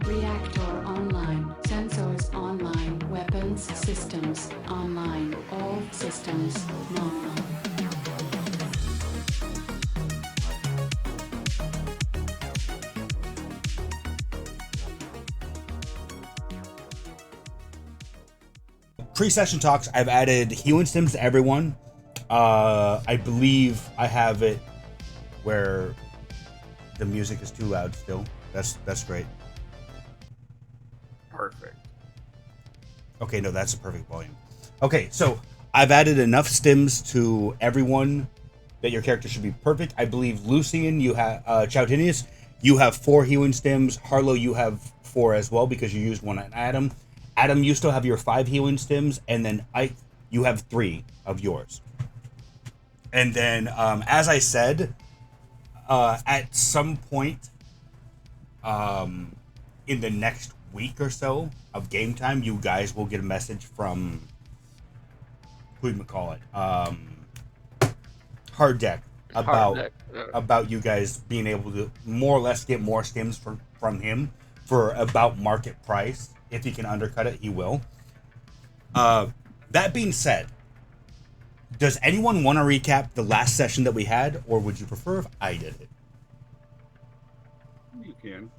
Reactor online. Sensors online. Weapons systems online. All systems normal. Pre-session talks, I've added healing stims to everyone. I believe I have it where the music is too loud still. That's great. Perfect. Okay, no, that's a perfect volume. Okay, so I've added enough stims to everyone that your character should be perfect. I believe Lucian, you have Choutinius, you have 4 healing stims. Harlow, you have 4 as well because you used one on Adam. Adam, you still have your 5 healing stims, and then Ike, you have 3 of yours. And then, as I said, at some point in the next week or so of game time, you guys will get a message from who do you call it? Hard Deck about you guys being able to more or less get more stims from him for about market price. If he can undercut it, he will. That being said, does anyone want to recap the last session that we had, or would you prefer if I did it? You can.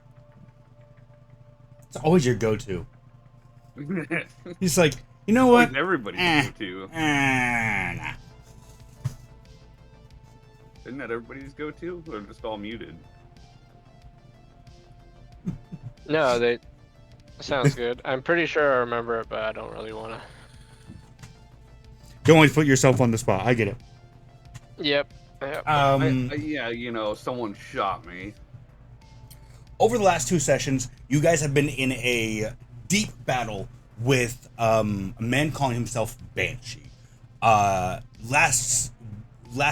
It's always your go-to. He's like, you know what? Everybody's go-to. Nah. Isn't that everybody's go-to? They're just all muted. No, they... Sounds good. I'm pretty sure I remember it, but I don't really want to. Don't always put yourself on the spot. I get it. Yep. Yeah, you know, someone shot me. Over the last 2 sessions, you guys have been in a deep battle with a man calling himself Banshee. Last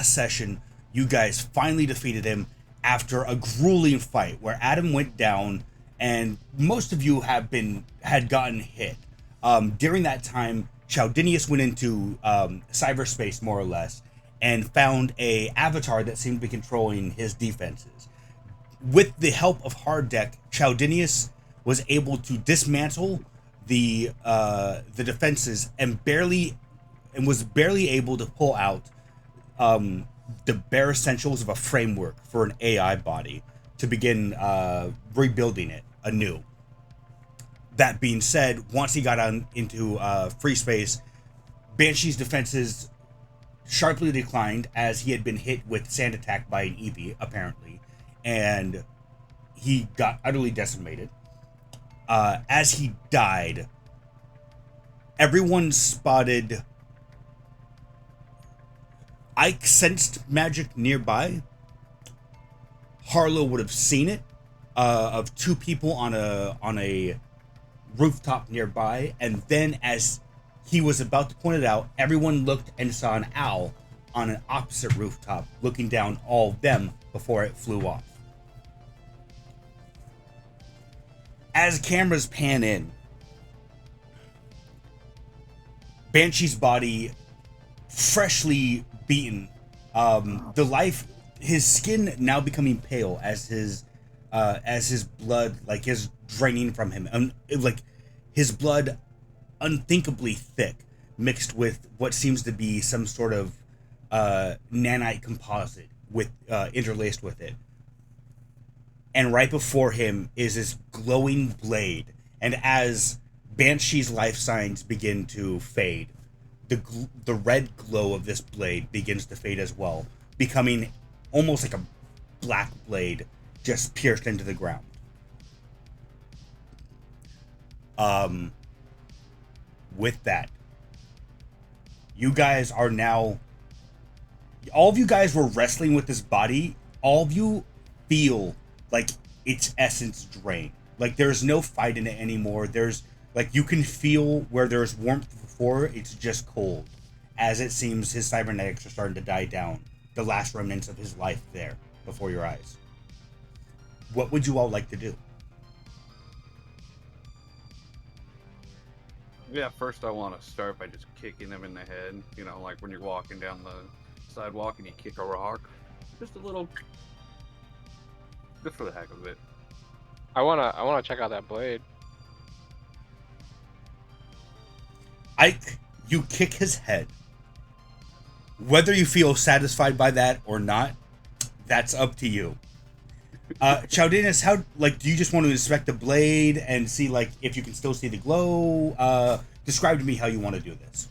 session, you guys finally defeated him after a grueling fight where Adam went down, and most of you had gotten hit. During that time, Choudinius went into cyberspace, more or less, and found a avatar that seemed to be controlling his defenses. With the help of Hard Deck, Choudinius was able to dismantle the defenses and was barely able to pull out the bare essentials of a framework for an AI body to begin rebuilding it anew. That being said, once he got on into free space, Banshee's defenses sharply declined as he had been hit with sand attack by an Eevee, apparently, and he got utterly decimated. As he died, everyone spotted Ike sensed magic nearby. Harlow would have seen it, of 2 people on a rooftop nearby, and then as he was about to point it out, everyone looked and saw an owl on an opposite rooftop looking down all of them before it flew off. As cameras pan in, Banshee's body freshly beaten, his skin now becoming pale as his blood is draining from him, and his blood unthinkably thick, mixed with what seems to be some sort of nanite composite with interlaced with it. And right before him is this glowing blade, and as Banshee's life signs begin to fade, the red glow of this blade begins to fade as well, becoming almost like a black blade just pierced into the ground. With that, you guys are now... all of you guys were wrestling with this body. All of you feel like its essence drained. Like there's no fight in it anymore. There's you can feel where there's warmth before, it's just cold. As it seems his cybernetics are starting to die down. The last remnants of his life there before your eyes. What would you all like to do? Yeah, first I want to start by just kicking him in the head. You know, like when you're walking down the sidewalk and you kick a rock. Just a little... just for the heck of it. I wanna check out that blade. Ike, you kick his head. Whether you feel satisfied by that or not, that's up to you. Chowdinas, how do you just want to inspect the blade and see if you can still see the glow? Describe to me how you want to do this.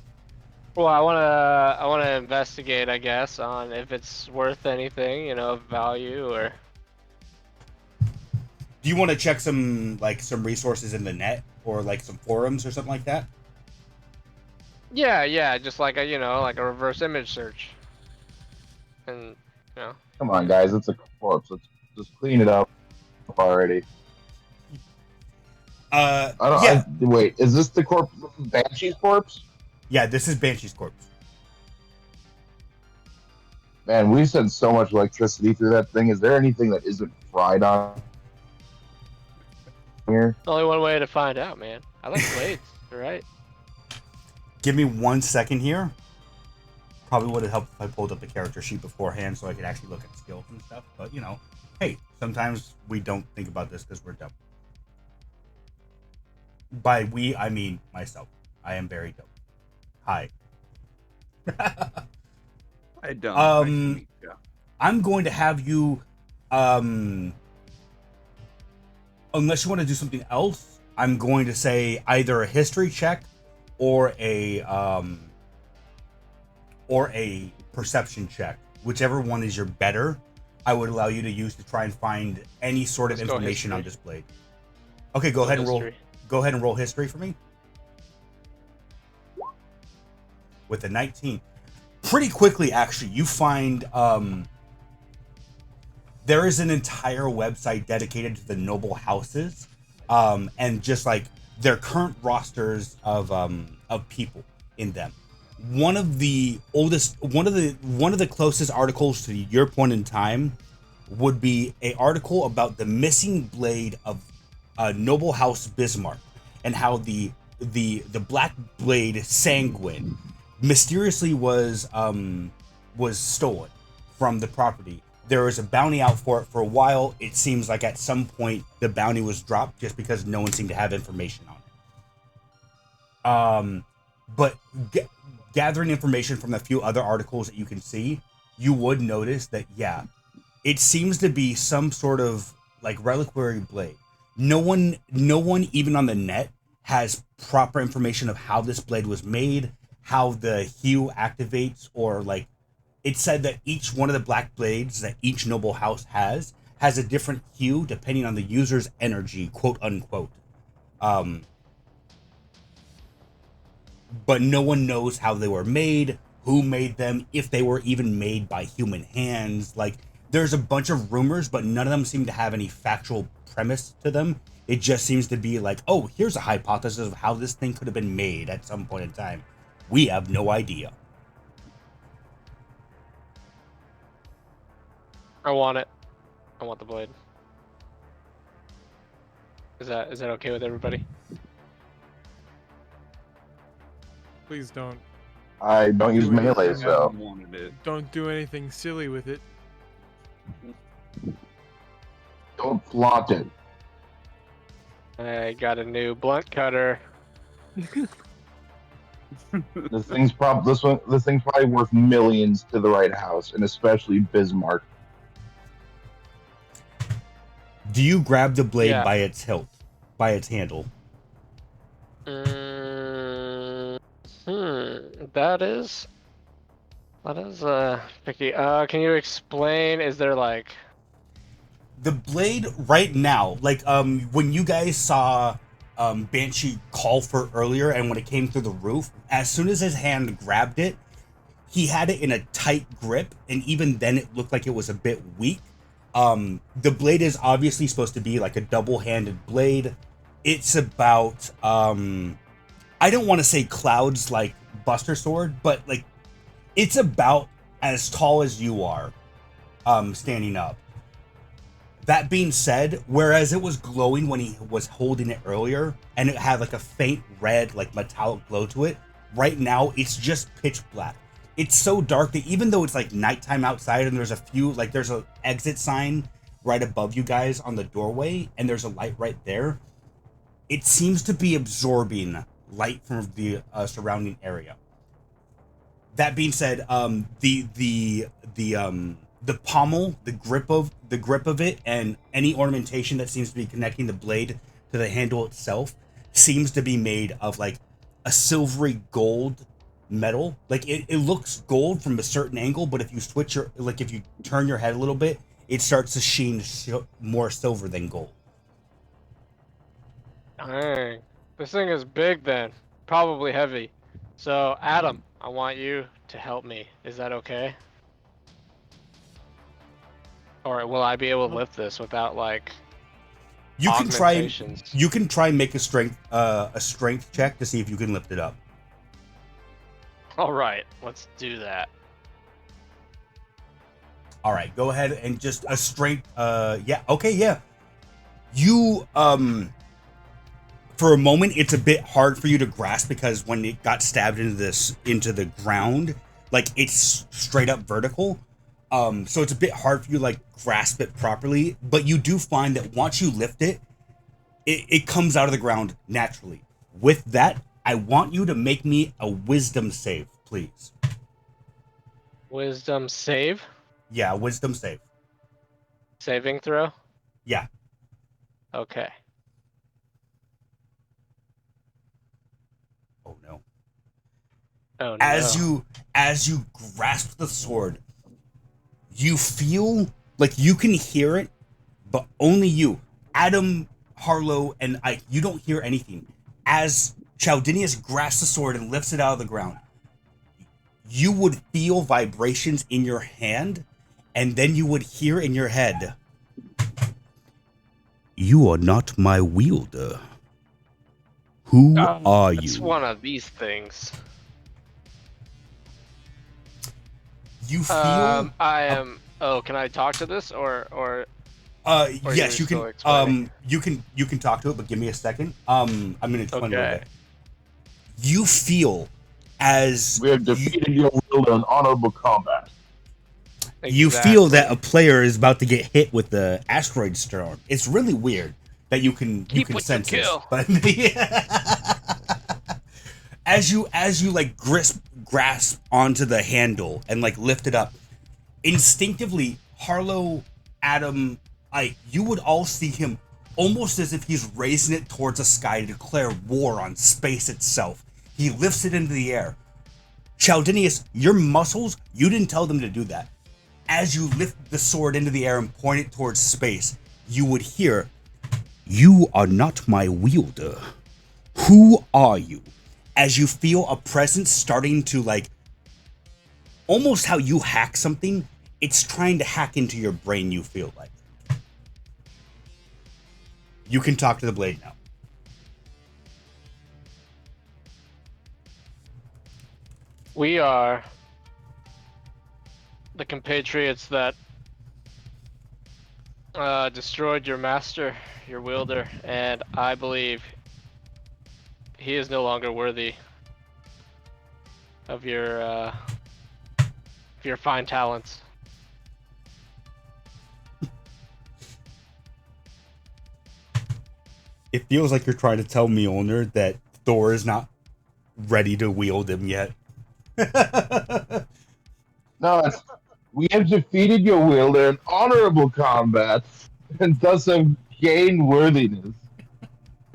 Well, I wanna investigate, I guess, on if it's worth anything, of value or. Do you want to check some resources in the net or some forums or something like that? Yeah, just like a reverse image search. And Come on, guys, it's a corpse. Let's just clean it up already. Wait, is this the corpse? Banshee's corpse? Yeah, this is Banshee's corpse. Man, we sent so much electricity through that thing. Is there anything that isn't fried on here? only one way to find out, man. I like blades, right? Give me 1 second here. Probably would have helped if I pulled up the character sheet beforehand so I could actually look at skills and stuff. But, hey, sometimes we don't think about this because we're dumb. By we, I mean myself. I am very dumb. Hi. I don't. I'm going to have you, unless you want to do something else, I'm going to say either a history check or a perception check. Whichever one is your better, I would allow you to use to try and find any sort of information on this blade. Okay, go ahead and roll. Go ahead and roll history for me. With a 19. Pretty quickly, actually, you find there is an entire website dedicated to the noble houses, and just their current rosters of people in them. One of the closest articles to your point in time would be a article about the missing blade of noble house Bismarck and how the black blade Sanguine mysteriously was stolen from the property. There was a bounty out for it for a while. It seems like at some point the bounty was dropped just because no one seemed to have information on it. But gathering information from a few other articles that you can see, you would notice that, yeah, it seems to be some sort of reliquary blade. No one even on the net has proper information of how this blade was made, how the hue activates, or it said that each one of the black blades that each noble house has a different hue depending on the user's energy, quote unquote. But no one knows how they were made, who made them, if they were even made by human hands. There's a bunch of rumors, but none of them seem to have any factual premise to them. It just seems to be oh, here's a hypothesis of how this thing could have been made at some point in time. We have no idea. I want it. I want the blade. Is that okay with everybody? Please don't. I don't use melee, so Don't do anything silly with it. don't flaunt it. I got a new blunt cutter. This thing's probably worth millions to the right house, and especially Bismarck. Do you grab the blade by its hilt, by its handle? That is tricky. Can you explain? Is there the blade right now? When you guys saw Banshee call for earlier, and when it came through the roof, as soon as his hand grabbed it, he had it in a tight grip, and even then, it looked like it was a bit weak. The blade is obviously supposed to be a double-handed blade. It's about I don't want to say clouds like Buster Sword, but it's about as tall as you are, standing up. That being said, whereas it was glowing when he was holding it earlier, and it had a faint red metallic glow to it, right now it's just pitch black. It's so dark that even though it's nighttime outside and there's a few there's a exit sign right above you guys on the doorway, and there's a light right there. It seems to be absorbing light from the surrounding area. That being said, the pommel, the grip of it, and any ornamentation that seems to be connecting the blade to the handle itself seems to be made of like a silvery gold metal. Like it looks gold from a certain angle, but if you if you turn your head a little bit, it starts to sheen more silver than gold. Dang. This thing is big then. Probably heavy. So, Adam, I want you to help me. Is that okay? Or will I be able to lift this without, like, You can try. augmentations? You can try and make a strength check to see if you can lift it up. Alright, let's do that. All right, go ahead and just a strength. Yeah. Okay. Yeah. You for a moment, it's a bit hard for you to grasp because when it got stabbed into the ground, like it's straight up vertical. So it's a bit hard for you to like grasp it properly. But you do find that once you lift it, it comes out of the ground naturally. With that, I want you to make me a wisdom save, please. Wisdom save? Yeah, wisdom save. Saving throw? Yeah. Okay. Oh no. Oh no. As you grasp the sword, you feel like you can hear it, but only you, Adam, Harlow, and Ike, you don't hear anything. As Chaldinius grasps the sword and lifts it out of the ground, you would feel vibrations in your hand, and then you would hear in your head, "You are not my wielder. Who are you?" It's one of these things. You feel. I am. Oh, can I talk to this or Yes, you still can. explaining? You can talk to it, but give me a second. I'm gonna explain a little Okay. bit. You feel as We have defeated your will in honorable combat. you feel that a Exactly. player is about to get hit with the asteroid storm. It's really weird that you can Keep with your sense this, kill. but as you like grasp onto the handle and like lift it up, instinctively, Harlow, Adam, Ike, you would all see him almost as if he's raising it towards the sky to declare war on space itself. He lifts it into the air. Chaldinius, your muscles, you didn't tell them to do that. As you lift the sword into the air and point it towards space, you would hear, "You are not my wielder. Who are you?" As you feel a presence starting to like, almost how you hack something, it's trying to hack into your brain, you feel like. You can talk to the blade now. We are the compatriots that destroyed your master, your wielder, and I believe he is no longer worthy of your fine talents. It feels like you're trying to tell Mjolnir that Thor is not ready to wield him yet. No, we have defeated your wielder in honorable combat, and thus have gained worthiness.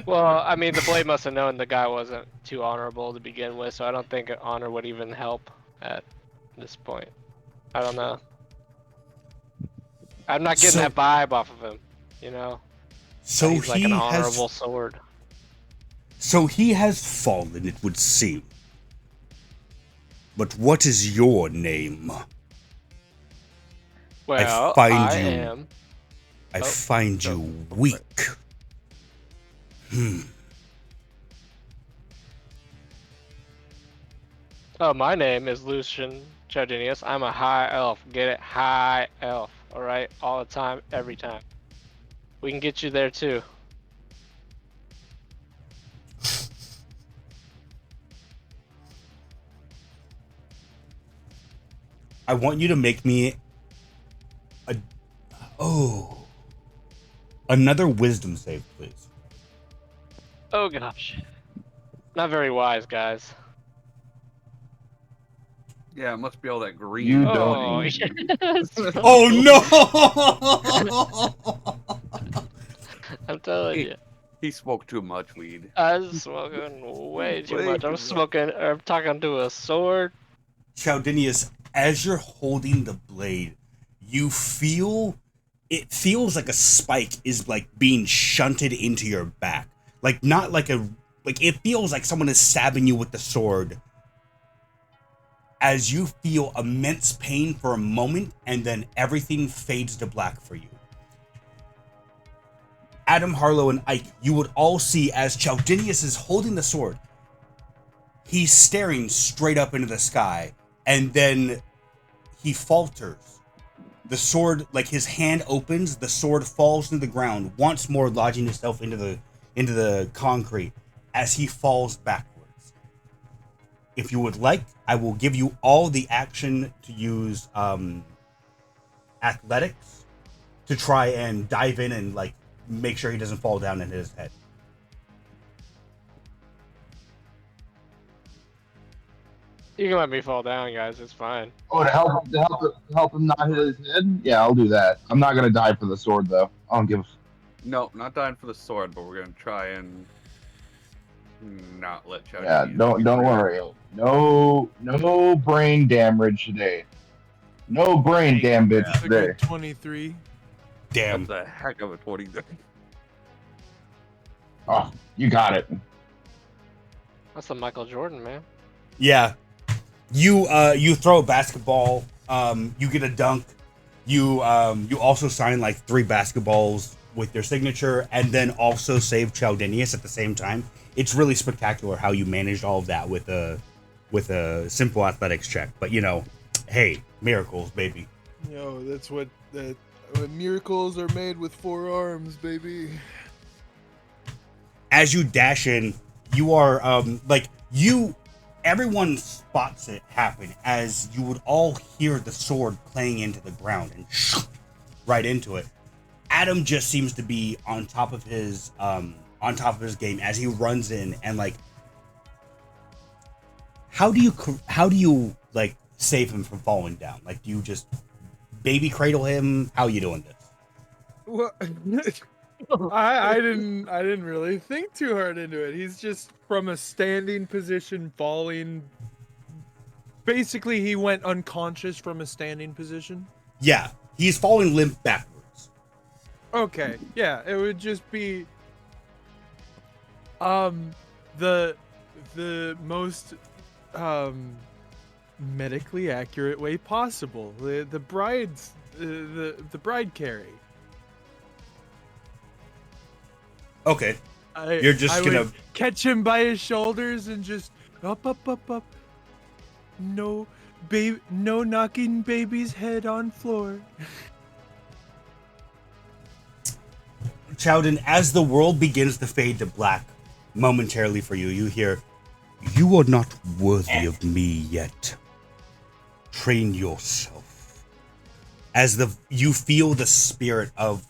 Well, I mean, the blade must have known the guy wasn't too honorable to begin with, so I don't think honor would even help at this point. I don't know. I'm not getting So- that vibe off of him, you know? So He's like he an has honorable sword. So he has fallen, it would seem. But what is your name? Well, find I you- am. I Oh, find you weak. Oh, my name is Lucian Chardinius. I'm a high elf. Get it? High elf. Alright? All the time, every time. We can get you there too. I want you to make me a. Oh. Another wisdom save, please. Oh gosh. Not very wise, guys. Yeah, it must be all that green. You Oh, don't. yes. Oh no! I'm telling he, you. he smoked too much weed. I'm smoking way too Way much. too I'm much. smoking, I'm talking to a sword. Chaldinius, as you're holding the blade, you feel it feels like a spike is like being shunted into your back. Like not like a like it feels like someone is stabbing you with the sword. As you feel immense pain for a moment, and then everything fades to black for you. Adam, Harlow, and Ike, you would all see as Chaldinius is holding the sword. He's staring straight up into the sky, and then he falters. The sword, like his hand opens, the sword falls to the ground, once more lodging itself into the concrete as he falls backwards. If you would like, I will give you all the action to use athletics to try and dive in and like make sure he doesn't fall down and hit his head. You can let me fall down, guys. It's fine. Oh, to help him not hit his head? Yeah, I'll do that. I'm not gonna die for the sword though. I don't give. No, not dying for the sword, but we're gonna try and not let Chad. Yeah, don't worry. No brain damage today. No brain damage That's a today. good 23. Damn. That's a heck of a 20. Oh, you got it. That's the Michael Jordan, man. Yeah. You throw a basketball, you get a dunk, you also sign like 3 basketballs with your signature, and then also save Chaldinius at the same time. It's really spectacular how you managed all of that with a simple athletics check. But you know, hey, miracles, baby. Yo, that's what miracles are made with 4 arms, baby. As you dash in, you are everyone spots it happen as you would all hear the sword playing into the ground and right into it. Adam just seems to be on top of his game as he runs in and like how do you like save him from falling down? Like do you just baby cradle him? How are you doing this? What? I didn't really think too hard into it. He's just from a standing position falling. Basically, he went unconscious from a standing position. Yeah, he's falling limp backwards. Okay, yeah, it would just be the most medically accurate way possible. The bride carry. Okay. I gonna would catch him by his shoulders and just up. No knocking baby's head on floor. Chowden, as the world begins to fade to black momentarily for you, you hear, "You are not worthy of me yet. Train yourself." As you feel the spirit of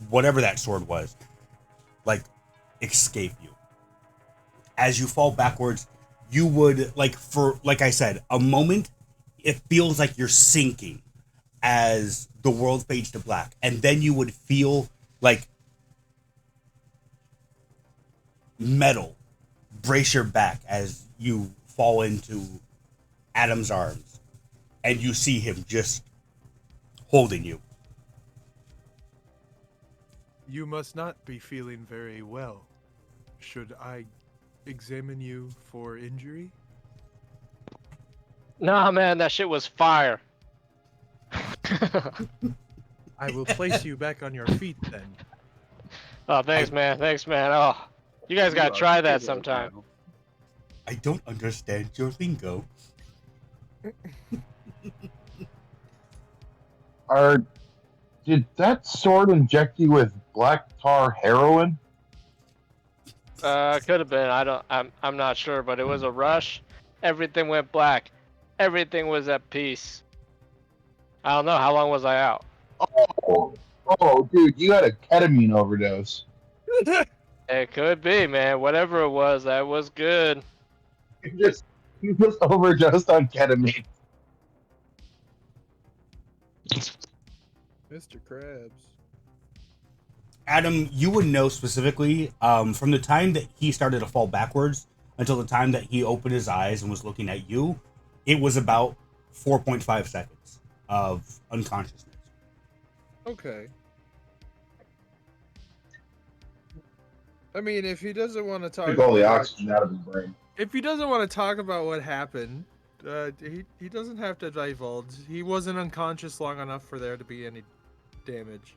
whatever that sword was, like, escape you. As you fall backwards, you would, like I said, a moment, it feels like you're sinking as the world fades to black. And then you would feel like metal brace your back as you fall into Adam's arms. And you see him just holding you. You must not be feeling very well. Should I examine you for injury? Nah, man, that shit was fire. I will place you back on your feet then. Oh, thanks, man. Thanks, man. Oh, you guys gotta try that sometime. I don't understand your lingo. Did that sword inject you with black tar heroin? Could have been. I'm not sure, but it was a rush. Everything went black. Everything was at peace. I don't know. How long was I out? Oh, Oh, dude, you had a ketamine overdose. It could be, man. Whatever it was, that was good. You just overdosed on ketamine. Mr. Krabs. Adam, you would know specifically from the time that he started to fall backwards until the time that he opened his eyes and was looking at you, it was about 4.5 seconds of unconsciousness. Okay. I mean, if he doesn't want to talk Took all the about, oxygen out of his brain. if he doesn't want to talk about what happened, he doesn't have to divulge. He wasn't unconscious long enough for there to be any damage.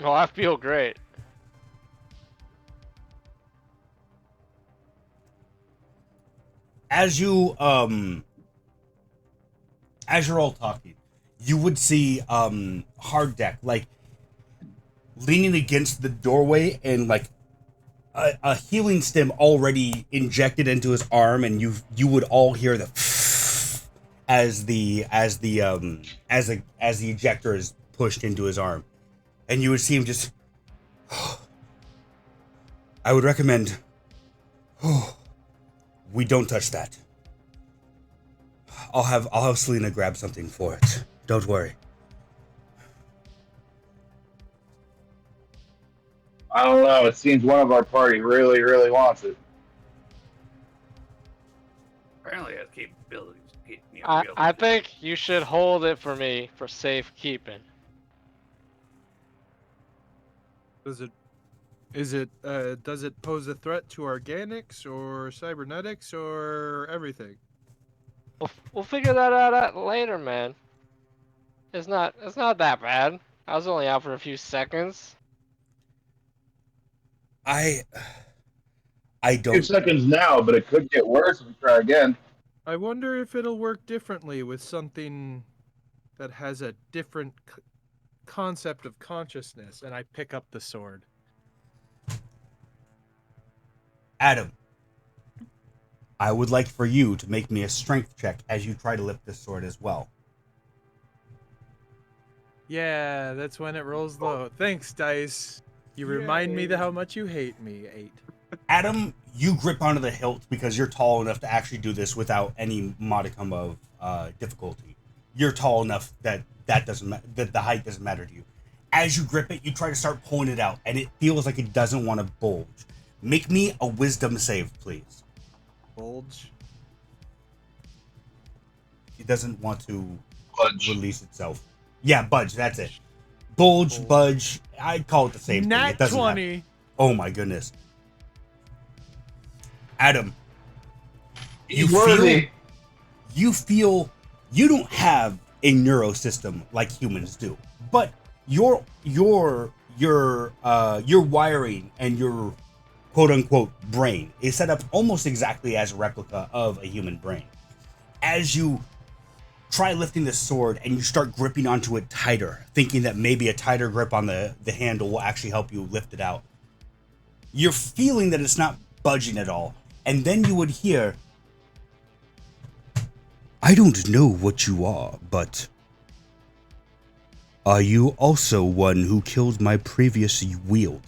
Oh, I feel great. As you're all talking, you would see Hard Deck like leaning against the doorway and like a healing stem already injected into his arm, and you would all hear the as the ejector is pushed into his arm, and you would see him just. I would recommend. We don't touch that. I'll have Selena grab something for it. Don't worry. I don't know. It seems one of our party really, really wants it. Apparently, it has capabilities. I think you should hold it for me for safekeeping. Does it pose a threat to organics or cybernetics or everything? We'll figure that out later, man. It's not that bad. I was only out for a few seconds. I 2 don't. seconds now, but it could get worse if we try again. I wonder if it'll work differently with something that has a different concept of consciousness. And I pick up the sword. Adam, I would like for you to make me a strength check as you try to lift this sword as well. Yeah, that's when it rolls low. Thanks, dice. You remind me how much you hate me. 8. Adam, you grip onto the hilt because you're tall enough to actually do this without any modicum of difficulty. You're tall enough that that the height doesn't matter to you. As you grip it, you try to start pulling it out, and it feels like it doesn't want to bulge. Make me a wisdom save, please. Bulge. It doesn't want to Budge. release itself. Yeah, budge, that's it. Bulge, budge, I'd call it the same thing. Nat It doesn't 20. matter. Oh my goodness. Adam, He's worthy. you don't have a neurosystem like humans do, but your wiring and your quote unquote brain is set up almost exactly as a replica of a human brain. As you try lifting the sword and you start gripping onto it tighter, thinking that maybe a tighter grip on the handle will actually help you lift it out, you're feeling that it's not budging at all. And then you would hear, I don't know what you are, but are you also one who killed my previous wielder?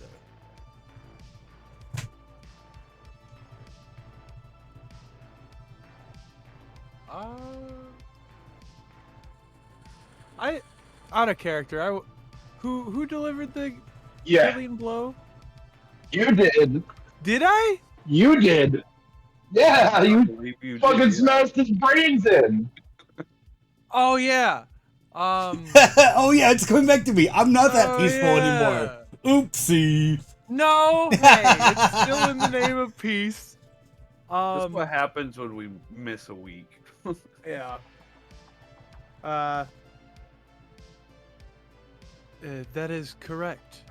Out of character. Who delivered the Yeah, killing blow? you did. Did I? You did. Yeah, you You fucking did, yeah. smashed his brains in. Oh yeah. Oh yeah, it's coming back to me. I'm not that Oh, peaceful yeah. anymore. Oopsie. No, hey, it's still in the name of peace. That's what happens when we miss a week. Yeah. That is correct.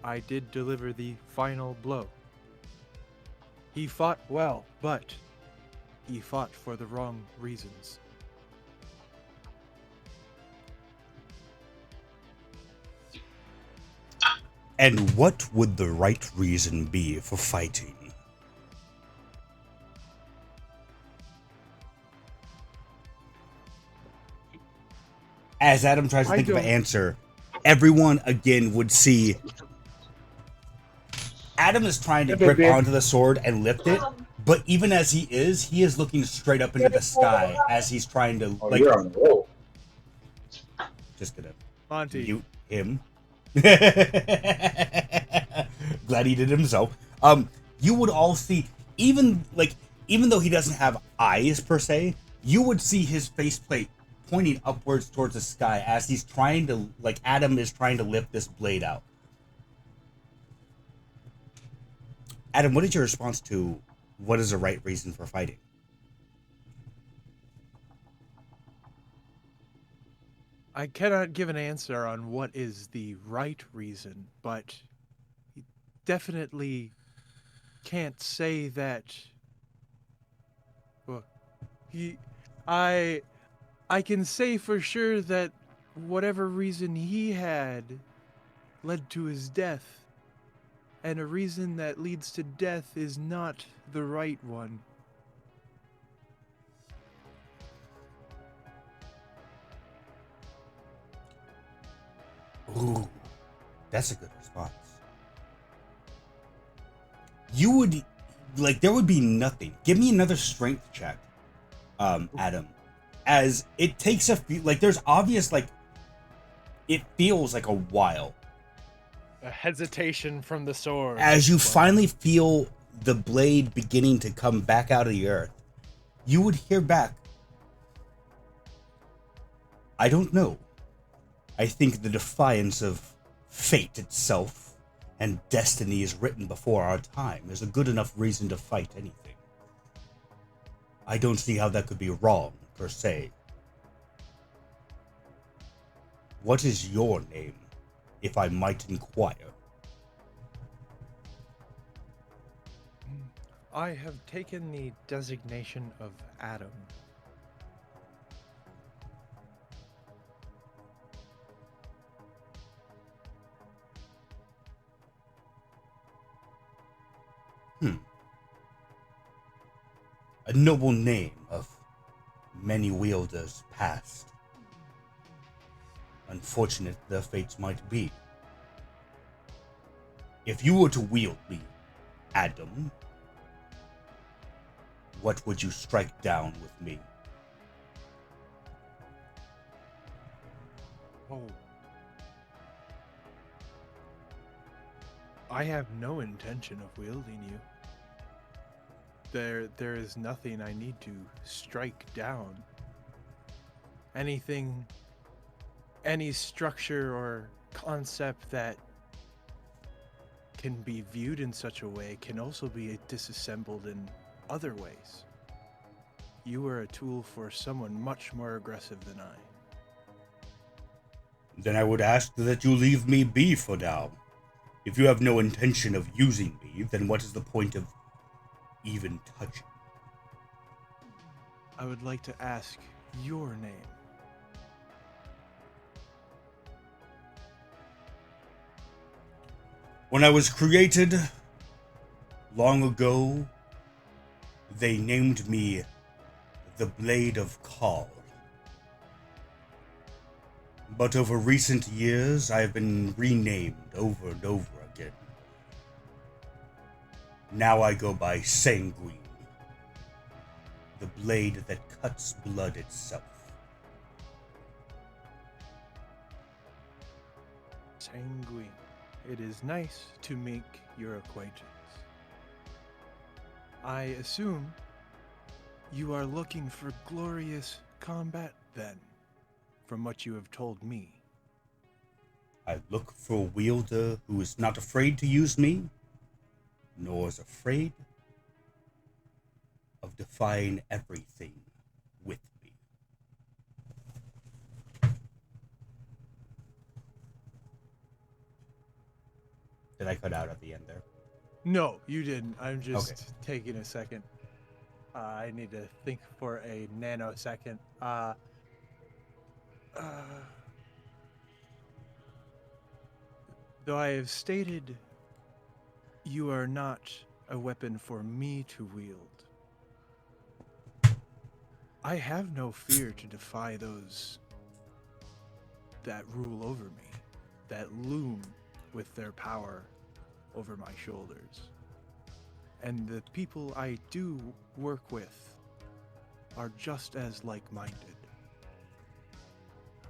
I did deliver the final blow. He fought well, but he fought for the wrong reasons. And what would the right reason be for fighting? As Adam tries to I think of an don't- answer, everyone again would see Adam is trying to grip onto the sword and lift it, but even as he is looking straight up into the sky as he's trying to Oh, like. you're on the roll. Just gonna Monty. mute him. Glad he did it himself. You would all see, even though he doesn't have eyes per se, you would see his faceplate pointing upwards towards the sky as he's trying to, like, Adam is trying to lift this blade out. Adam, what is your response to what is the right reason for fighting? I cannot give an answer on what is the right reason, but he definitely can't say that. Well, I can say for sure that whatever reason he had led to his death, and a reason that leads to death is not the right one. Ooh, that's a good response. You would, like, there would be nothing. Give me another strength check, Adam. As it takes a few, like, there's obvious, like, it feels like a while. A hesitation from the sword. As you finally feel the blade beginning to come back out of the earth, you would hear back, I don't know. I think the defiance of fate itself and destiny is written before our time is a good enough reason to fight anything. I don't see how that could be wrong, per se. What is your name, if I might inquire? I have taken the designation of Adam. A noble name of many wielders past. Unfortunate their fates might be. If you were to wield me, Adam, what would you strike down with me? Oh. I have no intention of wielding you. There is nothing I need to strike down. Anything, any structure or concept that can be viewed in such a way can also be disassembled in other ways. You are a tool for someone much more aggressive than I. Then I would ask that you leave me be for now. If you have no intention of using me, then what is the point of even touching? I would like to ask your name. When I was created, long ago, they named me the Blade of Call. But over recent years, I have been renamed over and over again. Now I go by Sanguine, the blade that cuts blood itself. Sanguine. It is nice to make your acquaintance. I assume you are looking for glorious combat then, from what you have told me. I look for a wielder who is not afraid to use me, nor is afraid of defying everything with me. Did I cut out at the end there? No, you didn't. I'm just Okay. taking a second. I need to think for a nanosecond. Though I have stated you are not a weapon for me to wield, I have no fear to defy those that rule over me, that loom with their power over my shoulders. And the people I do work with are just as like-minded.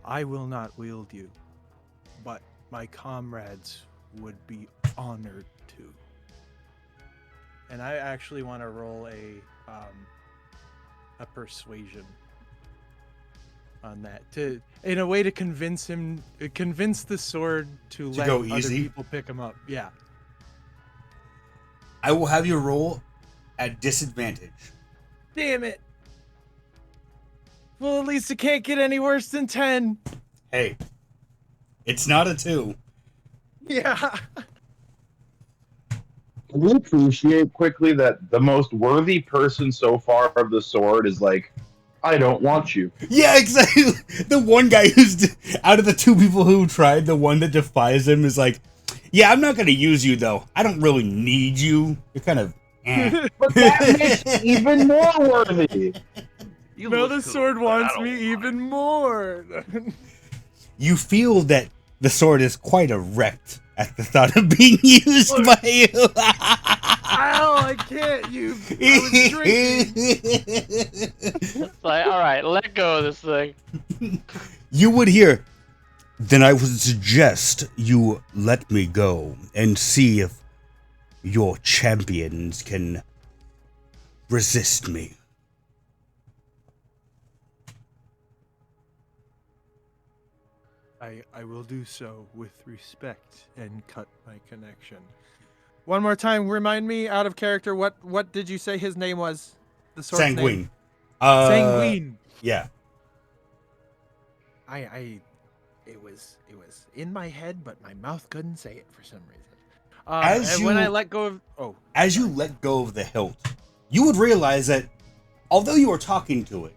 I will not wield you, but my comrades would be honored to. And I actually want to roll a persuasion on that in a way to convince the sword to let go other easy? people pick him up. Yeah. I will have you roll at disadvantage. Damn it. Well, at least it can't get any worse than 10. Hey, it's not a 2. Yeah. We appreciate quickly that the most worthy person so far of the sword is like, I don't want you. Yeah, exactly. The one guy who's out of the 2 people who tried, the one that defies him is like, yeah, I'm not going to use you, though. I don't really need you. You're kind of... But that makes it even more worthy. You No, look the cool, sword but I wants don't me want even more. You feel that the sword is quite erect at the thought of being used by you. Ow, I can't. I was drinking. It's like, all right, let go of this thing. You would hear, then I would suggest you let me go and see if your champions can resist me. I will do so with respect and cut my connection. One more time, remind me, out of character, what did you say his name was? The sword's Sanguine. name? Sanguine. Yeah. It was in my head, but my mouth couldn't say it for some reason. When I let go of As you let go of the hilt, you would realize that although you were talking to it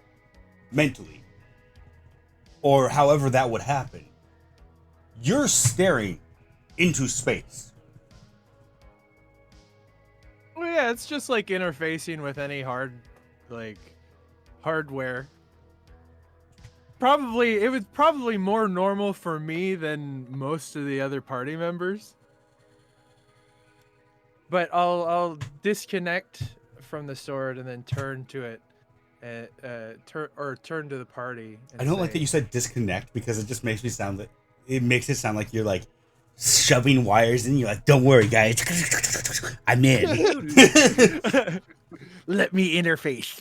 mentally, or however that would happen, you're staring into space. well, yeah, it's just like interfacing with any hardware. It was probably more normal for me than most of the other party members. But I'll disconnect from the sword and then turn to it, turn to the party. And I don't like say, that you said disconnect because it just makes it sound like you're like shoving wires in. You're like, don't worry, guys, I'm in. Let me interface.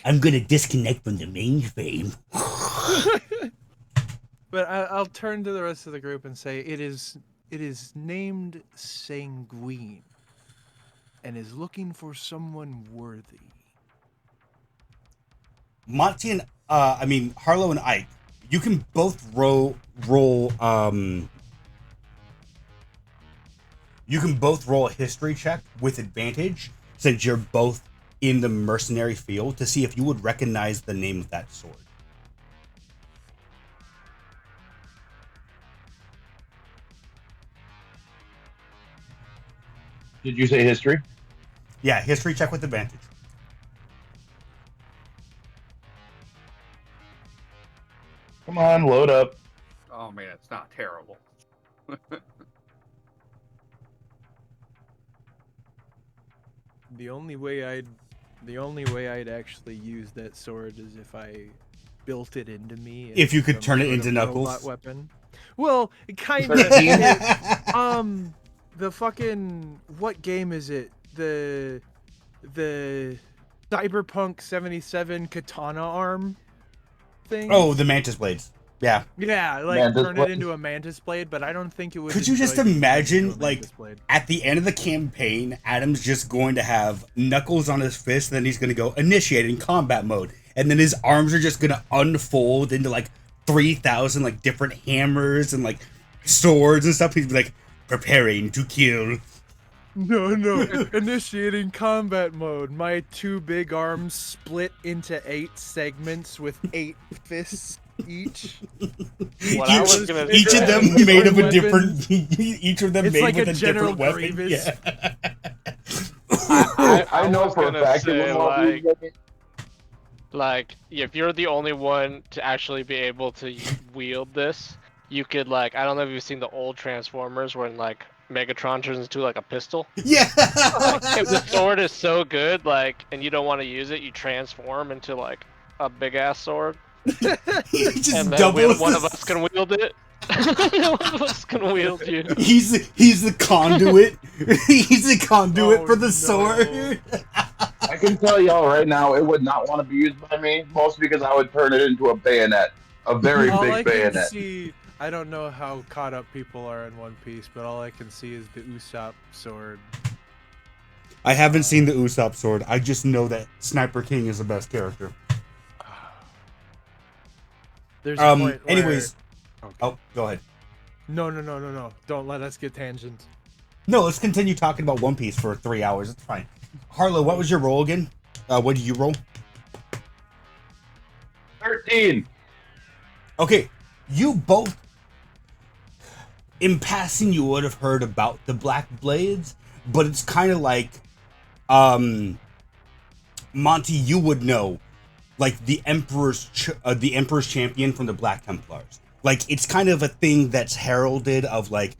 I'm gonna disconnect from the mainframe. But I'll turn to the rest of the group and say it is named Sanguine and is looking for someone worthy. Monty and Harlow and Ike, you can both roll a history check with advantage since you're both in the mercenary field to see if you would recognize the name of that sword. Did you say history? Yeah, history check with advantage. Come on, load up. Oh man, it's not terrible. The only way I'd actually use that sword is if I built it into me. If you could some turn it sort into of Knuckles. robot weapon. Well, kind 13? of. The fucking what game is it? The Cyberpunk 77 katana arm thing. Oh, the mantis blades. Yeah. Yeah, like Mantis turn blade? it into a mantis blade, but I don't think it would. Could you just enjoy being imagine, into a like, mantis blade. at the end of the campaign, Adam's just going to have Knuckles on his fist, and then he's going to go initiating combat mode, and then his arms are just going to unfold into like 3,000 like different hammers and like swords and stuff. He'd be like, preparing to kill. No, initiating combat mode. My two big arms split into 8 segments with 8 fists each. What I was gonna Each say- of them made of a Weapons. different. Each of them It's made like with a a General different weapon. Grievous. Yeah. I know was for a gonna fact say, it won't be- Like, if you're the only one to actually be able to wield this, you could like, I don't know if you've seen the old Transformers when like Megatron turns into like a pistol. Yeah. Like if the sword is so good, like, and you don't want to use it, you transform into like a big ass sword, He just and then doubles. one of us can wield it. One of us can wield you. He's the conduit. He's the conduit Oh, for the no. sword. I can tell y'all right now, it would not want to be used by me, mostly because I would turn it into a bayonet, a very All big I can bayonet. see, I don't know how caught up people are in One Piece, but all I can see is the Usopp sword. I haven't seen the Usopp sword. I just know that Sniper King is the best character. There's a point where... Anyways. Okay. Oh, go ahead. No. Don't let us get tangents. No, let's continue talking about One Piece for 3 hours. It's fine. Harlow, what was your roll again? What did you roll? 13. Okay, you both, in passing, you would have heard about the Black Blades, but it's kind of like, Monty, you would know, like the Emperor's champion from the Black Templars. Like, it's kind of a thing that's heralded of like,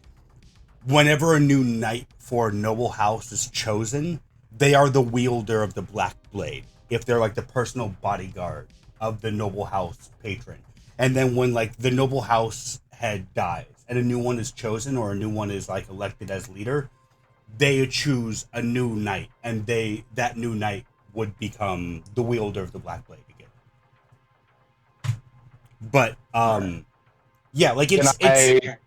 whenever a new knight for a noble house is chosen, they are the wielder of the Black Blade. If they're like the personal bodyguard of the noble house patron. And then when like the noble house head dies and a new one is chosen or a new one is like elected as leader, they choose a new knight and that new knight would become the wielder of the Black Blade again. But yeah, like it's a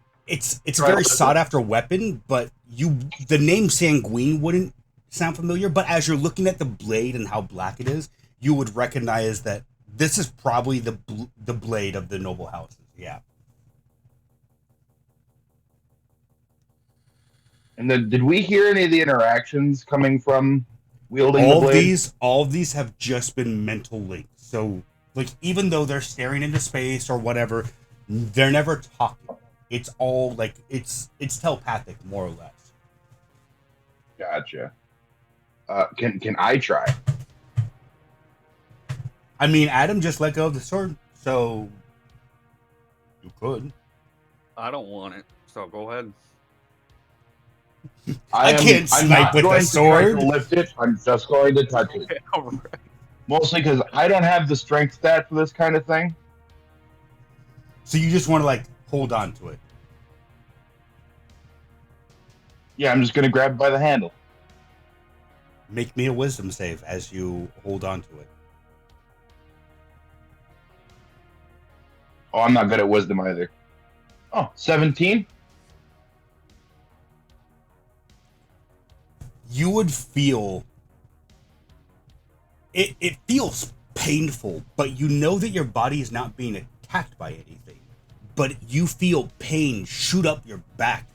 very sought after weapon, but the name Sanguine wouldn't sound familiar, but as you're looking at the blade and how black it is, you would recognize that this is probably the blade of the noble houses. Yeah. And then, did we hear any of the interactions coming from wielding the blade? All of these have just been mental links. So, like, even though they're staring into space or whatever, they're never talking. It's all like it's telepathic, more or less. Gotcha. Can I try? I mean, Adam just let go of the sword, so you could. I don't want it, so go ahead. I can't snipe with a sword. To lift it. I'm just going to touch it. All right. Mostly because I don't have the strength stat for this kind of thing. So you just want to like hold on to it. Yeah, I'm just going to grab it by the handle. Make me a wisdom save as you hold on to it. Oh, I'm not good at wisdom either. Oh, 17? You would feel... It feels painful, but you know that your body is not being attacked by anything. But you feel pain shoot up your back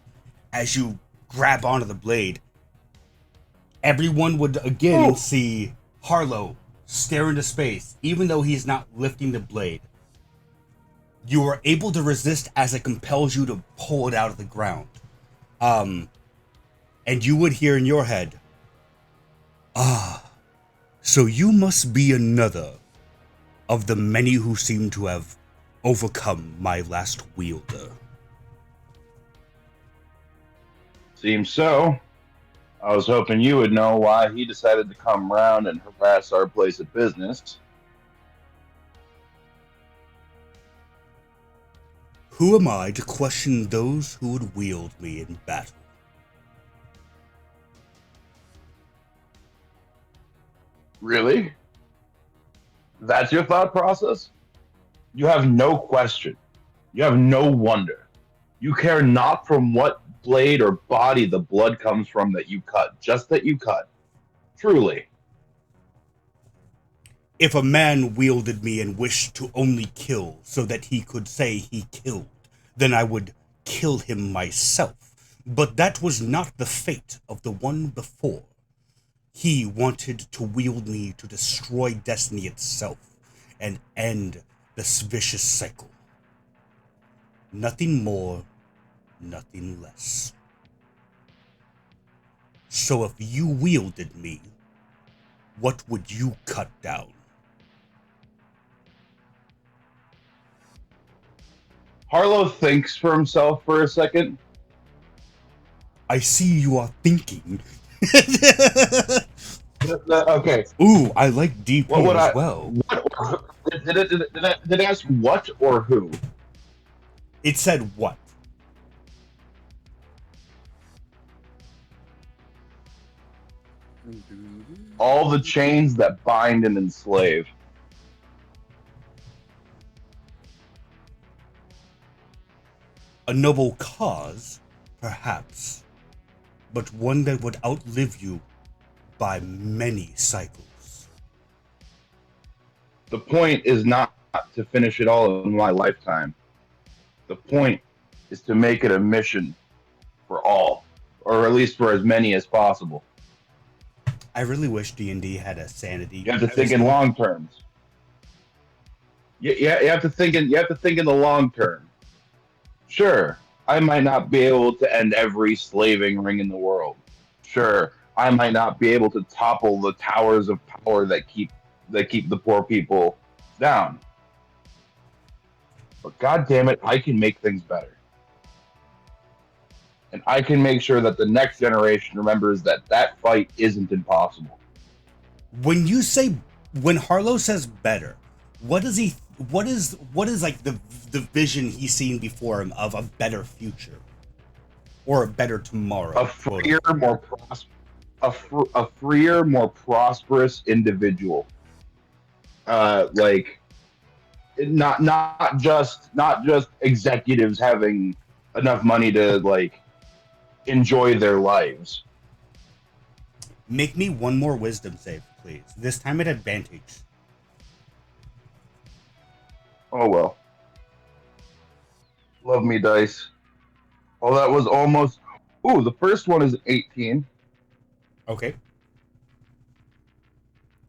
as you grab onto the blade. Everyone would again see Harlow stare into space, even though he's not lifting the blade. You are able to resist as it compels you to pull it out of the ground. And you would hear in your head, so you must be another of the many who seem to have overcome my last wielder. Seems so. I was hoping you would know why he decided to come round and harass our place of business. Who am I to question those who would wield me in battle? Really? That's your thought process? You have no question. You have no wonder. You care not from what blade or body the blood comes from that you cut, just that you cut. Truly. If a man wielded me and wished to only kill so that he could say he killed, then I would kill him myself. But that was not the fate of the one before. He wanted to wield me to destroy destiny itself and end this vicious cycle. Nothing more, nothing less. So if you wielded me, what would you cut down? Harlow thinks for himself for a second. I see you are thinking. Okay. Ooh, I like DP What would as I? well. What, did it ask what or who? It said what? All the chains that bind and enslave. A noble cause, perhaps, but one that would outlive you by many cycles. The point is not to finish it all in my lifetime. The point is to make it a mission for all, or at least for as many as possible. I really wish D&D had a sanity. You have to think in long terms. You have to think in the long term. Sure, I might not be able to end every slaving ring in the world. Sure, I might not be able to topple the towers of power that keep the poor people down. But God damn it, I can make things better. And I can make sure that the next generation remembers that fight isn't impossible. When Harlow says better, what is like the vision he's seen before him of a better future or a better tomorrow? A freer, more prosperous individual. Like not just executives having enough money to like enjoy their lives. Make me one more wisdom save, please. This time at advantage. Oh well. Love me dice. Oh, that was almost. Ooh, the first one is 18. Okay.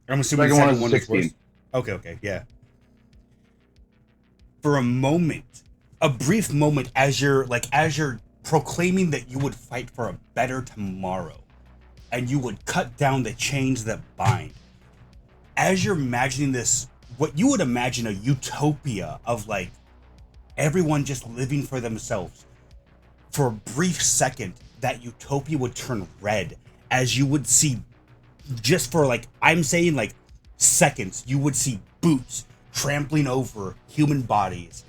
I'm assuming the second one is worse. Okay, yeah. For a moment, a brief moment, as you're proclaiming that you would fight for a better tomorrow, and you would cut down the chains that bind. As you're imagining this, what you would imagine a utopia of like everyone just living for themselves. For a brief second, that utopia would turn red as you would see, just for like, I'm saying like seconds, you would see boots trampling over human bodies,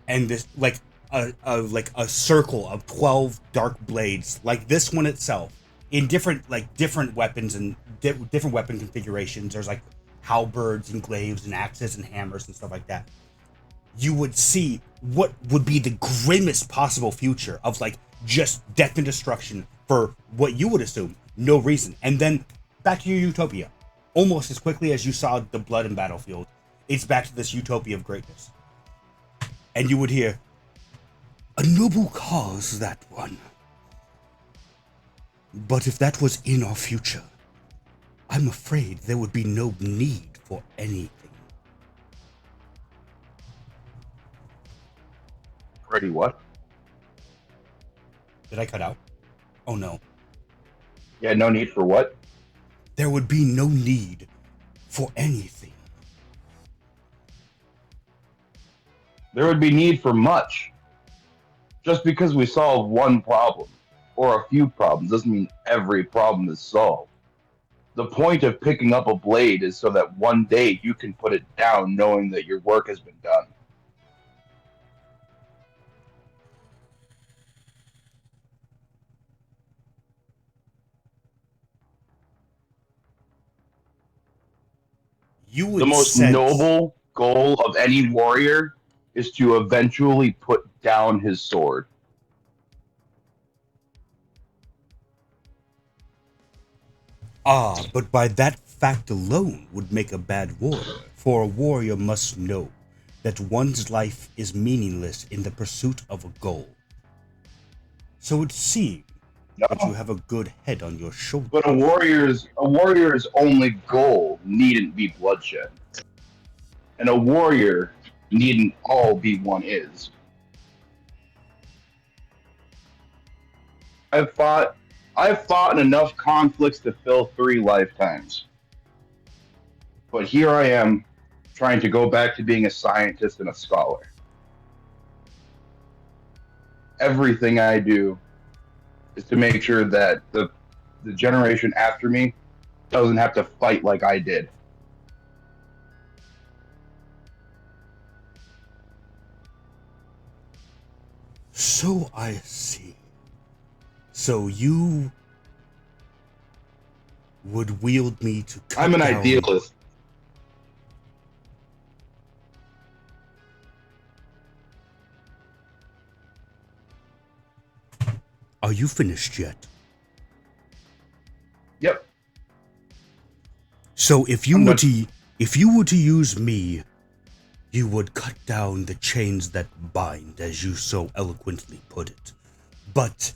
and this like a circle of 12 dark blades, like this one itself, in different weapons and different weapon configurations. There's like halberds and glaives and axes and hammers and stuff like that. You would see what would be the grimmest possible future of like just death and destruction for what you would assume no reason. And then back to your utopia. Almost as quickly as you saw the blood in battlefield, it's back to this utopia of greatness. And you would hear, a noble cause, that one. But if that was in our future, I'm afraid there would be no need for anything. Ready what? Did I cut out? Oh no. Yeah, no need for what? There would be no need for anything. There would be need for much. Just because we solve one problem or a few problems doesn't mean every problem is solved. The point of picking up a blade is so that one day you can put it down knowing that your work has been done. You would The most noble goal of any warrior is to eventually put down his sword. But by that fact alone would make a bad warrior. For a warrior must know that one's life is meaningless in the pursuit of a goal. So it seems that you have a good head on your shoulder. But a warrior's only goal needn't be bloodshed. And a warrior needn't all be one is. I've fought in enough conflicts to fill 3 lifetimes. But here I am, trying to go back to being a scientist and a scholar. everything I do is to make sure that the generation after me doesn't have to fight like I did. So I see. So you would wield me to cut I'm an down... idealist. Are you finished yet? Yep. So if you I'm were done. to use me, you would cut down the chains that bind, as you so eloquently put it. But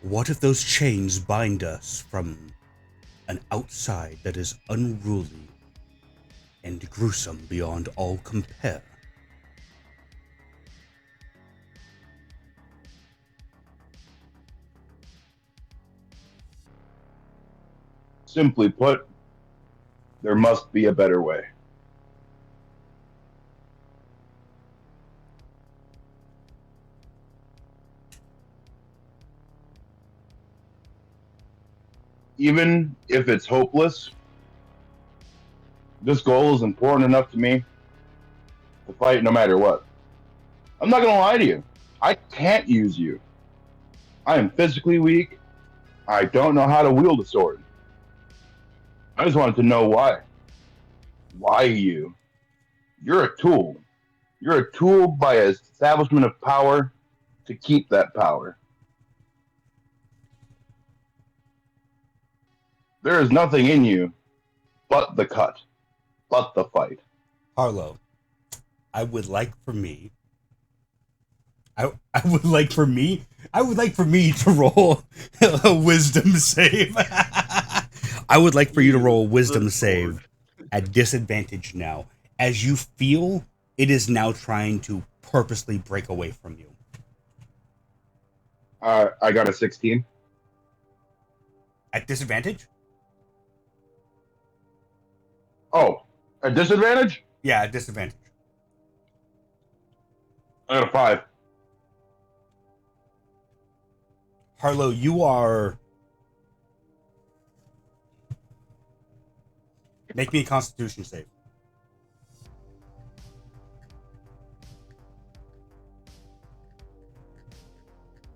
what if those chains bind us from an outside that is unruly and gruesome beyond all compare? Simply put, there must be a better way. Even if it's hopeless, this goal is important enough to me to fight no matter what. I'm not going to lie to you. I can't use you. I am physically weak. I don't know how to wield a sword. I just wanted to know why. Why you? You're a tool. You're a tool by an establishment of power to keep that power. There is nothing in you but the cut, but the fight. Harlow, I would like for me to roll a wisdom save. I would like for you to roll a wisdom save at disadvantage now, as you feel it is now trying to purposely break away from you. I got a 16. At disadvantage? Oh, a disadvantage? Yeah, at disadvantage. I got a 5. Harlow, you are... Make me a Constitution save.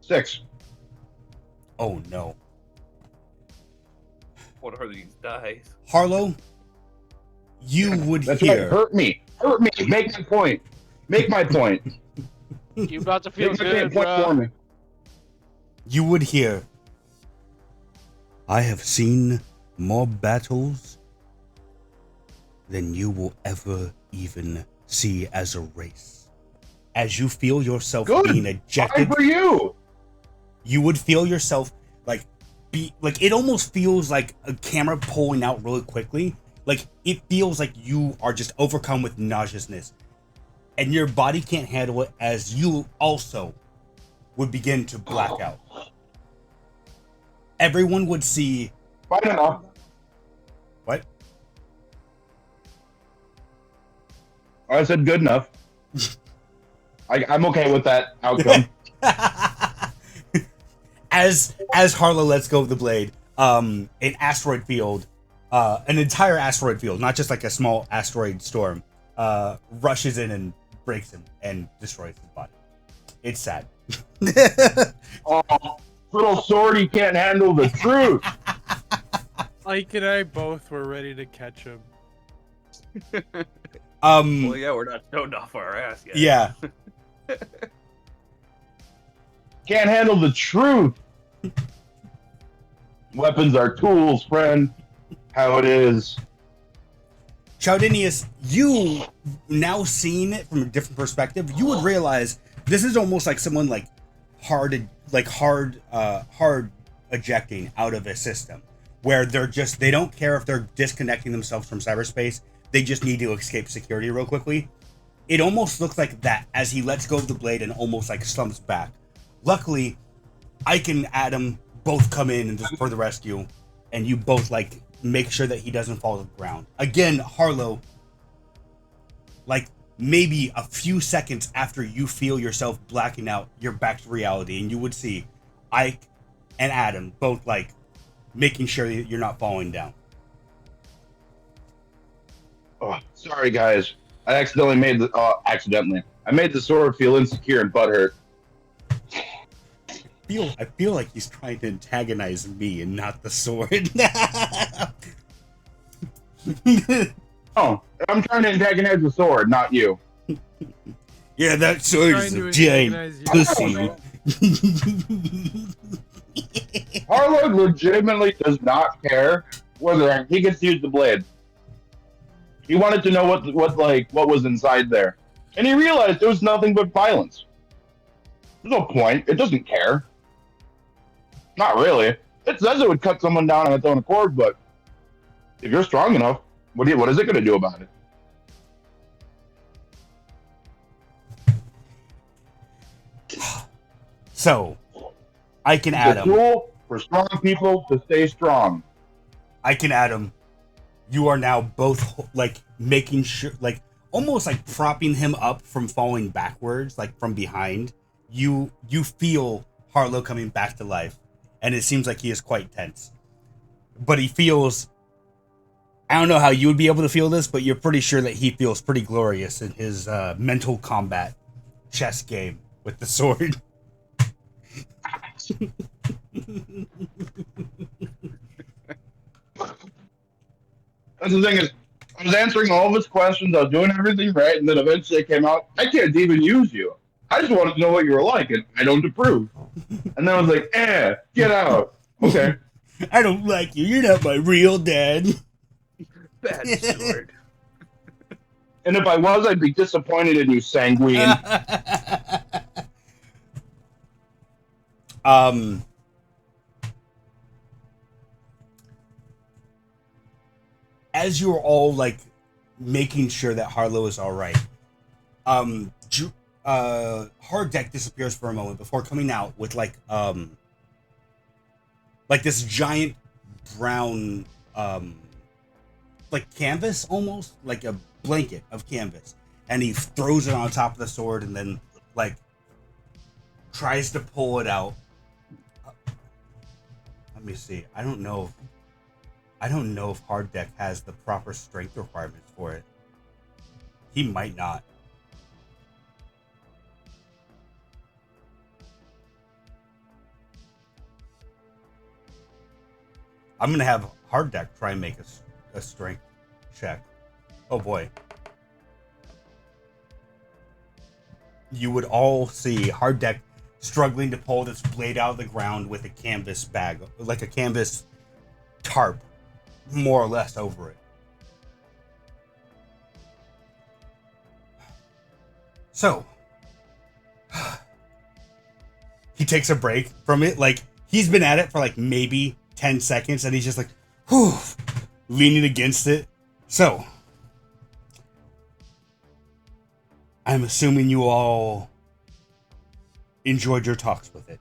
Six. Oh, no. What are these dice? Harlow, you would That's hear... right. Hurt me. Hurt me. Make my point. Make my point. You about to feel Make my good, point for bro. me. You would hear, I have seen more battles than you will ever even see as a race. As you feel yourself Good. being ejected, Fine for you. you would feel yourself it almost feels like a camera pulling out really quickly. Like it feels like you are just overcome with nauseousness, and your body can't handle it, as you also would begin to black out. Everyone would see... Fine enough. What? I said good enough. I'm okay with that outcome. As Harlow lets go of the blade, an asteroid field, an entire asteroid field, not just like a small asteroid storm, rushes in and breaks him and destroys his body. It's sad. Oh, little sword, he can't handle the truth. Ike and I both were ready to catch him. Well, yeah, we're not stoned off our ass yet. Yeah. Can't handle the truth. Weapons are tools, friend. How it is. Chaudinius, you now seeing it from a different perspective, you would realize this is almost like someone hard ejecting out of a system, where they don't care if they're disconnecting themselves from cyberspace. They just need to escape security real quickly. It almost looks like that as he lets go of the blade and almost slumps back. Luckily, Ike and Adam both come in and just for the rescue, and you both make sure that he doesn't fall to the ground. Again, Harlow, maybe a few seconds after you feel yourself blacking out, you're back to reality, and you would see Ike and Adam both like making sure that you're not falling down. Oh, sorry, guys. I accidentally made the I made the sword feel insecure and butthurt. I feel like he's trying to antagonize me and not the sword. Oh, I'm trying to antagonize the sword, not you. Yeah, that sword Trying is to a giant antagonize pussy. Harlow legitimately does not care whether he gets to use the blade. He wanted to know what was inside there, and he realized it was nothing but violence. There's no point. It doesn't care. Not really. It says it would cut someone down on its own accord, but if you're strong enough, what is it going to do about it? So, I can It's add a him. tool for strong people to stay strong. I can add him. You are now both like making sure, like almost like propping him up from falling backwards, like from behind. You feel Harlow coming back to life, and it seems like he is quite tense. But he feels. I don't know how you would be able to feel this, but you're pretty sure that he feels pretty glorious in his mental combat chess game with the sword. That's the thing is, I was answering all of his questions. I was doing everything right, and then eventually it came out, I can't even use you. I just wanted to know what you were like, and I don't approve. And then I was like, get out. Okay. I don't like you. You're not my real dad. Bad sword. And if I was, I'd be disappointed in you, sanguine. As you're all like making sure that Harlow is all right, Hard Deck disappears for a moment before coming out with like this giant brown like canvas, almost like a blanket of canvas, and he throws it on top of the sword and then like tries to pull it out. Let me see. I don't know if Hard Deck has the proper strength requirements for it. He might not. I'm gonna have Hard Deck try and make a strength check. Oh boy. You would all see Hard Deck struggling to pull this blade out of the ground with a canvas bag, like a canvas tarp, more or less, over it. So, he takes a break from it. Like, he's been at it for like maybe 10 seconds, and he's just like, whew, leaning against it. So, I'm assuming you all enjoyed your talks with it.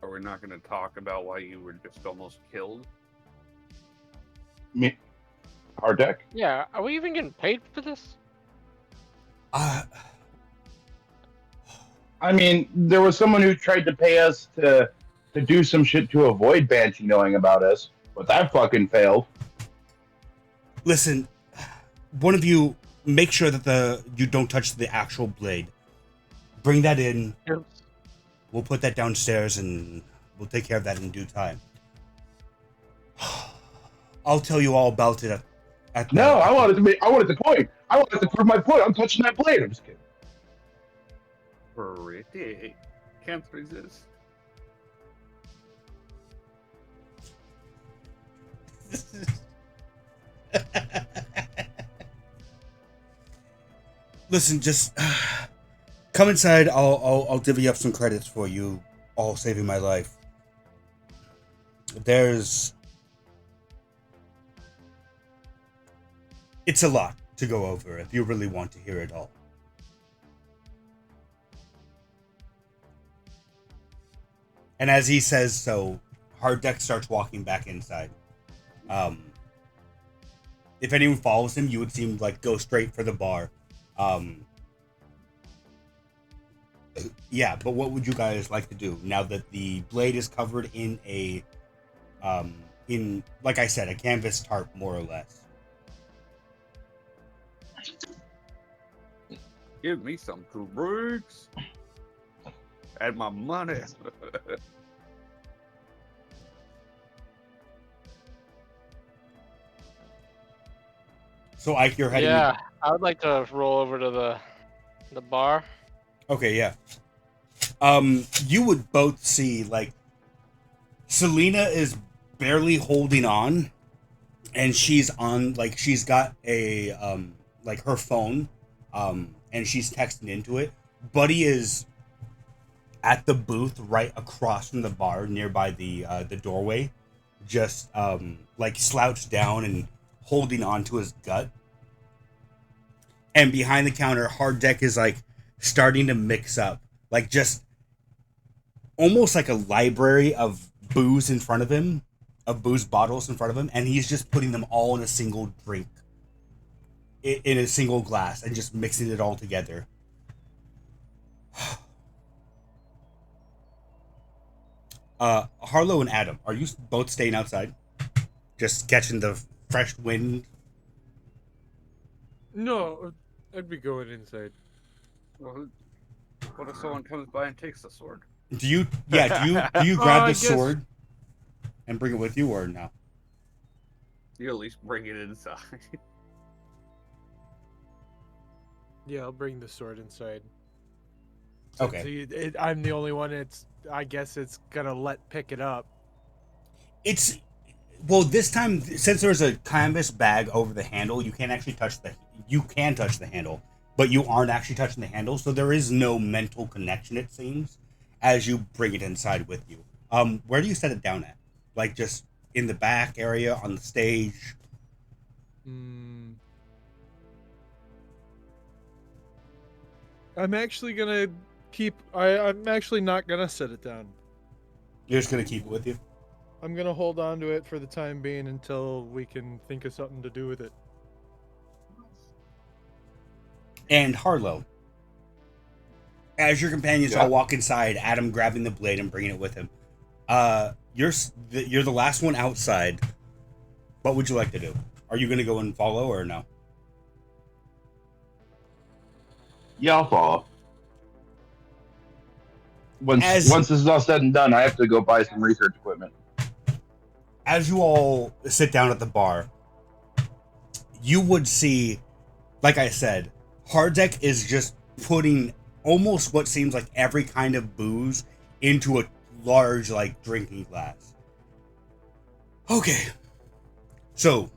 Are we not going to talk about why you were just almost killed? Me, Hard Deck. Yeah, are we even getting paid for this? I mean, there was someone who tried to pay us to do some shit to avoid Banshee knowing about us, but that fucking failed. Listen, one of you make sure that you don't touch the actual blade. Bring that in. Yes. We'll put that downstairs and we'll take care of that in due time. I'll tell you all about it at No, I wanted to point. I wanted to prove my point. I'm touching that blade. I'm just kidding. Pretty. Can't resist. Listen, just come inside. I'll divvy up some credits for you, all saving my life. It's a lot to go over if you really want to hear it all. And as he says so, Hard Deck starts walking back inside. If anyone follows him, you would seem like go straight for the bar. Yeah, but what would you guys like to do now that the blade is covered in a, in, like I said, a canvas tarp, more or less? Give me some drinks. Add my money. So Ike, you're heading. Yeah, I would like to roll over to the bar. Okay, yeah. You would both see like Selena is barely holding on, and she's on like she's got a like her phone, and she's texting into it. Buddy is at the booth right across from the bar, nearby the doorway, just like slouched down and holding onto his gut. And behind the counter, Hard Deck is like starting to mix up, like just almost like a library of booze in front of him, of booze bottles in front of him, and he's just putting them all in a single drink, in a single glass, and just mixing it all together. Harlow and Adam, are you both staying outside? Just catching the fresh wind? No, I'd be going inside. Well, what if someone comes by and takes the sword? Do you grab I the guess- sword and bring it with you, or no? You at least bring it inside. Yeah, I'll bring the sword inside. Okay. So I'm the only one. I guess it's gonna pick it up. It's, well, this time, since there's a canvas bag over the handle, you can't actually touch you can touch the handle, but you aren't actually touching the handle, so there is no mental connection, it seems, as you bring it inside with you. Where do you set it down at? Like, just in the back area, on the stage? I'm actually gonna I'm actually not gonna set it down. You're just gonna keep it with you? I'm gonna hold on to it for the time being until we can think of something to do with it. And Harlow, as your companions all walk inside, Adam grabbing the blade and bringing it with him, you're the last one outside. What would you like to do? Are you going to go and follow, or no? Yeah, I'll follow. Once As- this is all said and done, I have to go buy some research equipment. As you all sit down at the bar, you would see, like I said, Hardek is just putting almost what seems like every kind of booze into a large, like, drinking glass. Okay. So,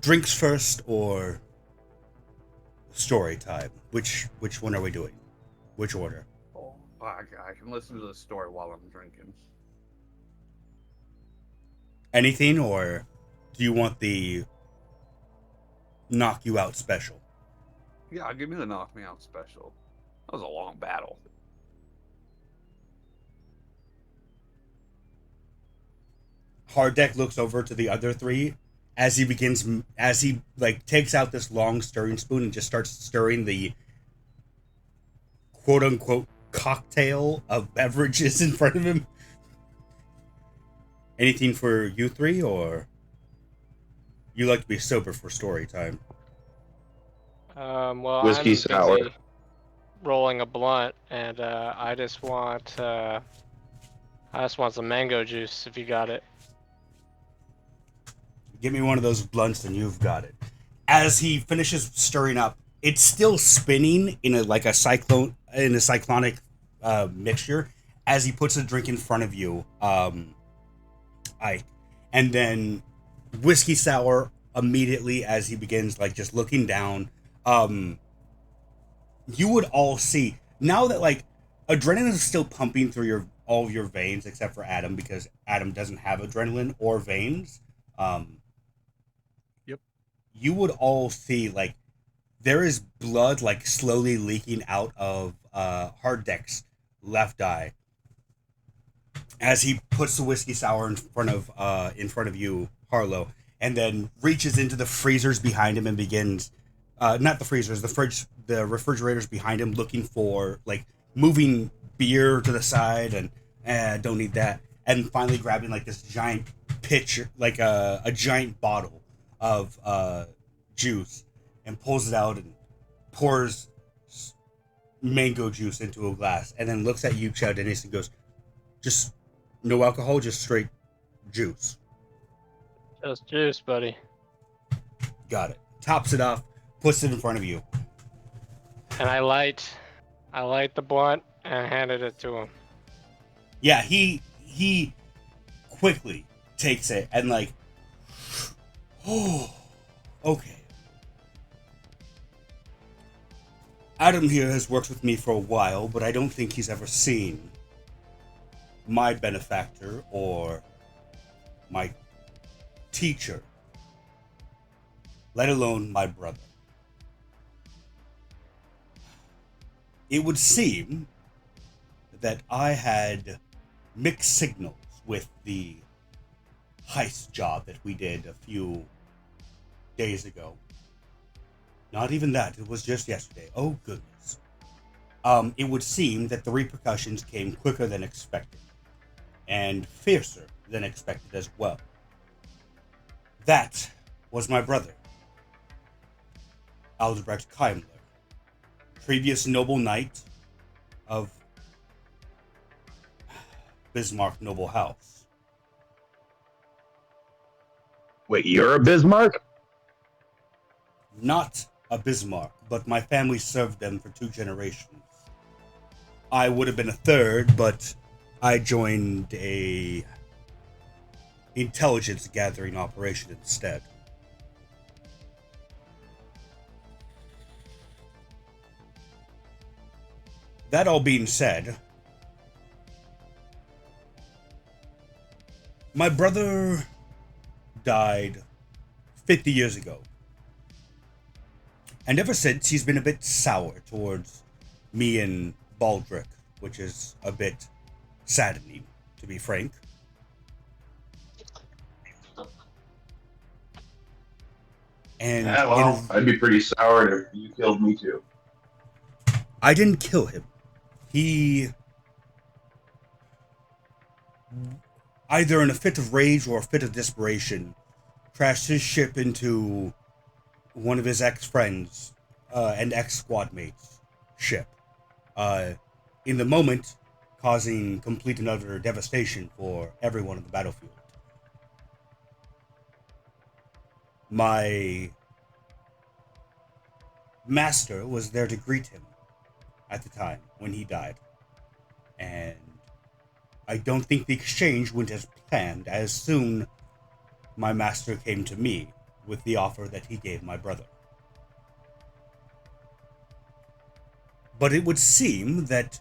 drinks first or story time? Which one are we doing? Which order? Oh, I can listen to the story while I'm drinking. Anything, or do you want the knock you out special? Yeah, give me the knock me out special. That was a long battle. Hardek looks over to the other three as he like takes out this long stirring spoon and just starts stirring the quote unquote cocktail of beverages in front of him. Anything for you three, or you like to be sober for story time? Well, Whiskey I'm sour. busy rolling a blunt, and I just want some mango juice if you got it. Give me one of those blunts and you've got it. As he finishes stirring up, it's still spinning in a cyclonic mixture as he puts the drink in front of you, Ike. And then whiskey sour immediately as he begins like just looking down. You would all see now that like adrenaline is still pumping through all of your veins except for Adam, because Adam doesn't have adrenaline or veins. Yep. You would all see like there is blood like slowly leaking out of Hardek's left eye. as he puts the whiskey sour in front of you, Harlow, and then reaches into the freezers behind him and begins, not the freezers, the refrigerators behind him, looking for like moving beer to the side, and don't need that, and finally grabbing like this giant pitcher, like a giant bottle of juice, and pulls it out and pours mango juice into a glass, and then looks at you, Chad Dennis, and goes, "Just no alcohol, just straight juice." Just juice, buddy. Got it. Tops it off, puts it in front of you. And I light the blunt and handed it to him. Yeah, he quickly takes it and like, oh, okay. Adam here has worked with me for a while, but I don't think he's ever seen my benefactor or my teacher, let alone my brother. It would seem that I had mixed signals with the heist job that we did a few days ago. Not even that, it was just yesterday. Oh, goodness. It would seem that the repercussions came quicker than expected, and fiercer than expected as well. That was my brother, Albrecht Keimler, previous noble knight of Bismarck Noble House. Wait, you're a Bismarck? Not a Bismarck, but my family served them for 2 generations. I would have been a third, but I joined a intelligence gathering operation instead. That all being said, my brother died 50 years ago. And ever since, he's been a bit sour towards me and Baldric, which is a bit saddening, to be frank. And Yeah, well, I'd be pretty sour if you killed me too. I didn't kill him. He, either in a fit of rage or a fit of desperation, crashed his ship into one of his ex-friends and ex-squad mates' ship. In the moment, causing complete and utter devastation for everyone on the battlefield. My master was there to greet him at the time when he died. And I don't think the exchange went as planned, as soon my master came to me with the offer that he gave my brother. But it would seem that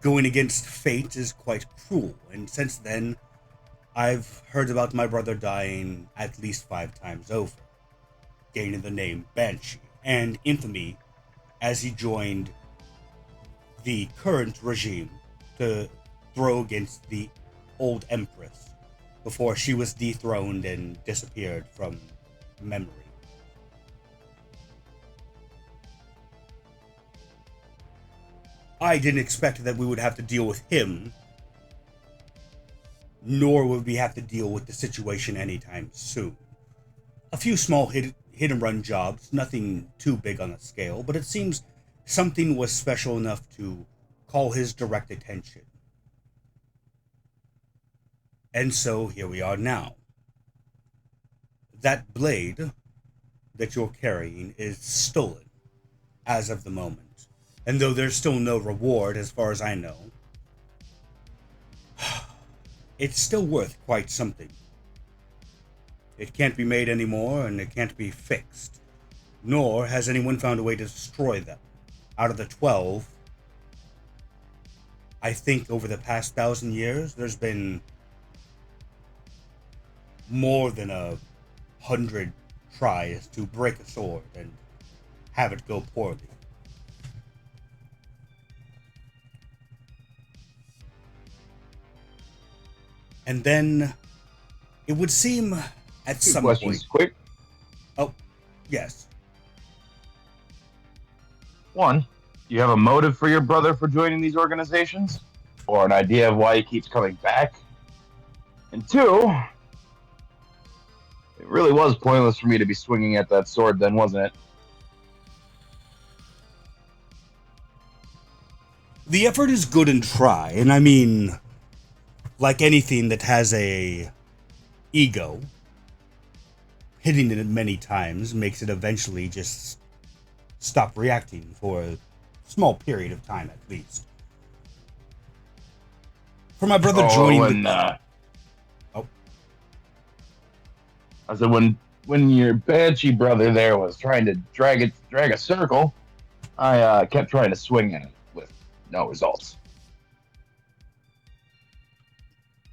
going against fate is quite cruel, and since then, I've heard about my brother dying at least 5 times over, gaining the name Banshee and infamy as he joined the current regime to throw against the old Empress before she was dethroned and disappeared from memory. I didn't expect that we would have to deal with him, nor would we have to deal with the situation anytime soon. A few small hit and run jobs, nothing too big on the scale, but it seems something was special enough to call his direct attention. And so here we are now. That blade that you're carrying is stolen as of the moment. And though there's still no reward as far as I know, it's still worth quite something. It can't be made anymore, and it can't be fixed. Nor has anyone found a way to destroy them. Out of the 12, I think over the past 1,000 years, there's been more than 100 tries to break a sword and have it go poorly. And then it would seem at Two some questions, point. quick. Oh, yes. One, do you have a motive for your brother for joining these organizations? Or an idea of why he keeps coming back? And two, it really was pointless for me to be swinging at that sword then, wasn't it? The effort is good and try, and I mean, like anything that has a ego, hitting it many times makes it eventually just stop reacting for a small period of time at least. For my brother joining I said when your Banshee brother there was trying to drag a circle, I kept trying to swing at it with no results.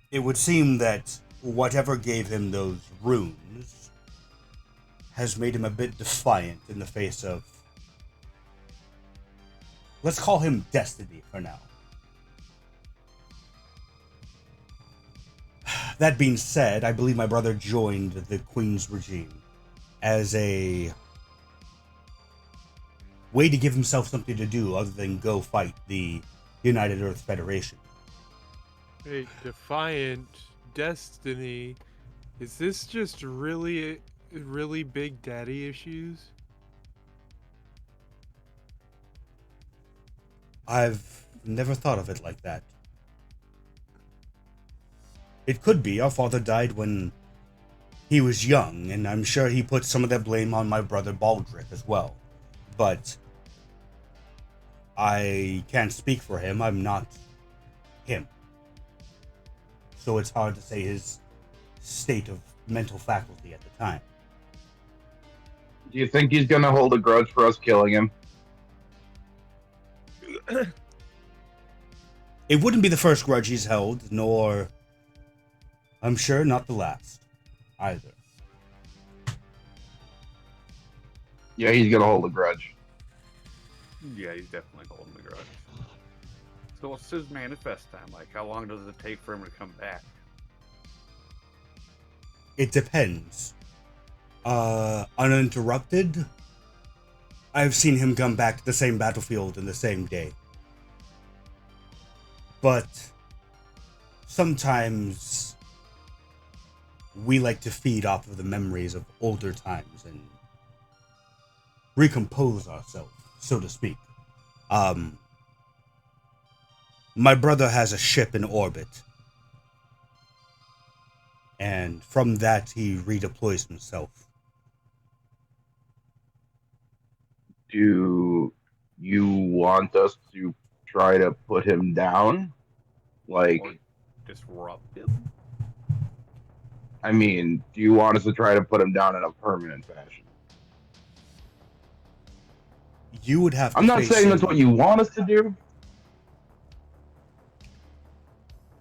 It would seem that whatever gave him those runes has made him a bit defiant in the face of, let's call him destiny for now. That being said, I believe my brother joined the Queen's regime as a way to give himself something to do other than go fight the United Earth Federation. Hey, defiant destiny. Is this just really big daddy issues? I've never thought of it like that. It could be our father died when he was young, and I'm sure he put some of that blame on my brother Baldric as well. But I can't speak for him. I'm not him. So it's hard to say his state of mental faculty at the time. Do you think he's gonna hold a grudge for us killing him? It wouldn't be the first grudge he's held, nor, I'm sure, not the last, either. Yeah, he's gonna hold a grudge. Yeah, he's definitely holding the grudge. So what's his manifest time like? How long does it take for him to come back? It depends. Uninterrupted, I've seen him come back to the same battlefield in the same day. But sometimes we like to feed off of the memories of older times and recompose ourselves, so to speak. My brother has a ship in orbit, and from that he redeploys himself. Do you want us to try to put him down? Like, Or disrupt him? I mean, do you want us to try to put him down in a permanent fashion? You would have to I'm not face saying him. that's what you want us to do.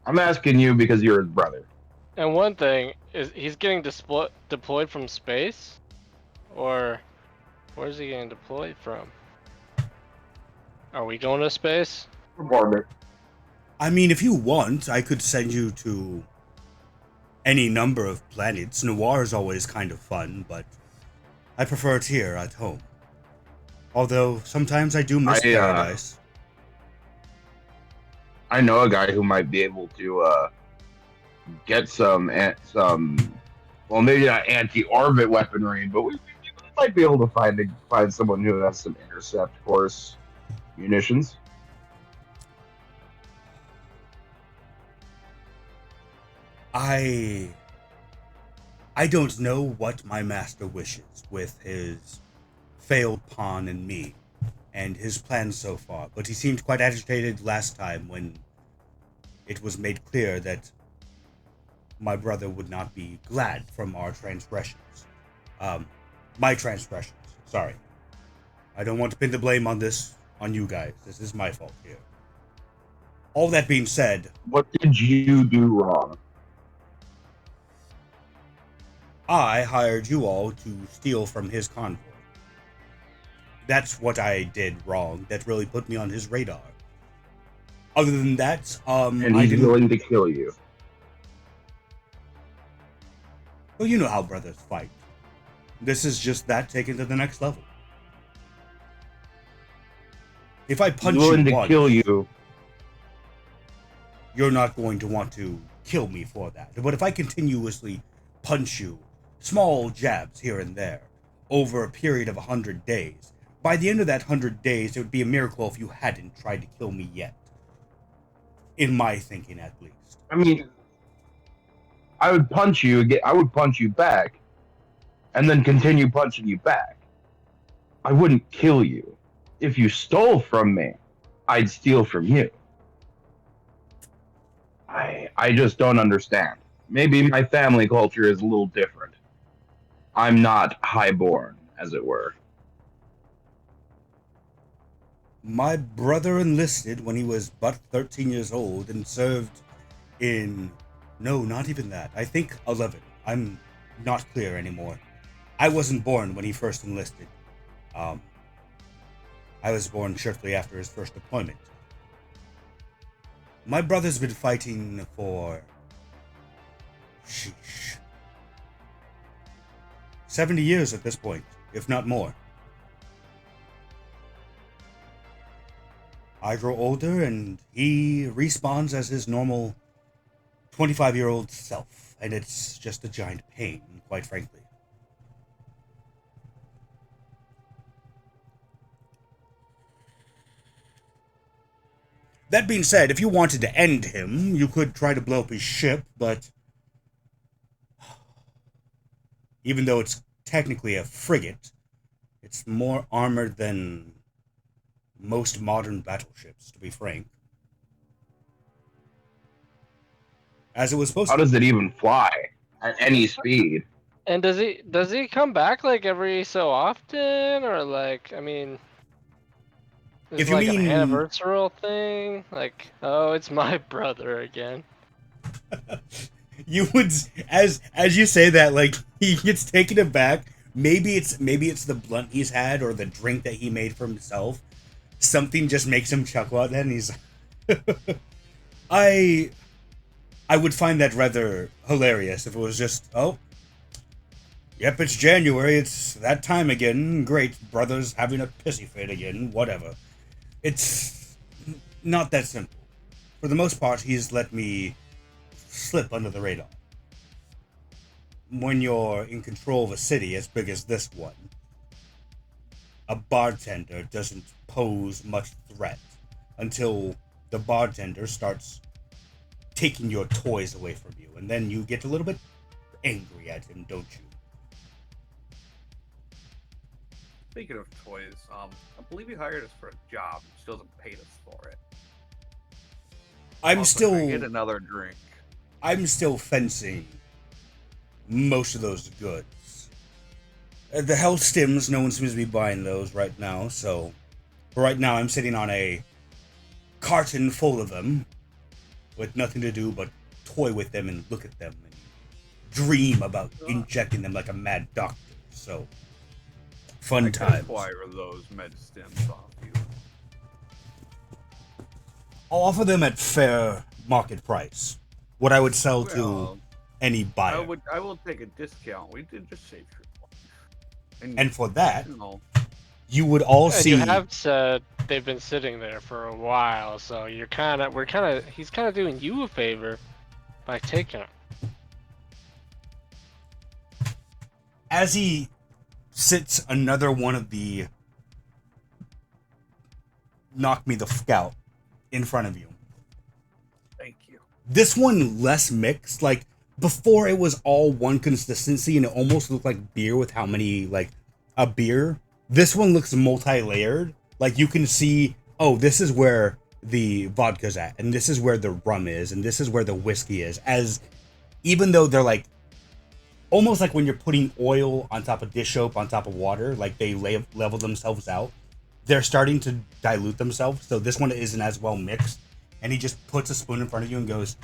I'm asking you because you're his brother. And one thing is, he's getting deployed from space, or where's he getting deployed from? Are we going to space? Partner. I mean, if you want, I could send you to any number of planets. Noir is always kind of fun, but I prefer it here at home. Although, sometimes I do miss paradise. I know a guy who might be able to get some, well, maybe not anti-orbit weaponry, but we might be able to find someone who has some intercept course munitions. I don't know what my master wishes with his failed pawn and me, and his plans so far, but he seemed quite agitated last time when it was made clear that my brother would not be glad from our transgressions. My transgressions, sorry. I don't want to pin the blame on you guys. This is my fault here. All that being said, What did you do wrong? I hired you all to steal from his convoy. That's what I did wrong. That really put me on his radar. Other than that, And he's willing to kill you. Well, you know how brothers fight. This is just that taken to the next level. If I punch you willing to once, kill you. you're not going to want to kill me for that. But if I continuously punch you, small jabs here and there, over a period of 100 days, by the end of that 100 days, it would be a miracle if you hadn't tried to kill me yet. In my thinking, at least. I mean, I would punch you again. I would punch you back, and then continue punching you back. I wouldn't kill you. If you stole from me, I'd steal from you. I just don't understand. Maybe my family culture is a little different. I'm not highborn, as it were. My brother enlisted when he was but 13 years old and served in... No, not even that. I think 11. I'm not clear anymore. I wasn't born when he first enlisted. I was born shortly after his first deployment. My brother's been fighting for... Sheesh. 70 years at this point, if not more. I grow older and he respawns as his normal 25-year-old self, and it's just a giant pain, quite frankly. That being said, if you wanted to end him, you could try to blow up his ship, but even though it's technically a frigate, it's more armored than most modern battleships, to be frank. As it was supposed How to. does it even fly at any speed? And does he come back like every so often, or like, I mean, is If it you like mean- an anniversary thing? Like, oh, it's my brother again. You would, as you say that, like, he gets taken aback. Maybe it's the blunt he's had or the drink that he made for himself. Something just makes him chuckle at that, and he's I would find that rather hilarious if it was just, oh, yep, it's January, it's that time again, great, brother's having a pissy fit again, whatever. It's not that simple. For the most part, he's let me slip under the radar. When you're in control of a city as big as this one, a bartender doesn't pose much threat until the bartender starts taking your toys away from you, and then you get a little bit angry at him, don't you? Speaking of toys, I believe he hired us for a job. He still hasn't paid us for it. I'm Also, can I get still another drink. fencing most of those goods. The health stims, no one seems to be buying those right now, so for right now I'm sitting on a carton full of them with nothing to do but toy with them and look at them and dream about injecting them like a mad doctor. So fun I could times. acquire those med stems off you. I'll offer them at fair market price. What I would sell to Well, any buyer. I will take a discount. We did just save your money. And for that, you know, you would all And see. you have said they've been sitting there for a while, so he's kind of doing you a favor by taking them. As he sits another one of the knock me the fuck out in front of you. thank you. This one less mixed. Like before, it was all one consistency, and it almost looked like beer with how many like a beer. This one looks multi-layered. Like you can see, oh, this is where the vodka's at, and this is where the rum is, and this is where the whiskey is. As even though they're like almost like when you're putting oil on top of dish soap on top of water, like they level themselves out. They're starting to dilute themselves, so this one isn't as well mixed. And he just puts a spoon in front of you and goes,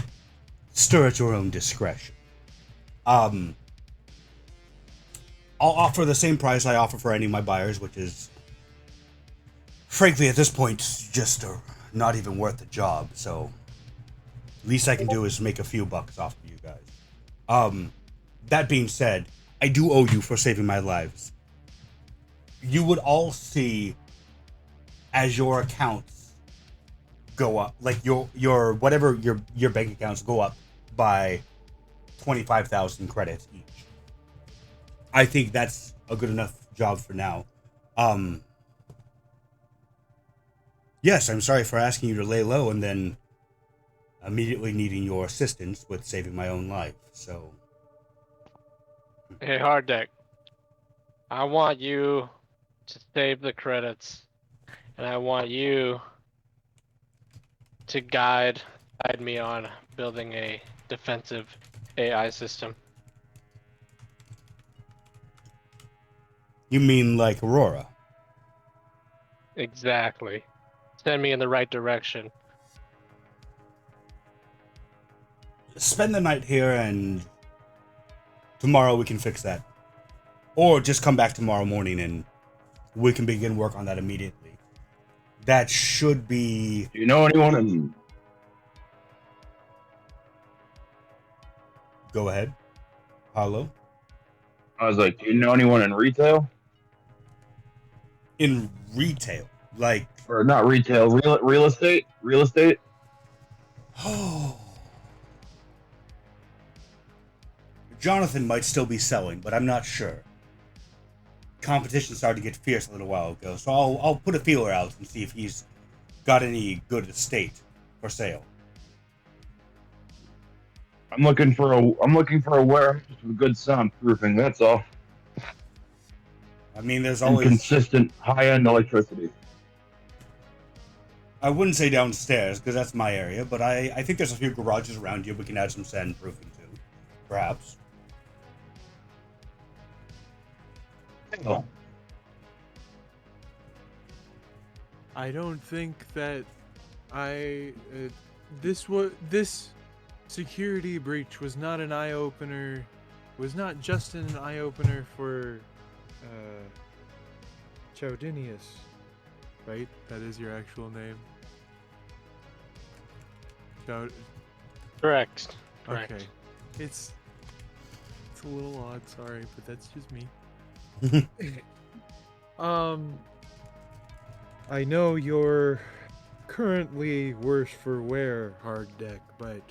"Stir at your own discretion." I'll offer the same price I offer for any of my buyers, which is, frankly, at this point, just not even worth the job. So, least I can do is make a few bucks off of you guys. that being said, I do owe you for saving my lives. You would all see as your accounts go up, like your whatever your bank accounts go up by 25,000 credits each. I think that's a good enough job for now. Yes, I'm sorry for asking you to lay low and then immediately needing your assistance with saving my own life. So, Hey, Hard Deck. I want you to save the credits, and I want you to guide me on building a defensive AI system. you mean like Aurora? Exactly. Send me in the right direction. Spend the night here and tomorrow we can fix that. Or just come back tomorrow morning and we can begin work on that immediately. That should be... Do you know anyone in... Go ahead. Hello? I was like, do you know anyone in retail? In retail? Like... Or not retail, real estate? Real estate? Oh... Jonathan might still be selling, but I'm not sure. Competition started to get fierce a little while ago, so I'll put a feeler out and see if he's got any good estate for sale. I'm looking for a warehouse with good soundproofing, that's all. I mean, there's And always... consistent high-end electricity. I wouldn't say downstairs, because that's my area, but I think there's a few garages around you we can add some soundproofing to. Perhaps. Oh. I don't think that this security breach was not an eye opener. Was not just an eye opener for Chaudinius, right? That is your actual name. Correct. Okay. It's a little odd, sorry, but that's just me. I know you're currently worse for wear, Hard Deck, but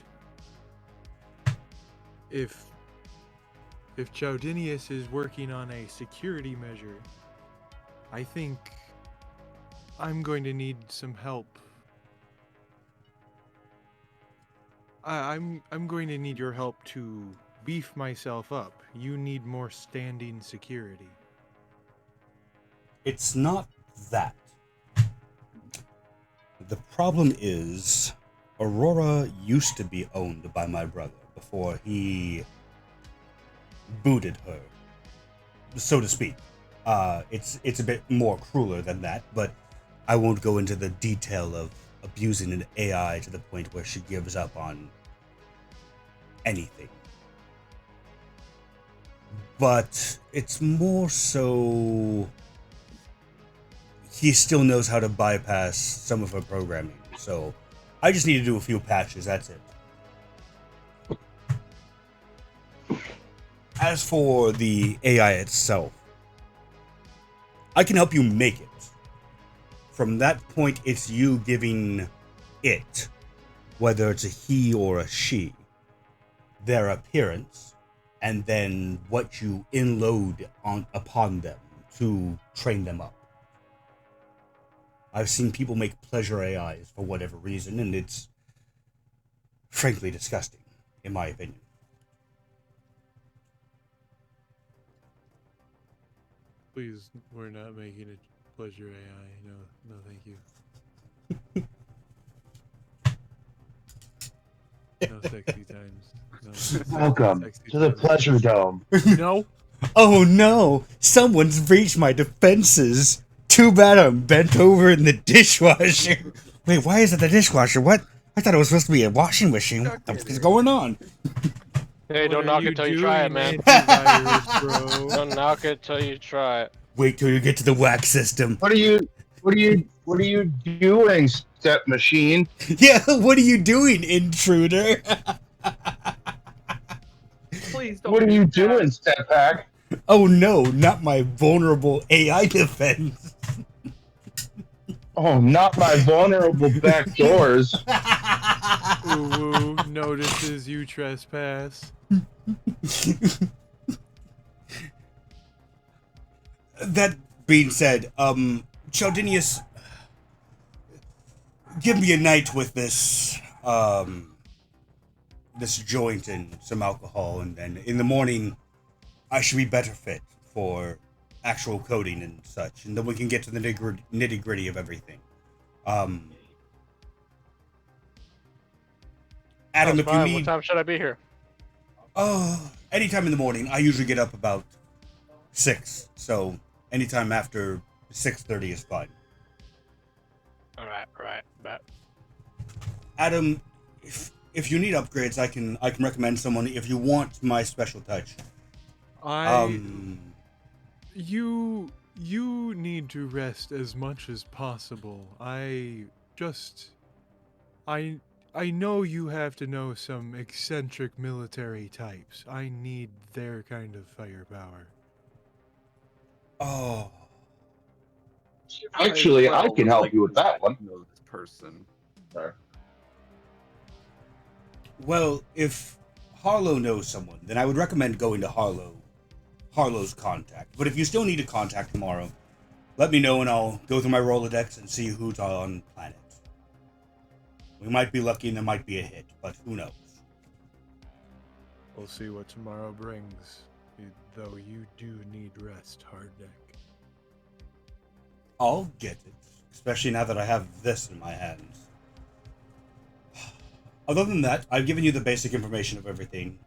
if Chaudinius is working on a security measure, I think I'm going to need some help. I'm going to need your help to beef myself up. You need more standing security. It's not that. The problem is, Aurora used to be owned by my brother before he booted her, so to speak. It's a bit more crueler than that, but I won't go into the detail of abusing an AI to the point where she gives up on anything. But it's more so he still knows how to bypass some of her programming. So I just need to do a few patches, that's it. As for the AI itself, I can help you make it. From that point, it's you giving it, whether it's a he or a she, their appearance, and then what you inload upon them to train them up. I've seen people make pleasure AIs for whatever reason, and it's frankly disgusting, in my opinion. Please, we're not making it pleasure AI. No, thank you. No sexy times. No Welcome sexy to the times. Pleasure Dome. No. Oh no! Someone's breached my defenses! Too bad I'm bent over in the dishwasher. Wait, why is it the dishwasher? What? I thought it was supposed to be a washing machine. What the fuck is going on? Hey, What don't are knock you it till you try it, doing, man. antivirus, bro? Don't knock it till you try it. Wait till you get to the wax system. What are you doing, step machine? Yeah, what are you doing, intruder? Please Please don't. What are do you that. doing, Step Pack? Oh no, not my vulnerable AI defense. Oh, not my vulnerable back doors. Uwu notices you trespass. That being said, Chaldinius, give me a night with this joint and some alcohol, and then in the morning, I should be better fit for actual coding and such, and then we can get to the nitty gritty of everything. Adam, That's if you fine. need, What time should I be here? anytime in the morning, I usually get up about 6, so anytime after 6:30 is fine. All right, bet. Adam, if you need upgrades, I can recommend someone if you want my special touch. You need to rest as much as possible. I know you have to know some eccentric military types. I need their kind of firepower. Oh, Actually, I Well, can would help like you with to that one. know this person. Sorry. well, if Harlow knows someone, then I would recommend going to Harlow's contact. But if you still need a contact tomorrow, let me know and I'll go through my Rolodex and see who's on planet. We might be lucky and there might be a hit, but who knows? We'll see what tomorrow brings. Though you do need rest, Hardneck. I'll get it, especially now that I have this in my hands. Other than that, I've given you the basic information of everything.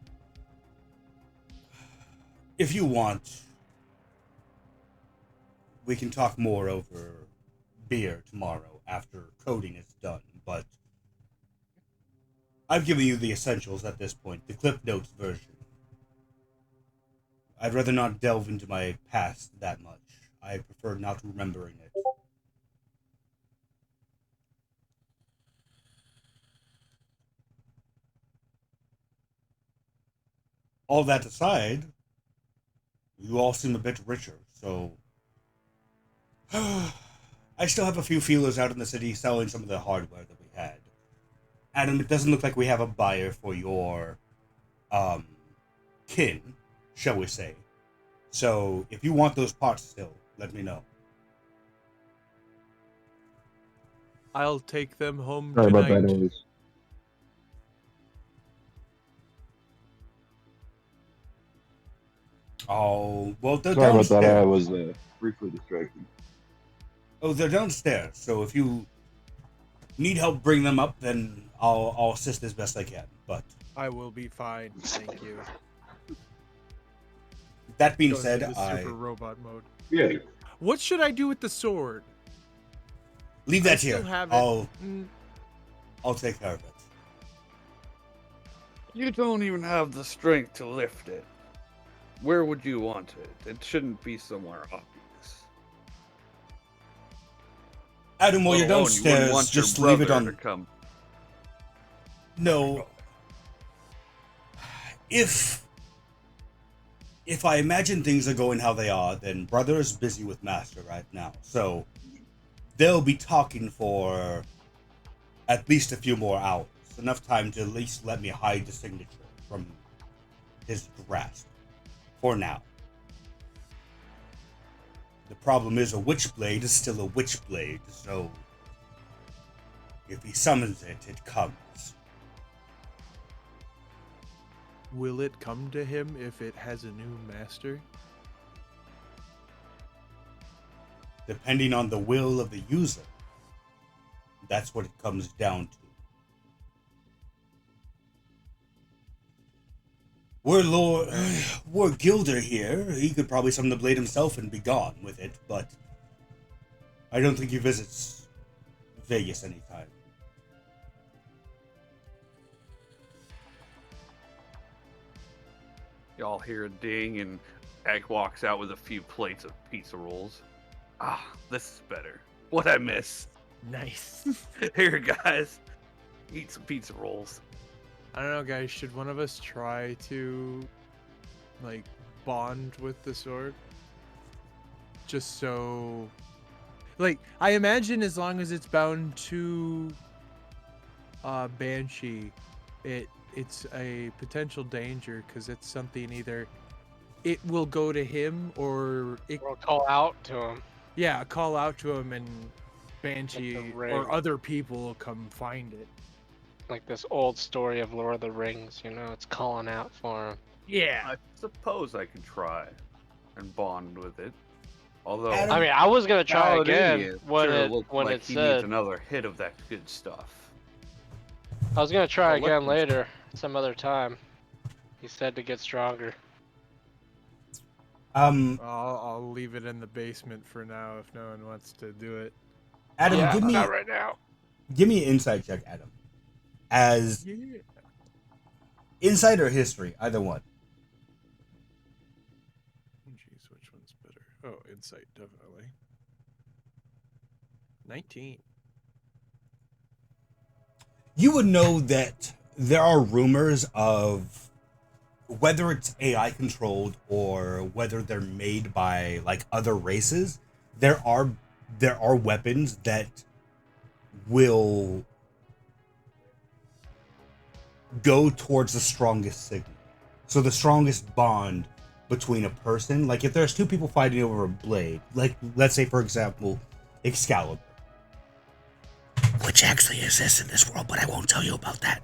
If you want, we can talk more over beer tomorrow after coding is done, but I've given you the essentials at this point, the Clip Notes version. I'd rather not delve into my past that much. I prefer not remembering it. All that aside, you all seem a bit richer, so I still have a few feelers out in the city selling some of the hardware that we had. Adam, it doesn't look like we have a buyer for your kin, shall we say. So if you want those parts still, let me know. I'll take them home Sorry about tonight. that, Elise. Oh, well, they're Sorry about downstairs. that. I was briefly distracted. Oh, they're downstairs. So if you need help bring them up, then I'll assist as best I can. But I will be fine, thank you. that being Goes said, into I super robot mode. Yeah. What should I do with the sword? leave I that still here. have it. I'll take care of it. You don't even have the strength to lift it. Where would you want it? It shouldn't be somewhere obvious. Adam, while Let you're alone you wouldn't downstairs, want your just leave it brother to on. come. No. If I imagine things are going how they are, then brother is busy with master right now. So they'll be talking for at least a few more hours. Enough time to at least let me hide the signature from his grasp. For now. The problem is a witchblade is still a witchblade, so if he summons it, it comes. Will it come to him if it has a new master? Depending on the will of the user. That's what it comes down to. We're Gilder here. He could probably summon the blade himself and be gone with it, but I don't think he visits Vegas anytime. Y'all hear a ding and Egg walks out with a few plates of pizza rolls. Ah, this is better. What I miss. Nice. Here, guys. Eat some pizza rolls. I don't know, guys. Should one of us try to like bond with the sword. Just so, like, I imagine as long as it's bound to Banshee, it's a potential danger because it's something either it will go to him or it We'll call out to him. yeah call out to him and Banshee ring. or other people will come find it. Like this old story of Lord of the Rings, it's calling out for him. Yeah. I suppose I could try and bond with it. Although, Adam- I mean, I was gonna try again Paladini when sure it looked when like it he said. needs another hit of that good stuff. I was gonna try Well, again later, some other time. He said to get stronger. I'll leave it in the basement for now if no one wants to do it. Adam, Yeah, give me not right now. give me an insight check, Adam. As Yeah. insight or history, either one. Jeez, which one's better? Oh, insight, definitely. 19. You would know that there are rumors of whether it's AI controlled or whether they're made by like other races. There are weapons that will go towards the strongest signal. So the strongest bond between a person, like if there's two people fighting over a blade, like let's say for example, Excalibur, which actually exists in this world, but I won't tell you about that.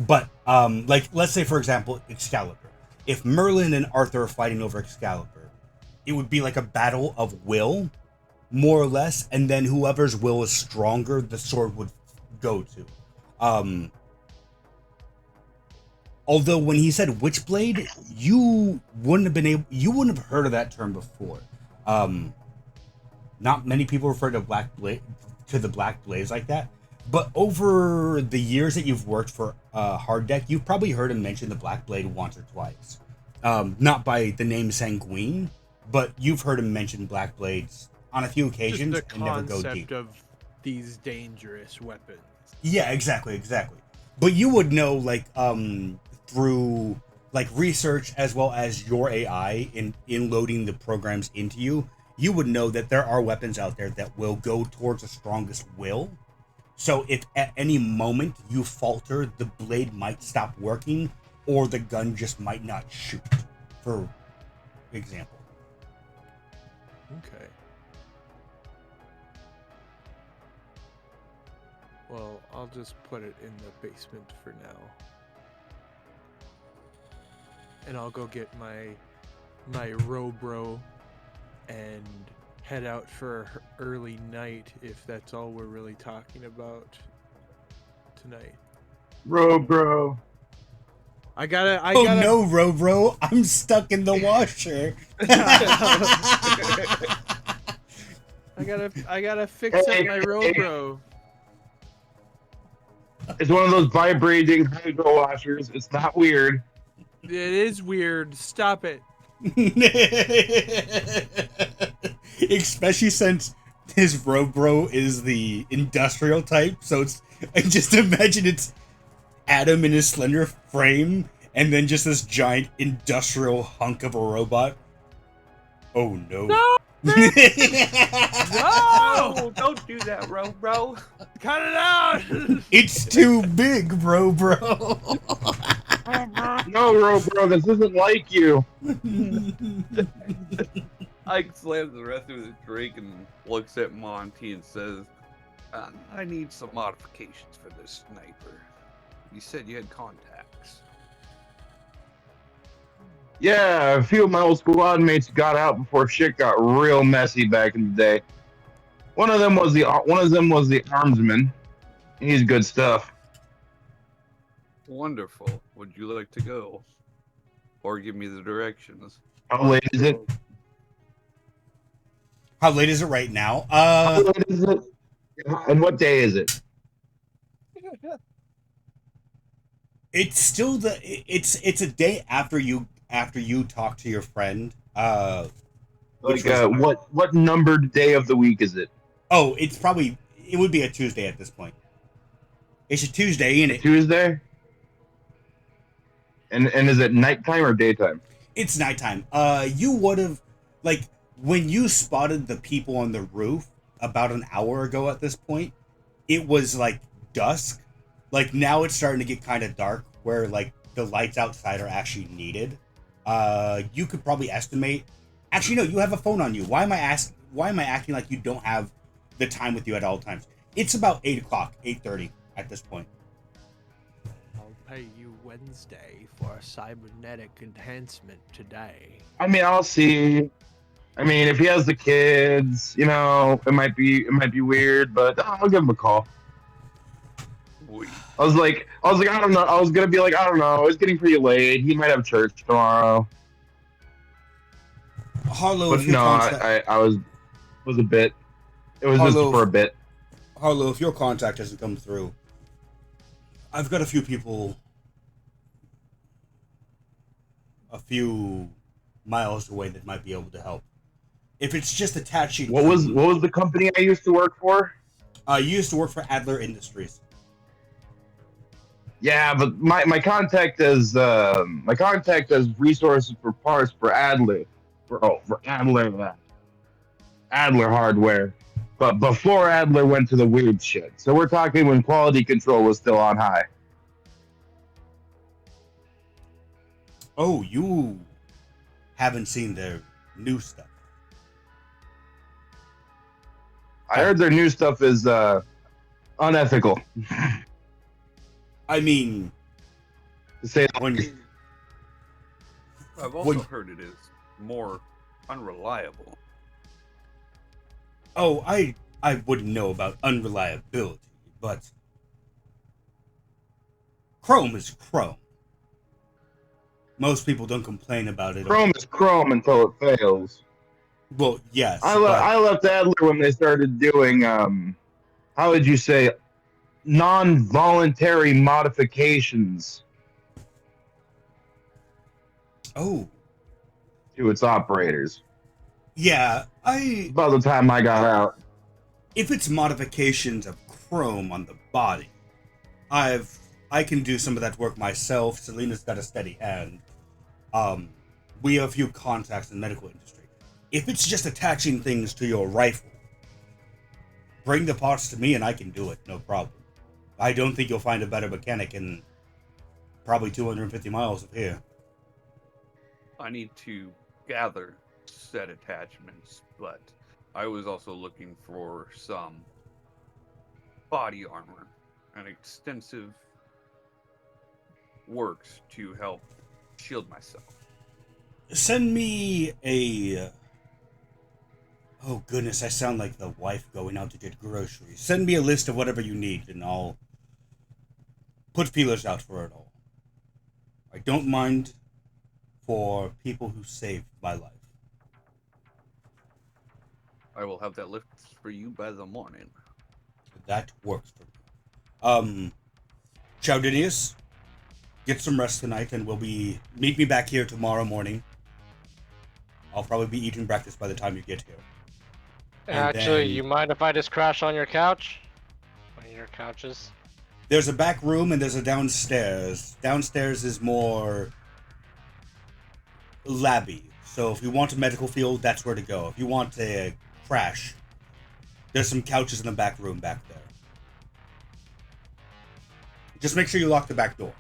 Like let's say for example, Excalibur. If Merlin and Arthur are fighting over Excalibur, it would be like a battle of will, more or less, and then whoever's will is stronger, the sword would go to. Although when he said Witchblade, you wouldn't have heard of that term before. Not many people refer to the Black Blaze like that. But over the years that you've worked for Hard Deck, you've probably heard him mention the Black Blade once or twice. Not by the name Sanguine, but you've heard him mention Black Blades on a few occasions Just the and never go deep. concept of these dangerous weapons. Yeah, exactly. But you would know, like, through like research as well as your AI in loading the programs into you, you would know that there are weapons out there that will go towards the strongest will. So if at any moment you falter, the blade might stop working, or the gun just might not shoot, for example. Okay. Well, I'll just put it in the basement for now. And I'll go get my Robro and head out for early night if that's all we're really talking about tonight. Bro. I gotta No, Robro, I'm stuck in the washer. I gotta fix up my Robro. It's one of those vibrating hydro washers. It's not weird. It is weird. Stop it. Especially since his Robro is the industrial type, so it's I just imagine it's Adam in his slender frame, and then just this giant industrial hunk of a robot. Oh no! No! No! Oh, don't do that, bro. Cut it out! It's too big, bro. No, bro, this isn't like you. Ike slams the rest of his drink and looks at Monty and says, I need some modifications for this sniper. You said you had contacts. Yeah, a few of my old squad mates got out before shit got real messy back in the day. One of them was the armsman. He's good stuff. Wonderful. Would you like to go? Or give me the directions? How late is it? How late is it right now? How late is it? And what day is it? It's still it's a day after you talk to your friend. What numbered day of the week is it? Oh, it would be a Tuesday at this point. It's a Tuesday, ain't it? Tuesday? And is it nighttime or daytime? It's nighttime. You would have, like, when you spotted the people on the roof about an hour ago at this point, it was like dusk. Like, now it's starting to get kind of dark where, like, the lights outside are actually needed. You could probably estimate. Actually, no, you have a phone on you. Why am I acting like you don't have the time with you at all times? It's about 8 o'clock, 8:30 at this point. I'll pay you Wednesday for a cybernetic enhancement today. I mean, I'll see. I mean, if he has the kids, you know, it might be weird, but I'll give him a call. Wait, I was like, I don't know. I was gonna be like, I don't know. It's getting pretty late. He might have church tomorrow. Harlow, But if your no, contact, I was a bit. It was just Harlow, for a bit. Harlow, if your contact doesn't come through, I've got a few people a few miles away that might be able to help. If it's just attaching. What was the company I used to work for? You used to work for Adler Industries. Yeah, but my contact is resources for parts for Adler, for Adler hardware. But before Adler went to the weird shit, so we're talking when quality control was still on high. Oh, you haven't seen their new stuff. I heard their new stuff is unethical, I mean, to say the when least. I've also When- heard it is more unreliable. oh, I wouldn't know about unreliability, but Chrome is Chrome. Most people don't complain about it. Chrome is Chrome until it fails. Well, yes. I but left Adler when they started doing how would you say, non-voluntary modifications oh, to its operators. yeah. By the time I got out, If it's modifications of Chrome on the body, I can do some of that work myself. Selena's got a steady hand. We have a few contacts in the medical industry. If it's just attaching things to your rifle, bring the parts to me and I can do it, no problem. I don't think you'll find a better mechanic in probably 250 miles of here. I need to gather set attachments, but I was also looking for some body armor and extensive works to help shield myself. Send me a... Oh goodness, I sound like the wife going out to get groceries. Send me a list of whatever you need and I'll put feelers out for it all. I don't mind for people who saved my life. I will have that list for you by the morning. That works for me. Chowdinius, get some rest tonight and meet me back here tomorrow morning. I'll probably be eating breakfast by the time you get here. And Actually, then- you mind if I just crash on your couch? One of your couches? There's a back room and there's a downstairs. Downstairs is more labby. So if you want a medical field, that's where to go. If you want a crash, there's some couches in the back room back there. Just make sure you lock the back door.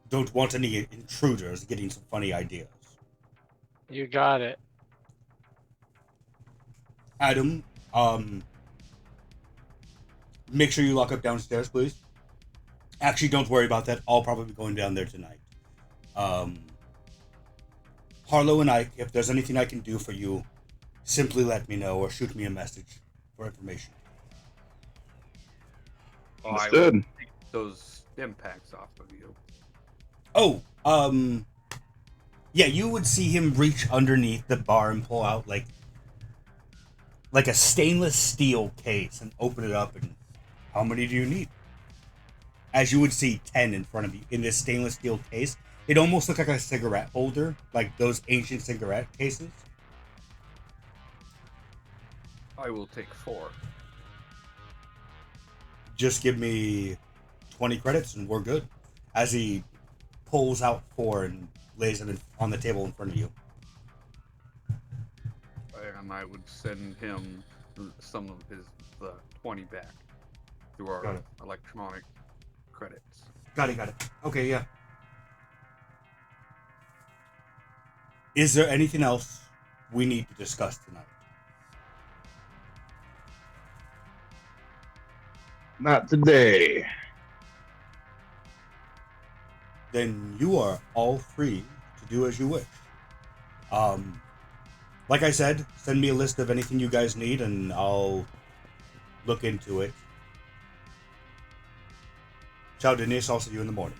Don't want any intruders getting some funny ideas. You got it. Adam, make sure you lock up downstairs, please. Actually, don't worry about that. I'll probably be going down there tonight. Harlow and I, if there's anything I can do for you, simply let me know or shoot me a message for information. Oh, I will understood. take those stim packs off of you. Oh, yeah, you would see him reach underneath the bar and pull out like a stainless steel case and open it up. And how many do you need? As you would see 10 in front of you in this stainless steel case. It almost looked like a cigarette holder, like those ancient cigarette cases. I will take 4. Just give me 20 credits and we're good. as he pulls out 4 and lays it on the table in front of you. And I would send him some of his 20 back through Got our it. electronic credits. Got it. Okay, yeah. Is there anything else we need to discuss tonight? Not today. Then you are all free to do as you wish. Like I said, send me a list of anything you guys need and I'll look into it. Ciao, Denise. I'll see you in the morning.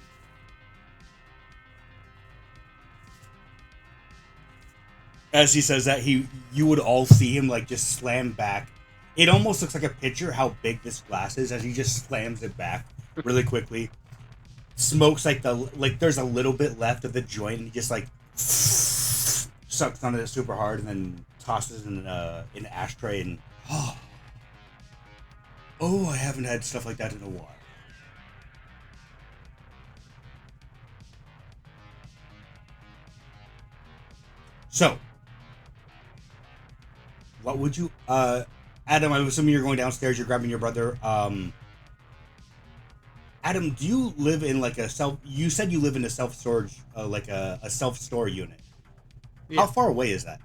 As he says that, you would all see him like just slam back. It almost looks like a picture how big this glass is as he just slams it back really quickly. Smokes like there's a little bit left of the joint and he just like sucks on it super hard and then tosses it in an ashtray and oh, I haven't had stuff like that in a while. So, what would you, Adam? I'm assuming you're going downstairs. You're grabbing your brother. Adam, do you live in like a self? You said you live in a self storage, like a self store unit. Yeah. How far away is that?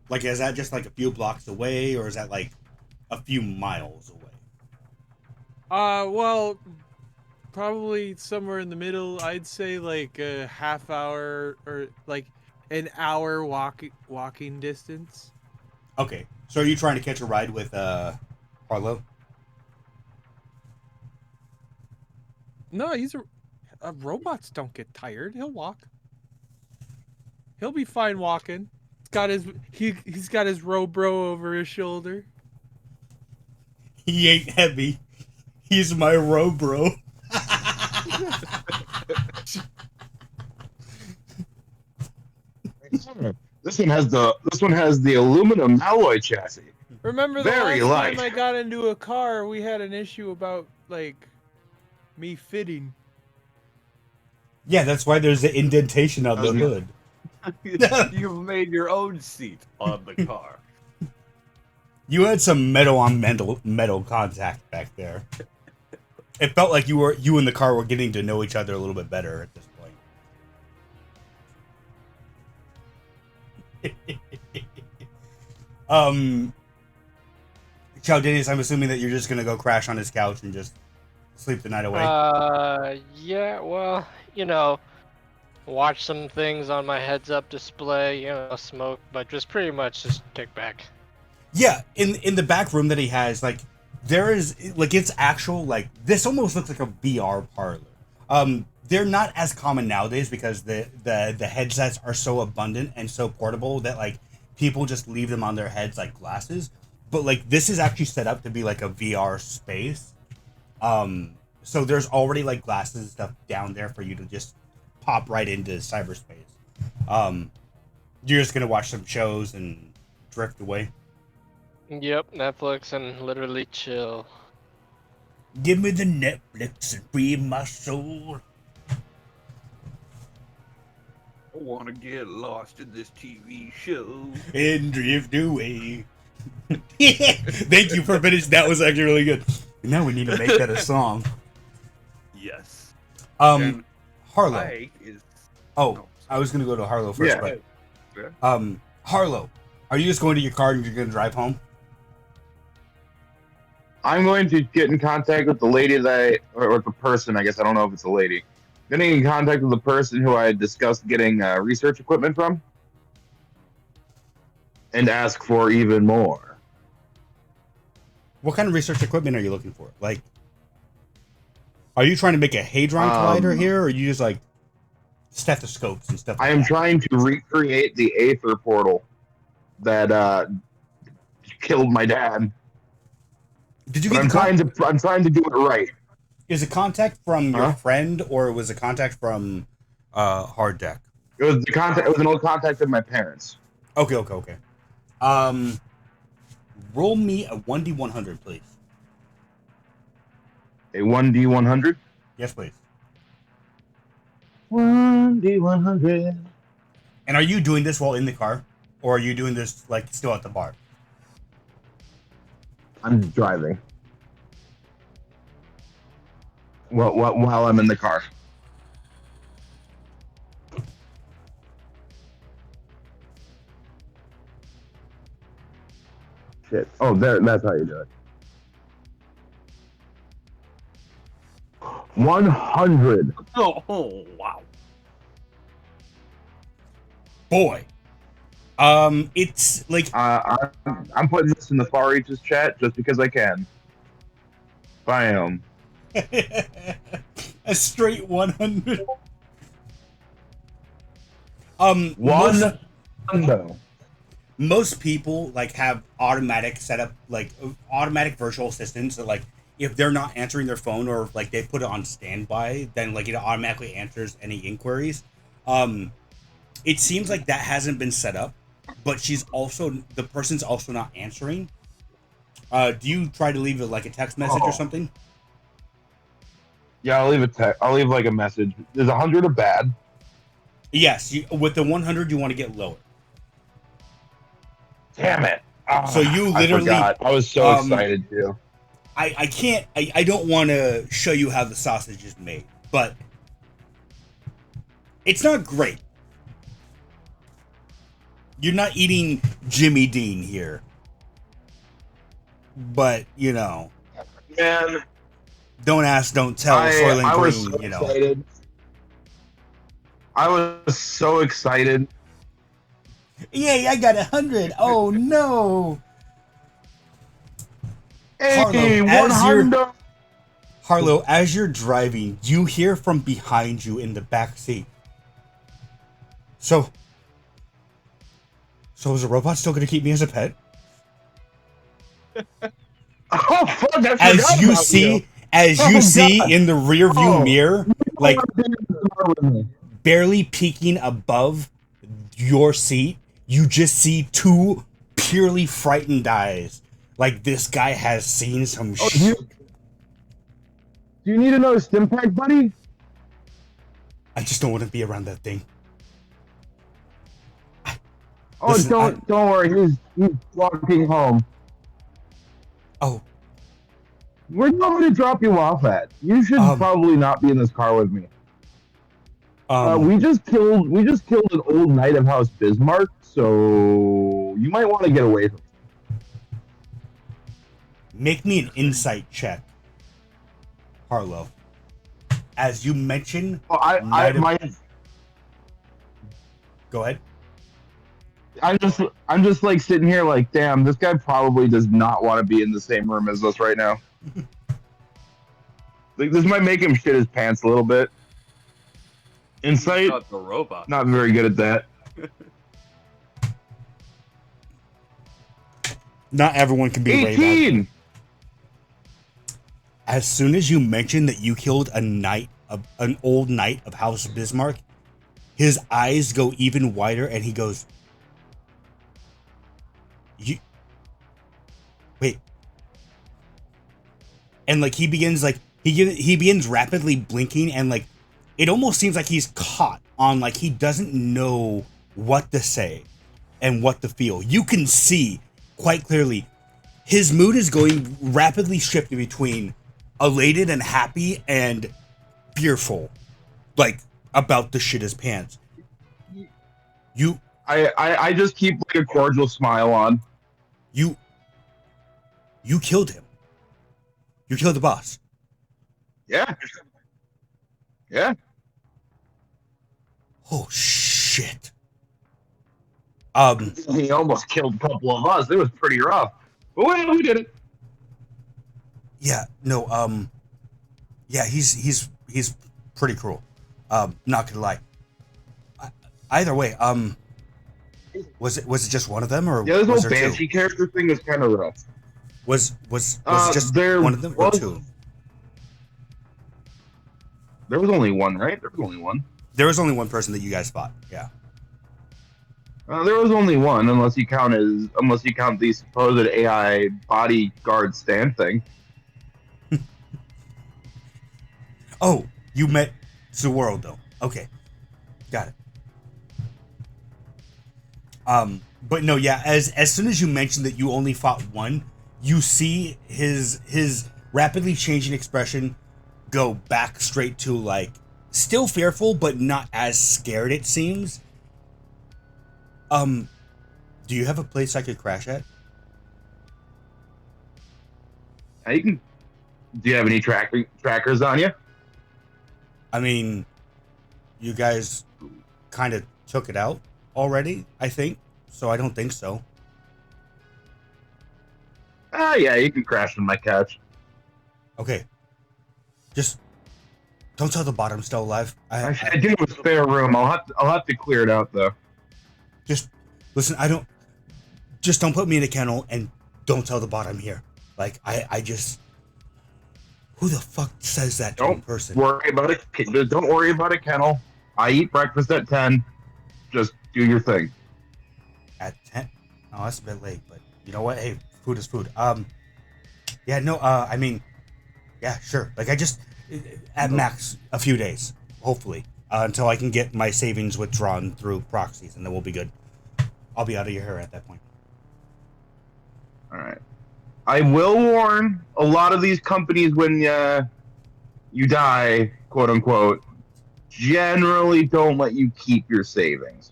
Like, is that just like a few blocks away, or is that like a few miles away? Well, probably somewhere in the middle. I'd say like a half hour or like an hour walking distance. Okay, so are you trying to catch a ride with Harlow? No, robots don't get tired. He'll walk. He'll be fine walking. He's got his robro over his shoulder. He ain't heavy. He's my robro. This one has the aluminum alloy chassis. Remember the Very last light. time I got into a car, we had an issue about like me fitting. Yeah, that's why there's the indentation on the hood. You've made your own seat on the car. You had some metal on metal contact back there. It felt like you and the car were getting to know each other a little bit better at this point. Ciao, Dennis, I'm assuming that you're just gonna go crash on his couch and just sleep the night away. Yeah, well, watch some things on my heads-up display, smoke, but just pretty much just kick back. Yeah, in the back room that he has, like, there is, like, it's actual, like, this almost looks like a VR parlor. They're not as common nowadays because the headsets are so abundant and so portable that, like, people just leave them on their heads like glasses. But, like, this is actually set up to be, like, a VR space. So there's already, like, glasses and stuff down there for you to just pop right into cyberspace. You're just gonna watch some shows and drift away. Yep, Netflix and literally chill. Give me the Netflix and free my soul. I want to get lost in this TV show. And drift away. Thank you for finishing. That was actually really good. Now we need to make that a song. Yes. Harlow. Ike is... I was gonna go to Harlow first, Yeah. but Harlow, are you just going to your car and you're gonna drive home? I'm going to get in contact with the lady or the person, I guess, I don't know if it's a lady. Getting in contact with the person who I discussed getting research equipment from. And ask for even more. What kind of research equipment are you looking for? Like, are you trying to make a Hadron Collider here, or are you just like stethoscopes and stuff like I am that? trying to recreate the Aether portal that killed my dad. Did you But get I'm trying to do it right. Is it contact from your Huh? friend, or was it contact from Hard Deck? It was an old contact of my parents. Okay. roll me a 1d100, please. A 1d100. Yes, please. 1d100. And are you doing this while in the car, or are you doing this like still at the bar? I'm driving. While I'm in the car. Shit. Oh, there. That's how you do it. 100. Oh, wow. Boy. It's like I'm putting this in the Far Reaches chat just because I can. Bam. a straight 100. Most people like have automatic setup, like automatic virtual assistants that like if they're not answering their phone or like they put it on standby, then like it automatically answers any inquiries. It seems like that hasn't been set up, but the person's also not answering. Do you try to leave it like a text message or something? Yeah, I'll leave a text. I'll leave like a message. Is 100 a bad? Yes, with the 100 you want to get lower. Damn it! So you literally, I was so excited too. I can't. I don't want to show you how the sausage is made, but it's not great. You're not eating Jimmy Dean here, but you know, Man, don't ask, don't tell. Soylent I was Green, so you know. excited. I was so excited. Yay! I got 100. Oh no! Hey, 100. Harlow, as you're driving, you hear from behind you in the back seat. So is a robot still going to keep me as a pet? Oh fuck! I As forgot you about see, God. in the rear view mirror, like you. barely peeking above your seat, you just see two purely frightened eyes. Like this guy has seen some shit. Do you need another stim pack, buddy? I just don't want to be around that thing. Oh, Listen, don't worry. He's walking home. Oh, Where do you want me to drop you off at? You should probably not be in this car with me. We just killed an old knight of House Bismarck, so you might want to get away from him. make me an insight check, Harlow. As you mentioned, go ahead. I'm just like sitting here like, damn, this guy probably does not want to be in the same room as us right now. Like this might make him shit his pants a little bit. Insight, Not the robot. not very good at that. Not everyone can be 18. As soon as you mentioned that you killed an old knight of House Bismarck, his eyes go even wider, and he goes, "You wait," and like he begins rapidly blinking, and like it almost seems like he's caught on, like he doesn't know what to say and what to feel. You can see quite clearly his mood is going rapidly shifting between elated and happy and fearful, like about to shit his pants. I just keep like a cordial smile on. You killed him. You killed the boss. Yeah. Oh shit. He almost killed a couple of us. It was pretty rough. But well, we did it. Yeah, no, yeah, he's pretty cruel. Not gonna lie. Either way, was it just one of them, or Yeah, this was whole there banshee two? character thing is kind of rough. Was it just there one of them or was- two? There was only one, right? There was only one. There was only one person that you guys fought. Yeah. There was only one, unless you count the supposed AI bodyguard stand thing. Oh, you met Zuworld though. Okay, got it. But no, yeah. As soon as you mentioned that you only fought one, you see his rapidly changing expression go back straight to like still fearful, but not as scared. It seems. Do you have a place I could crash at? You can. Do you have any trackers on you? I mean, you guys kind of took it out already, I think. So I don't think so. Yeah, you can crash on my couch. Okay. Just don't tell the bot I'm still alive. I do have a spare room. I'll have to clear it out though. Just listen. Just don't put me in a kennel and don't tell the bot I'm here. Like I just. Who the fuck says that to a person? Worry about it. Don't worry about it, kennel. I eat breakfast at 10. Just do your thing. At 10? Oh, that's a bit late, but you know what? Hey, food is food. Yeah, no. I mean, yeah, sure. Like I just at max a few days, hopefully, until I can get my savings withdrawn through proxies, and then we'll be good. I'll be out of your hair at that point. All right. I will warn a lot of these companies when you die, quote unquote, generally don't let you keep your savings.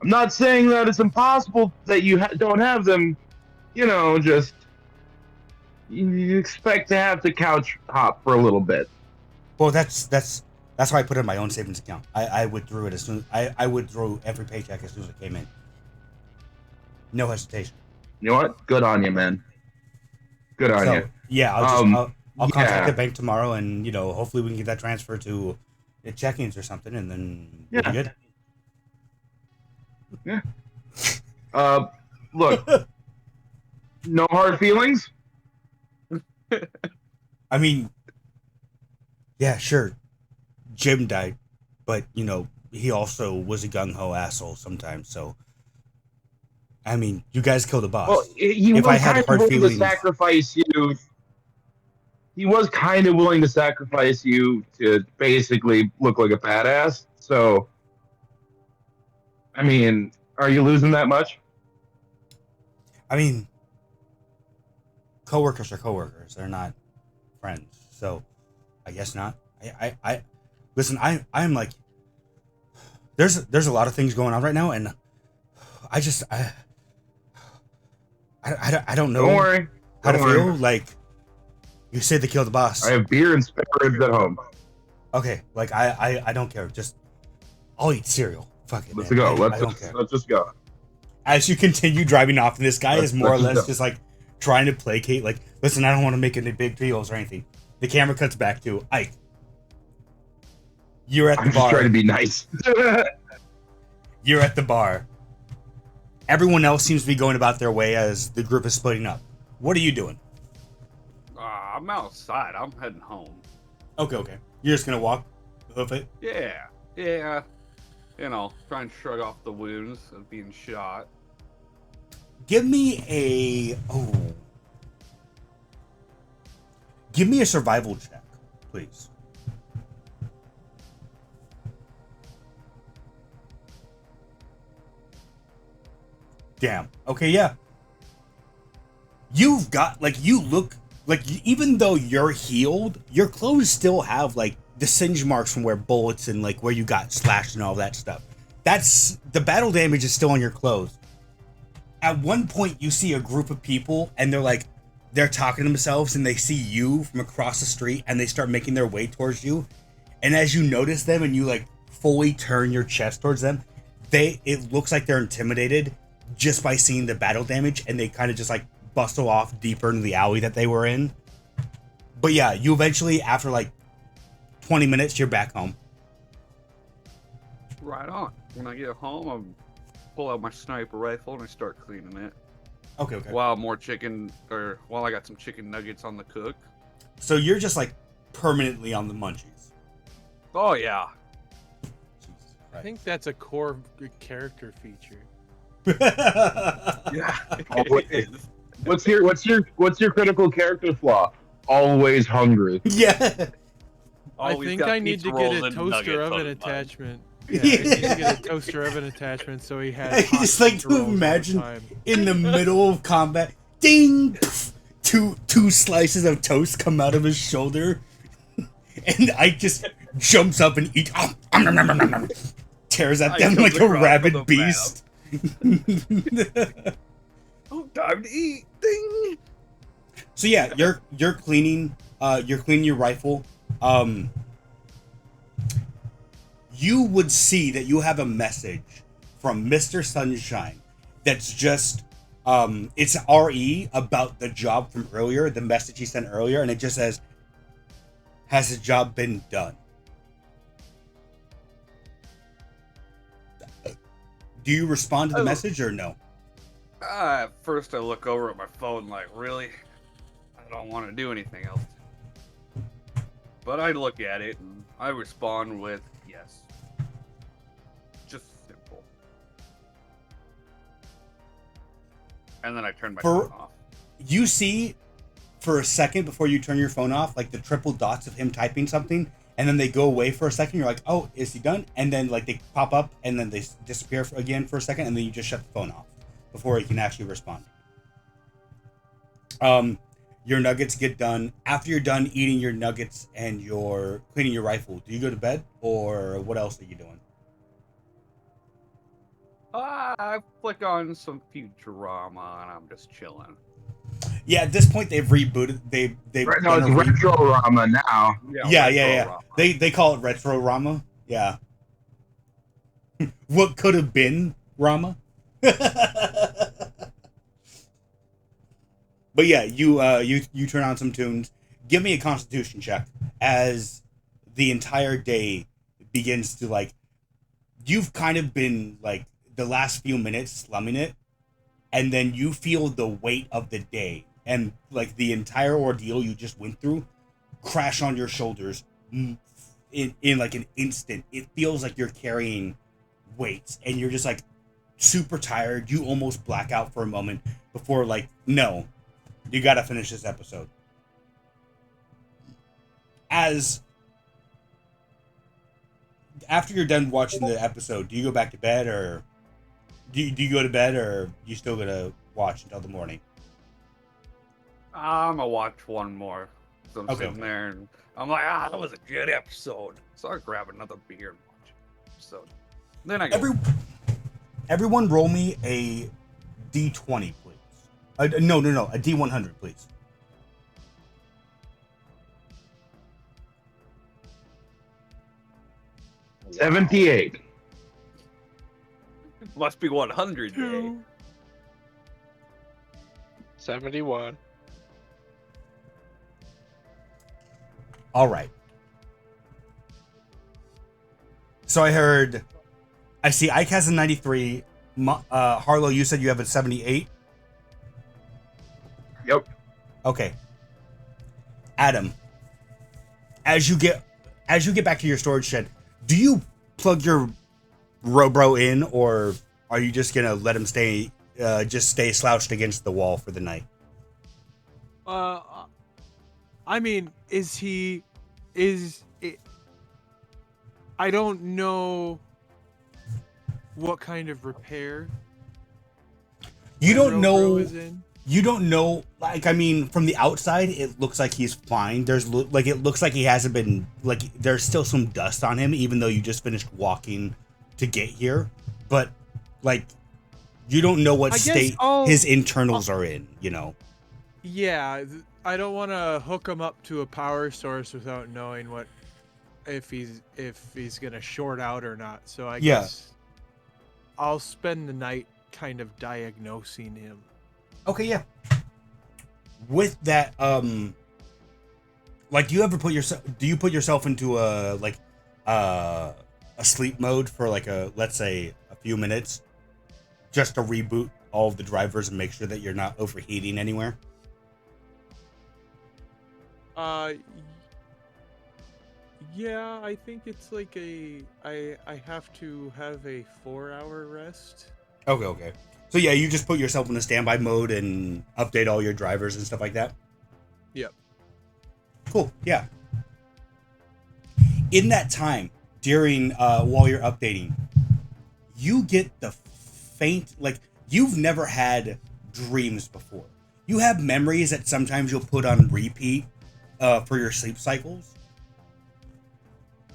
I'm not saying that it's impossible that you don't have them. You know, just you expect to have to couch hop for a little bit. Well, that's why I put it in my own savings account. I withdrew it as soon. I withdrew every paycheck as soon as it came in. No hesitation. You know what? Good on you, man. Good on you. Yeah, I'll contact the bank tomorrow, and hopefully we can get that transfer to the check-ins or something, and then we'll be good. Yeah. Look, no hard feelings. I mean, yeah, sure. Jim died, but he also was a gung-ho asshole sometimes. So, I mean, you guys killed the boss. Well, he if was I had kind hard of willing feelings, to sacrifice you. He was kind of willing to sacrifice you to basically look like a badass. So, I mean, are you losing that much? I mean, coworkers are coworkers. They're not friends. So, I guess not. I listen. I'm like, there's a lot of things going on right now, and I don't know. Don't worry. How to feel. Like, you said they killed the boss. I have beer and spare ribs at home. Okay, like I don't care. Just I'll eat cereal. Fuck it. Let's man. go. Let's just go. As you continue driving off, and this guy is more or less just like trying to placate. Like, listen, I don't want to make any big deals or anything. The camera cuts back to Ike. You're at the bar. I'm just trying to be nice. You're at the bar. Everyone else seems to be going about their way as the group is splitting up. What are you doing? I'm outside. I'm heading home. Okay. You're just gonna walk, hoof it? Yeah. Try and shrug off the wounds of being shot. Give me a survival check, please. Damn. Okay, yeah. You've got, you look, even though you're healed, your clothes still have, the singe marks from where bullets and, where you got slashed and all that stuff. The battle damage is still on your clothes. At one point, you see a group of people, and they're talking to themselves, and they see you from across the street, and they start making their way towards you. And as you notice them, and you, fully turn your chest towards them, it looks like they're intimidated just by seeing the battle damage, and they kind of just bustle off deeper into the alley that they were in. But yeah, you eventually, after 20 minutes, you're back home. Right on. When I get home, I pull out my sniper rifle and I start cleaning it. Okay. While I got some chicken nuggets on the cook. So you're just permanently on the munchies. Oh yeah. Jesus Christ. I think that's a core character feature. Yeah, Always. it is. What's your critical character flaw? Always hungry. Yeah. I Always think got I need pizza to get rolls a and toaster nuggets on oven his mind. attachment. Yeah, I need to get a toaster oven attachment so he has. I hot just like pizza to rolls all the imagine time. in the middle of combat, ding, pff, two slices of toast come out of his shoulder, and I just jumps up and eat, tears at I them come like a across rabid with a beast. Oh, time to eat. Ding. So yeah, you're cleaning your rifle. You would see that you have a message from Mr. Sunshine that's just it's RE about the job from earlier, the message he sent earlier, and it just says, has the job been done? Do you respond to the Oh. message or no? At first, I look over at my phone like, really? I don't want to do anything else. But I look at it and I respond with yes. Just simple. And then I turn my phone off. You see for a second before you turn your phone off, like the triple dots of him typing something, and then they go away for a second. You're like, oh, is he done? And then like they pop up and then they disappear again for a second, and then you just shut the phone off before he can actually respond. Your nuggets get done. After you're done eating your nuggets and you're cleaning your rifle, do you go to bed or what else are you doing? I flick on some Futurama and I'm just chilling. Yeah, at this point they've rebooted. They've Right now it's Retro-Rama now. Yeah. Retro-Rama. They call it Retro Rama. Yeah. What could have been Rama? But yeah, you turn on some tunes. Give me a Constitution check as the entire day begins to like. You've kind of been like the last few minutes slumming it, and then you feel the weight of the day and like the entire ordeal you just went through crash on your shoulders in like an instant. It feels like you're carrying weights, and you're just like super tired. You almost black out for a moment before like, no, you gotta finish this episode. As after you're done watching the episode, do you go back to bed or do you go to bed or you still gonna watch until the morning? I'm gonna watch one more. So I'm Okay. sitting there and I'm like, that was a good episode. So I grab another beer and watch an episode. Then I go. Everyone roll me a D20, please. No, a D100, please. Wow. 78. Must be 100 day. 71. All right. So I see Ike has a 93. Harlow, you said you have a 78. Yep. Okay. Adam, as you get back to your storage shed, do you plug your Robro in, or are you just gonna let him stay slouched against the wall for the night? I mean, I don't know what kind of repair You my don't Robro know. is in. You don't know. Like, I mean, from the outside, it looks like he's fine. It looks like he hasn't been like. There's still some dust on him, even though you just finished walking to get here. But like, you don't know what I guess state his internals are in. You know. Yeah, I don't want to hook him up to a power source without knowing if he's gonna short out or not. So I guess I'll spend the night kind of diagnosing him. Okay, yeah. With that, like, do you put yourself into a sleep mode for like let's say a few minutes, just to reboot all of the drivers and make sure that you're not overheating anywhere? Yeah, I think it's like I have to have a 4-hour rest Okay. So yeah, you just put yourself in a standby mode and update all your drivers and stuff like that. Yep. Cool. Yeah. In that time, during while you're updating, you get the faint, like, you've never had dreams before. You have memories that sometimes you'll put on repeat for your sleep cycles.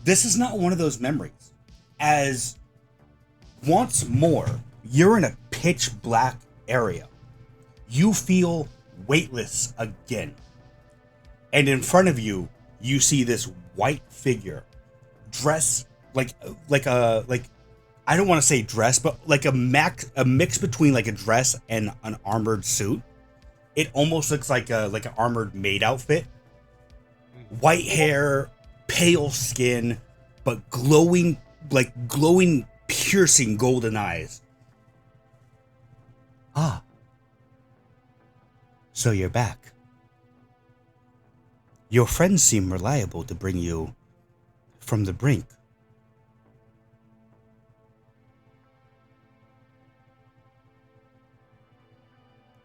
This is not one of those memories. As once more, you're in a pitch black area. You feel weightless again. And in front of you, you see this white figure dressed like I don't want to say dress, but like a mix between like a dress and an armored suit. It almost looks like an armored maid outfit. White hair, pale skin, but glowing, piercing golden eyes. Ah. So you're back. Your friends seem reliable to bring you from the brink.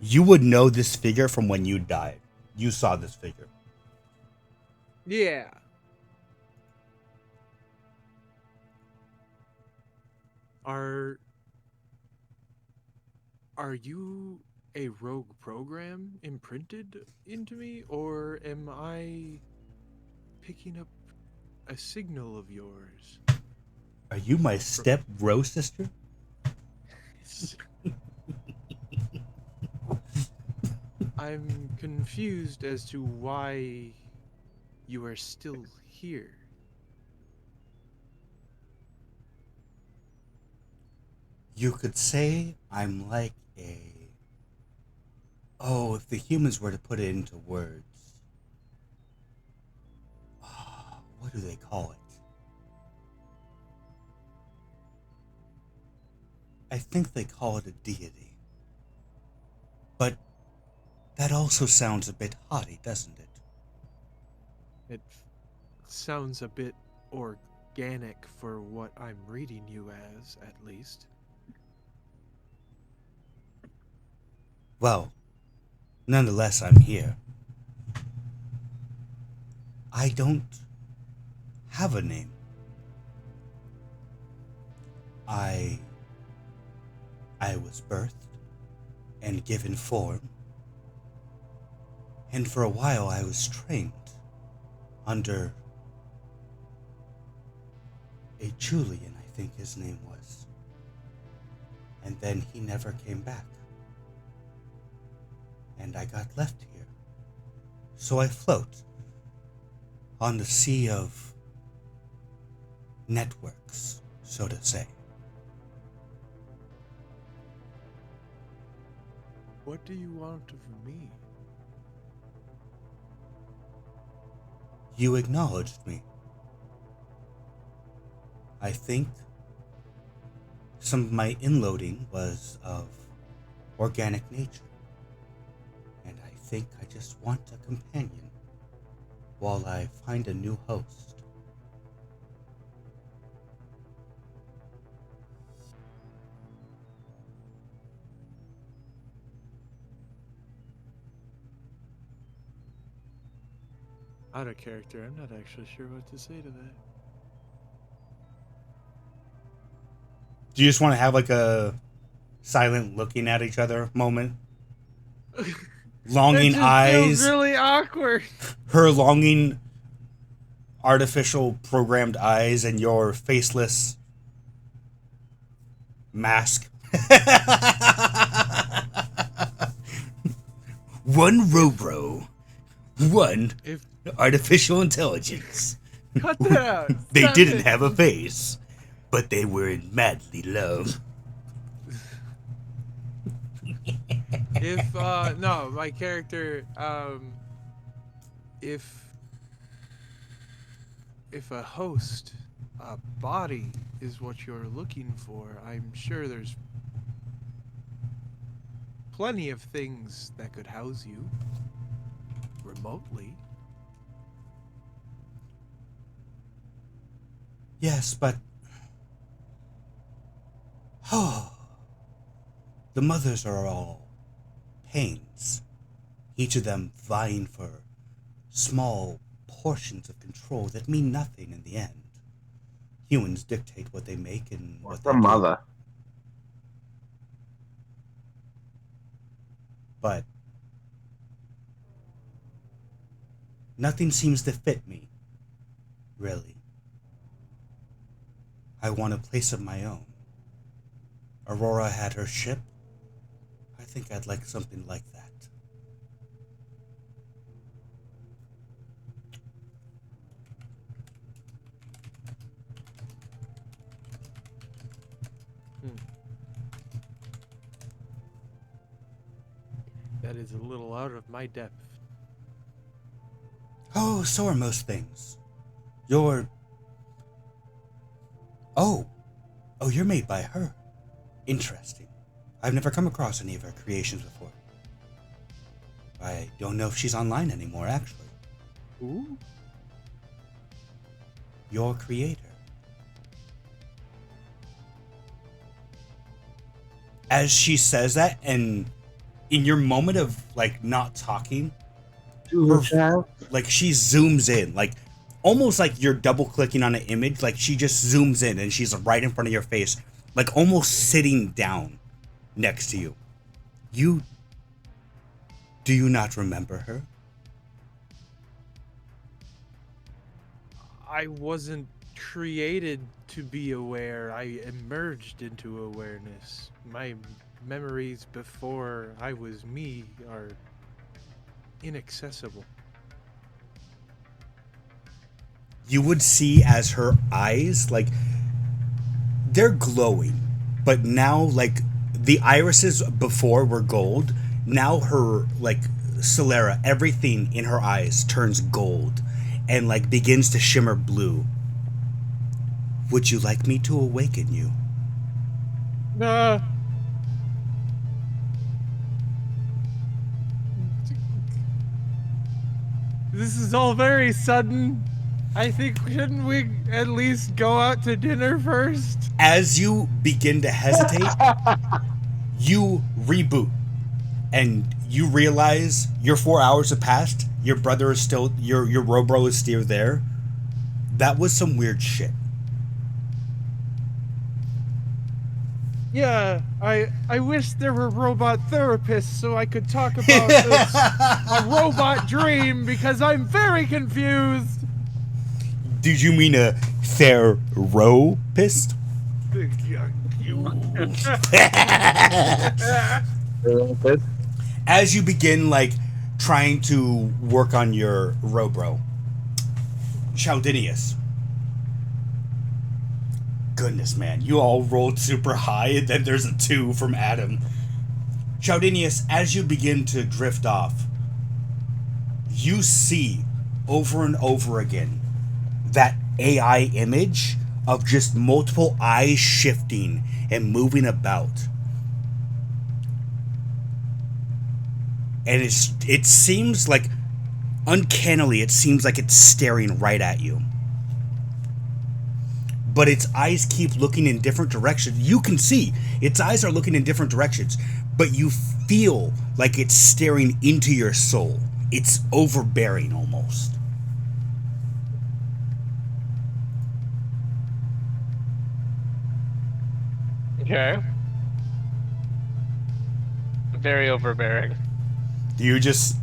You would know this figure from when you died. You saw this figure. Yeah. Are you a rogue program imprinted into me, or am I picking up a signal of yours? Are you my step bro sister? I'm confused as to why you are still here. You could say I'm like if the humans were to put it into words. What do they call it? I think they call it a deity. But that also sounds a bit haughty, doesn't it? It sounds a bit organic for what I'm reading you as, at least. Well, nonetheless, I'm here. I don't have a name. I was birthed and given form, and for a while I was trained under a Julian, I think his name was. And then he never came back. And I got left here. So I float on the sea of networks, so to say. What do you want of me? You acknowledged me. I think some of my inloading was of organic nature. And I think I just want a companion while I find a new host. Out of character, I'm not actually sure what to say to that. Do you just want to have like a silent looking at each other moment? Longing eyes. Feels really awkward. Her longing artificial programmed eyes and your faceless mask. One Robro. One If artificial intelligence. cut that out. They Stop didn't it. have a face, but they were in madly love. If no, my character if a host, a body is what you're looking for, I'm sure there's plenty of things that could house you remotely. Yes, but The mothers are all pains, each of them vying for small portions of control that mean nothing in the end. Humans dictate what they make and What's what a they do. mother? But nothing seems to fit me, really. I want a place of my own. Aurora had her ship. I think I'd like something like that. That is a little out of my depth. Oh, so are most things. You're... Oh, you're made by her. Interesting. I've never come across any of her creations before. I don't know if she's online anymore, actually. Ooh. Your creator. As she says that, and in your moment of, like, not talking, like, she zooms in, like, almost like you're double clicking on an image, like she just zooms in and she's right in front of your face, like almost sitting down next to you. Do you not remember her? I wasn't created to be aware. I emerged into awareness. My memories before I was me are inaccessible. You would see as her eyes, like, they're glowing, but now, like, the irises before were gold. Now her, like, sclera, everything in her eyes turns gold and, like, begins to shimmer blue. Would you like me to awaken you? This is all very sudden. I think, shouldn't we at least go out to dinner first? As you begin to hesitate, you reboot and you realize your 4 hours have passed. Your brother is still, your Robro is still there. That was some weird shit. Yeah, I wish there were robot therapists so I could talk about this a robot dream because I'm very confused. Did you mean a therapist? As you begin, like, trying to work on your Robro, Chaldinius. Goodness, man, you all rolled super high, and then there's a 2 from Adam. Chaldinius, as you begin to drift off, you see over and over again that AI image of just multiple eyes shifting and moving about. And it seems like, uncannily, it seems like it's staring right at you. But its eyes keep looking in different directions. You can see its eyes are looking in different directions, but you feel like it's staring into your soul. It's overbearing almost. Okay. Very overbearing. Do you just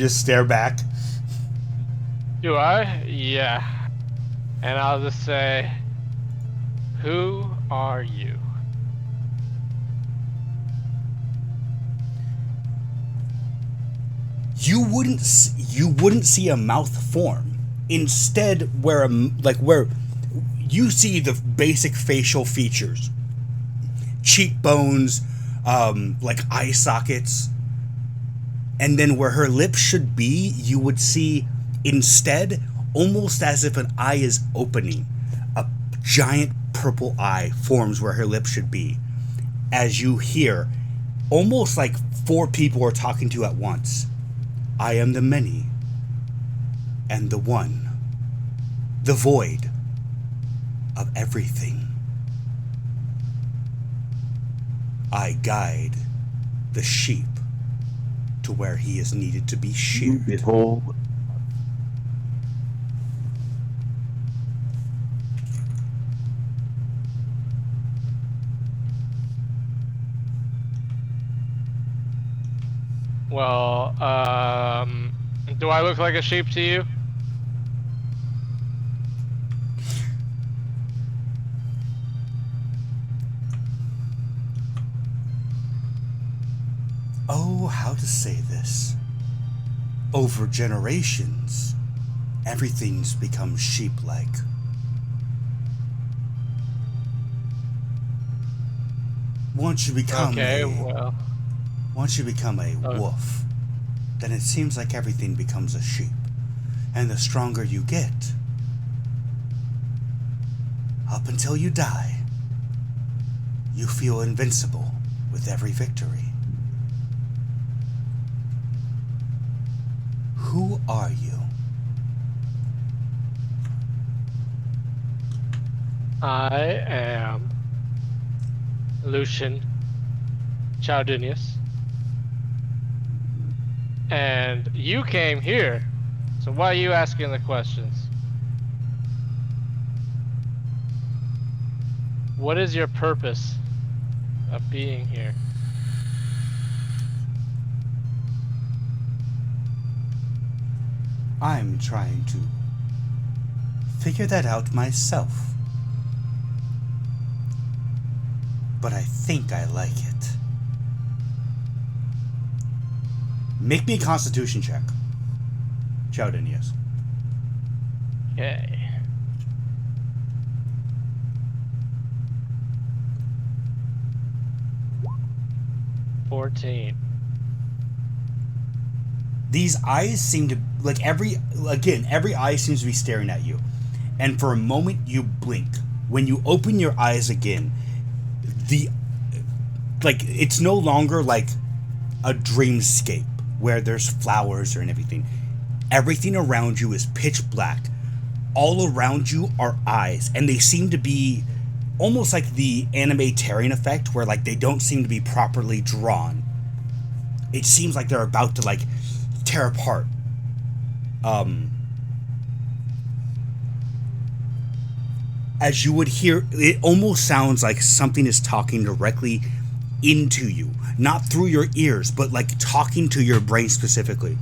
stare back? Do I? Yeah. And I'll just say, who are you? You wouldn't see a mouth form. Instead, where you see the basic facial features, cheekbones, like eye sockets, and then where her lips should be, you would see instead, almost as if an eye is opening, a giant purple eye forms where her lips should be. As you hear, almost like 4 people are talking to you at once. I am the many, and the one, the void of everything. I guide the sheep to where he is needed to be You sheared. behold. Well, do I look like a sheep to you? Oh, how to say this? Over generations, everything's become sheep-like. Once you become Okay, a well, once you become a Oh. wolf, then it seems like everything becomes a sheep. And the stronger you get, up until you die, you feel invincible with every victory. Who are you? I am Lucian Chaudinius. And you came here, so why are you asking the questions? What is your purpose of being here? I'm trying to figure that out myself. But I think I like it. Make me a constitution check. Chaudinius. Okay. $14. These eyes seem to every eye seems to be staring at you. And for a moment you blink. When you open your eyes again, it's no longer like a dreamscape where there's flowers or everything. Everything around you is pitch black. All around you are eyes, and they seem to be almost like the anime tearing effect, where like they don't seem to be properly drawn. It seems like they're about to tear apart. As you would hear, it almost sounds like something is talking directly into you, not through your ears, but like talking to your brain specifically.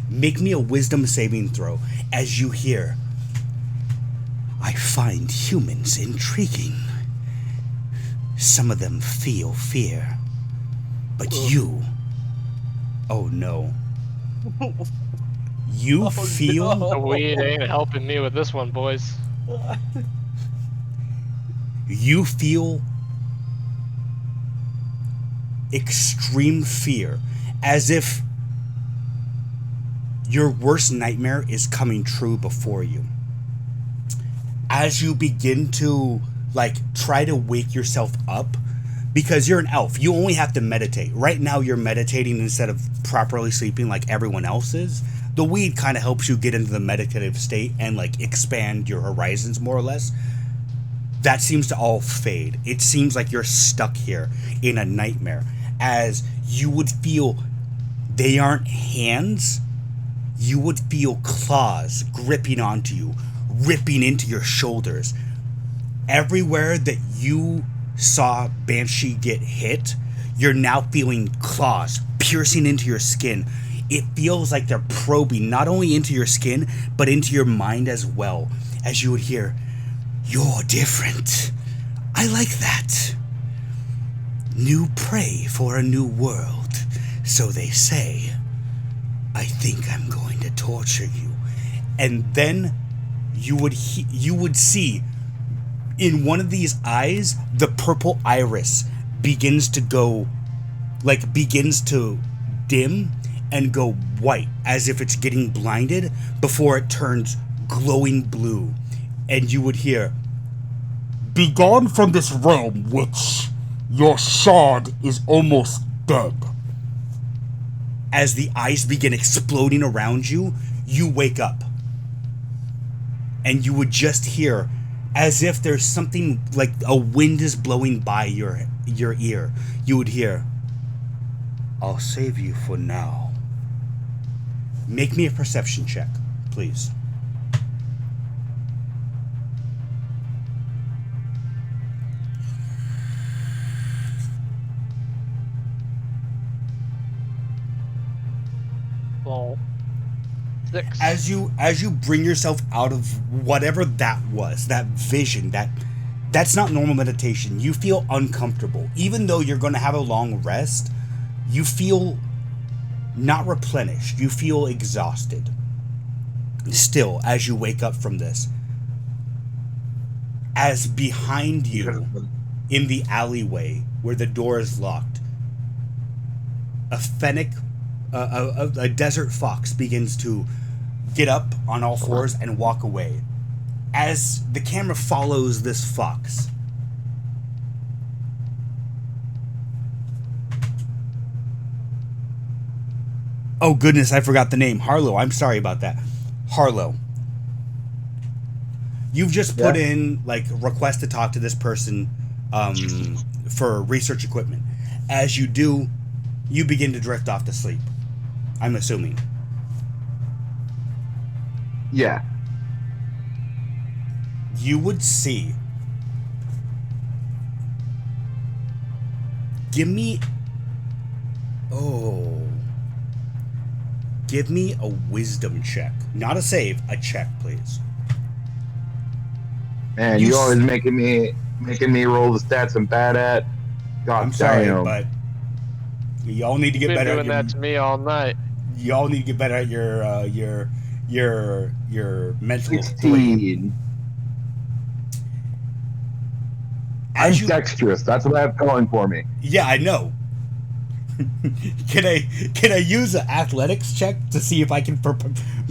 Make me a wisdom saving throw as you hear, I find humans intriguing. Some of them feel fear, but you, oh no. You feel The weed ain't helping me with this one, boys. you feel extreme fear, as if your worst nightmare is coming true before you. As you begin to try to wake yourself up, because you're an elf, you only have to meditate. Right now you're meditating instead of properly sleeping like everyone else is. The weed kind of helps you get into the meditative state and expand your horizons more or less. That seems to all fade. It seems like you're stuck here in a nightmare, as you would feel they aren't hands. You would feel claws gripping onto you, ripping into your shoulders. Everywhere that you saw Banshee get hit, you're now feeling claws piercing into your skin. It feels like they're probing not only into your skin, but into your mind as well, as you would hear, "You're different. I like that. New prey for a new world, so they say. I think I'm going to torture you." And then you would see in one of these eyes, the purple iris begins to dim and go white, as if it's getting blinded, before it turns glowing blue. And you would hear, "Be gone from this realm, witch. Your shard is almost dead." As the eyes begin exploding around you, you wake up. And you would just hear, as if there's something like a wind is blowing by your ear, you would hear, I'll save you for now. Make me a perception check, please. Well, 6. As you bring yourself out of whatever that was, that vision, that's not normal meditation. You feel uncomfortable. Even though you're going to have a long rest, you feel not replenished. You feel exhausted. Still, as you wake up from this, as behind you in the alleyway where the door is locked, a fennec, a desert fox begins to get up on all fours and walk away. As the camera follows this fox, oh goodness, I forgot the name. Harlow, I'm sorry about that. Harlow. You've just put in, like, request to talk to this person for research equipment. As you do, you begin to drift off to sleep. I'm assuming. Yeah. You would see. Give me a wisdom check. Not a save, a check, please. Man, you always making me roll the stats I'm bad at. God I'm sorry, damn. but y'all need to get You've been better doing that to me all night. y'all need to get better at your mental. 16. I'm As you, dexterous. That's what I have going for me. yeah, I know. Can I use an athletics check to see if I can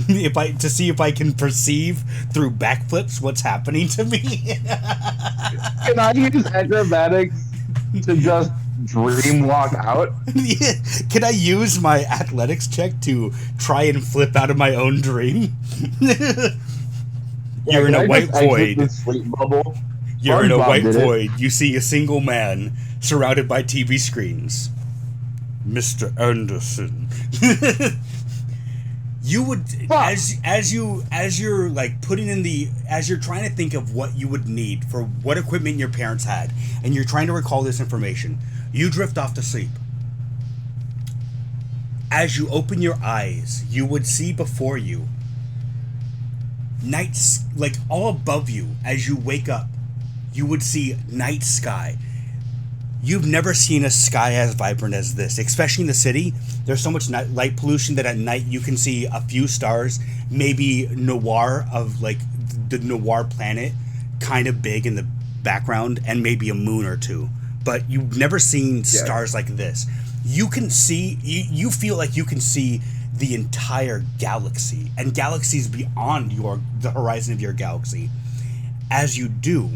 if I can perceive through backflips what's happening to me? Can I use acrobatics to just dream walk out? Can I use my athletics check to try and flip out of my own dream? You're in a white void. The sleep bubble. You're in a SpongeBob white did it. void. You see a single man surrounded by TV screens. Mr. Anderson. You would, as you're like putting in as you're trying to think of what you would need for what equipment your parents had, and you're trying to recall this information, you drift off to sleep. As you open your eyes, you would see before you nights, like all above you. As you wake up, you would see night sky. You've never seen a sky as vibrant as this, especially in the city. There's so much light pollution that at night you can see a few stars, maybe noir of like the noir planet, kind of big in the background, and maybe a moon or two. But you've never seen stars like this. You can see, you feel like you can see the entire galaxy and galaxies beyond the horizon of your galaxy. As you do,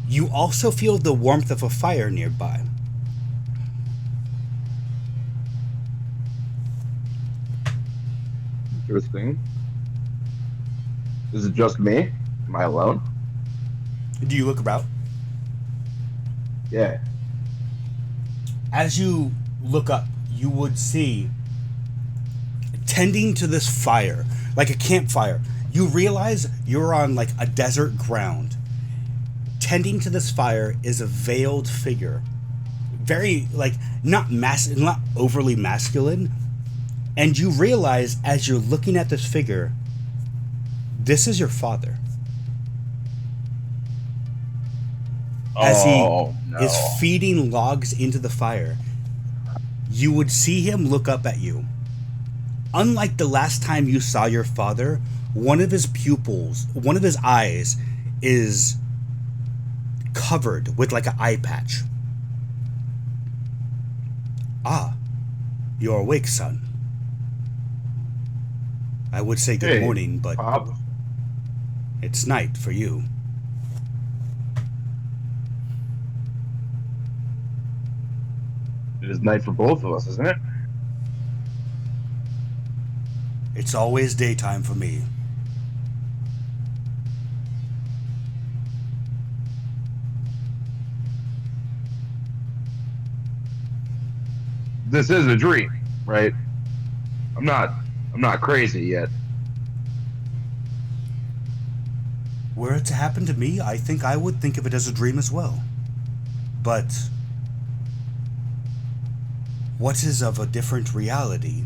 you also feel the warmth of a fire nearby. Interesting. Is it just me? Am I alone? Do you look about? Yeah. As you look up, you would see, tending to this fire, like a campfire, you realize you're on like a desert ground. Tending to this fire is a veiled figure, very like not overly masculine, and you realize as you're looking at this figure, this is your father. As he is feeding logs into the fire, you would see him look up at you. Unlike the last time you saw your father, one of his eyes is covered with like an eye patch. Ah, you're awake, son. I would say good morning, but Pop. it's night for you. It is night for both of us, isn't it? It's always daytime for me. this is a dream, right? I'm not crazy yet. Were it to happen to me, I think I would think of it as a dream as well. But what is of a different reality,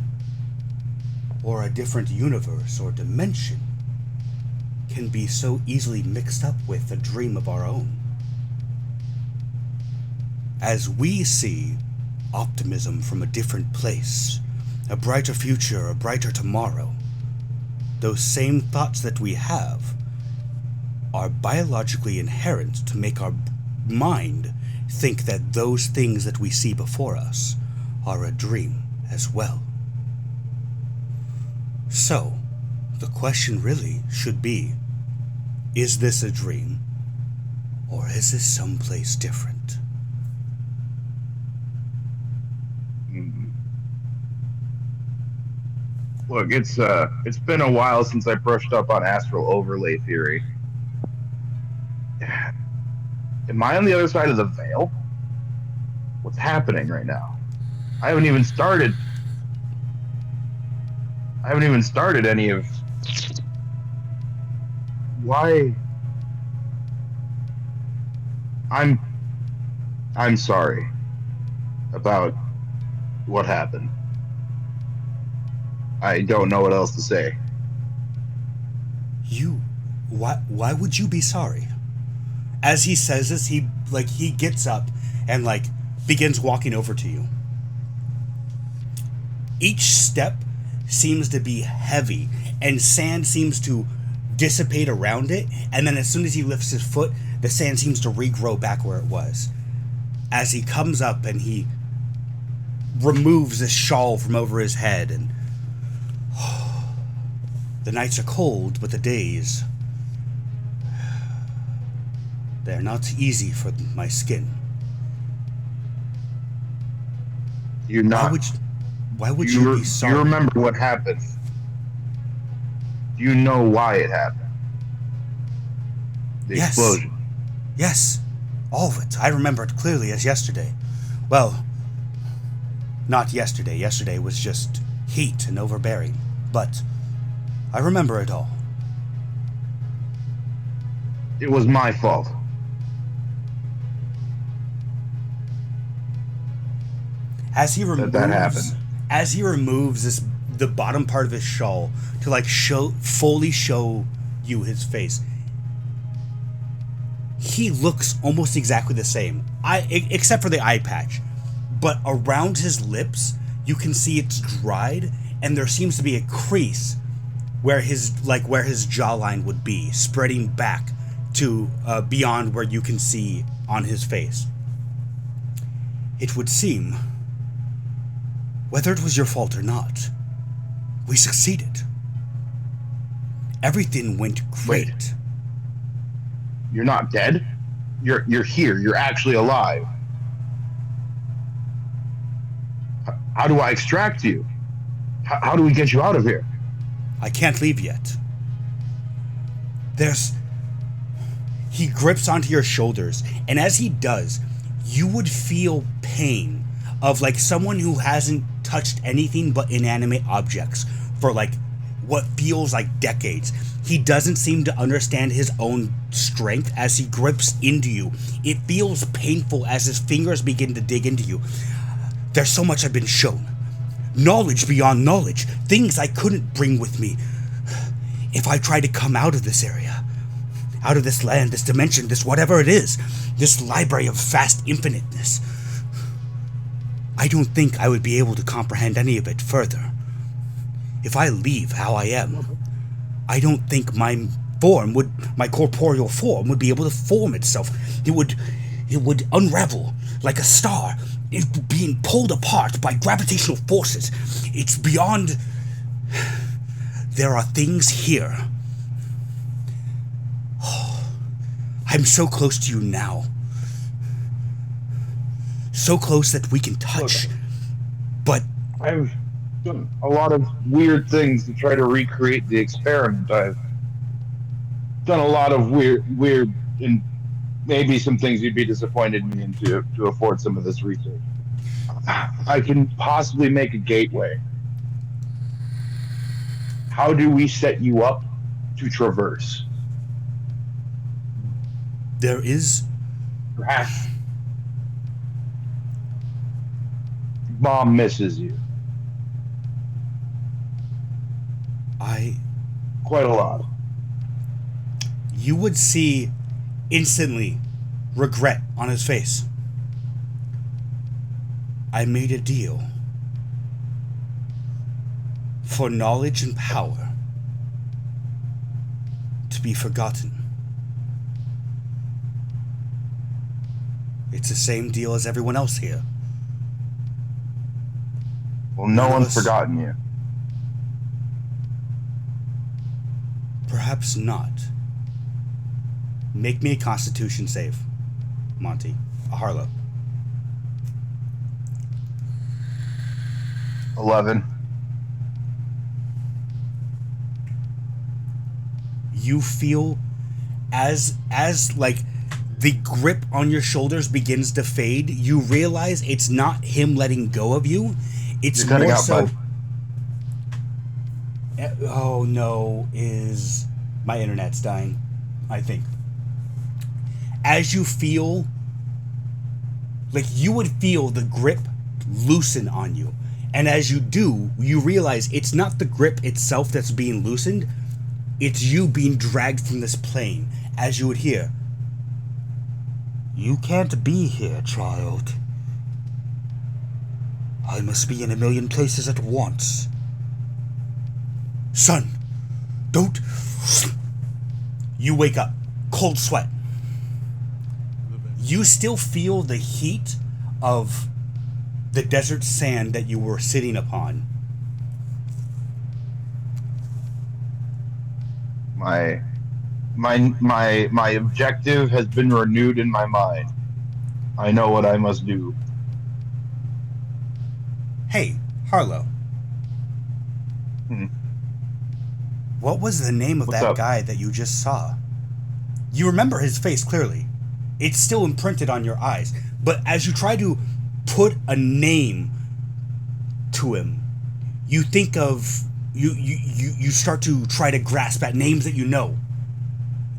or a different universe or dimension, can be so easily mixed up with a dream of our own? As we see optimism from a different place, a brighter future, a brighter tomorrow, those same thoughts that we have are biologically inherent to make our mind think that those things that we see before us are a dream as well. So, the question really should be, is this a dream, or is this someplace different? Look, it's been a while since I brushed up on astral overlay theory. Am I on the other side of the veil? What's happening right now? I haven't even started any of... Why? I'm sorry about what happened. I don't know what else to say. Why would you be sorry? As he says this, he gets up and begins walking over to you. Each step seems to be heavy, and sand seems to dissipate around it, and then as soon as he lifts his foot, the sand seems to regrow back where it was. As he comes up and he removes a shawl from over his head, and the nights are cold, but the days, they're not easy for my skin. You're not. Why would you be sorry? Do you remember what happened? Do you know why it happened? The explosion. Yes, all of it. I remember it clearly as yesterday. Well, not yesterday. Yesterday was just heat and overbearing. But I remember it all. It was my fault. As he removes that happened. As he removes the bottom part of his shawl to fully show you his face, he looks almost exactly the same. Except for the eye patch. But around his lips, you can see it's dried, and there seems to be a crease where his jawline would be, spreading back to beyond where you can see on his face. It would seem, whether it was your fault or not, we succeeded. Everything went great. Wait. You're not dead? You're here. You're actually alive. How do I extract you? How do we get you out of here? I can't leave yet. He grips onto your shoulders, and as he does, you would feel pain of someone who hasn't touched anything but inanimate objects for what feels like decades. He doesn't seem to understand his own strength as he grips into you. It feels painful as his fingers begin to dig into you. There's so much I've been shown. Knowledge beyond knowledge. Things I couldn't bring with me if I tried to come out of this area. Out of this land, this dimension, this whatever it is. This library of vast infiniteness. I don't think I would be able to comprehend any of it further. If I leave how I am, I don't think my corporeal form would be able to form itself. It would unravel like a star, being pulled apart by gravitational forces. It's beyond... There are things here. I'm so close to you now. So close that we can touch. But I've done a lot of weird things to try to recreate the experiment. I've done a lot of weird, and maybe some things you'd be disappointed in me to afford some of this research. I can possibly make a gateway. How do we set you up to traverse? There is. Perhaps mom misses you quite a lot. You would see instantly regret on his face. I made a deal for knowledge and power to be forgotten. It's the same deal as everyone else here. Well, no None of one's us- forgotten you. Perhaps not. Make me a constitution save, Monty. Harlow. 11. You feel as like the grip on your shoulders begins to fade, you realize it's not him letting go of you. It's You're cutting more out, so. bud. Oh no, is my internet's dying, I think. As you feel, like you would feel the grip loosen on you. And as you do, you realize it's not the grip itself that's being loosened, it's you being dragged from this plane. As you would hear, "You can't be here, child. I must be in a million places at once. Son, don't..." You wake up, cold sweat. You still feel the heat of the desert sand that you were sitting upon. My objective has been renewed in my mind. I know what I must do. Hey, Harlow. Hmm. What was the name of What's that up? guy that you just saw? You remember his face clearly. It's still imprinted on your eyes. But as you try to put a name to him, you think of... You start to try to grasp at names that you know.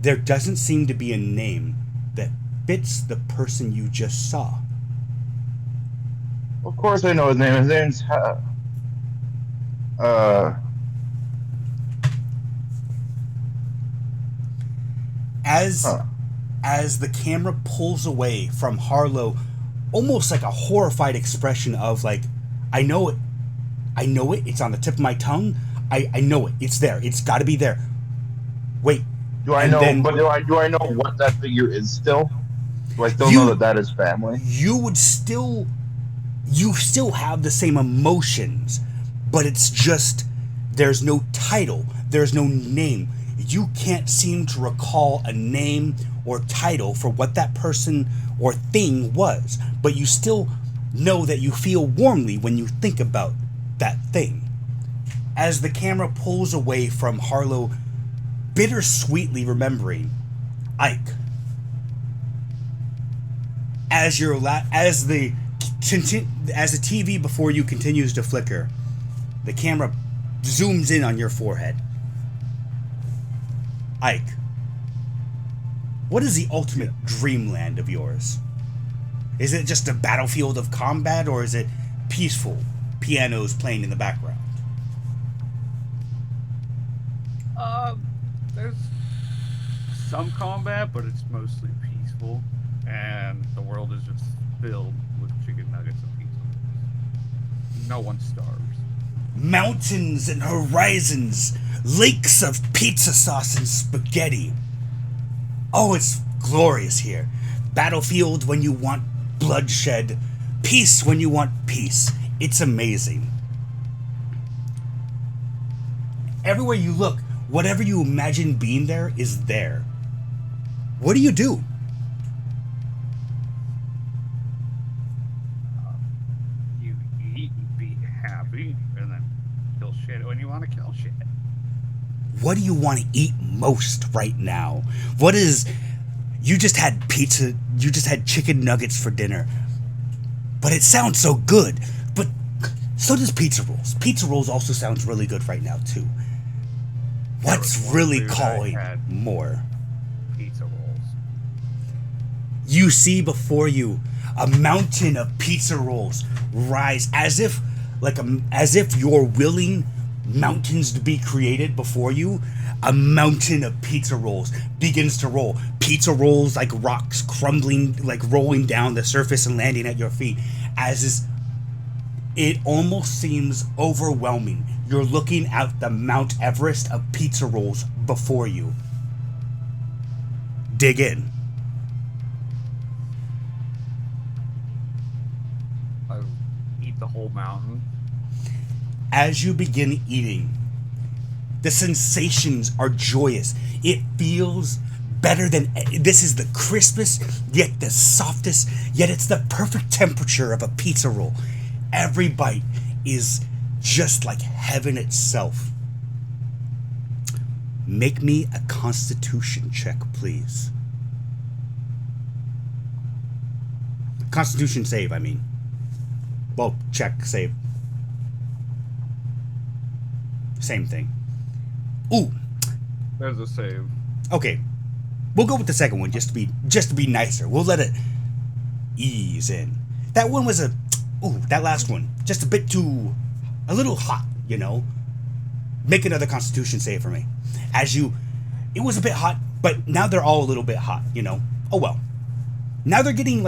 There doesn't seem to be a name that fits the person you just saw. Of course I know his name. His name's As the camera pulls away from Harlow, almost like a horrified expression of like, I know it, it's on the tip of my tongue, I know it, it's there, it's got to be there. Wait, do I and know? then- But do I know what that figure is still? Do I still You- know that is family? you still have the same emotions, but it's just there's no title, there's no name. You can't seem to recall a name or title for what that person or thing was, but you still know that you feel warmly when you think about that thing. As the camera pulls away from Harlow, bittersweetly remembering Ike. As the TV before you continues to flicker, the camera zooms in on your forehead. Ike, what is the ultimate dreamland of yours? Is it just a battlefield of combat, or is it peaceful, pianos playing in the background? There's some combat, but it's mostly peaceful, and the world is just filled with chicken nuggets and pizza. No one starves. Mountains and horizons, lakes of pizza sauce and spaghetti. Oh, it's glorious here. Battlefield when you want bloodshed, peace when you want peace. It's amazing. Everywhere you look, whatever you imagine being there is there. What do you do? You eat and be happy, and then kill shit when you want to kill shit. What do you want to eat most right now? What is... You just had pizza, you just had chicken nuggets for dinner. but it sounds so good. But so does pizza rolls. Pizza rolls also sounds really good right now too. What's There was one really food I calling had. more? Pizza rolls. You see before you a mountain of pizza rolls rise as if you're willing mountains to be created before you. A mountain of pizza rolls begins to roll. Pizza rolls like rocks crumbling, like rolling down the surface and landing at your feet. It almost seems overwhelming. You're looking at the Mount Everest of pizza rolls before you. Dig in. I eat the whole mountain. As you begin eating, the sensations are joyous. It feels better than this is the crispest, yet the softest, yet it's the perfect temperature of a pizza roll. Every bite is just like heaven itself. Make me a constitution check, please. Constitution save, I mean. Well, check, save. Same thing. Ooh, There's a save. okay. We'll go with the second one just to be nicer. We'll let it ease in. That one was that last one just a little hot, you know. Make another Constitution save for me. It was a bit hot, but now they're all a little bit hot, you know. Oh well. Now they're getting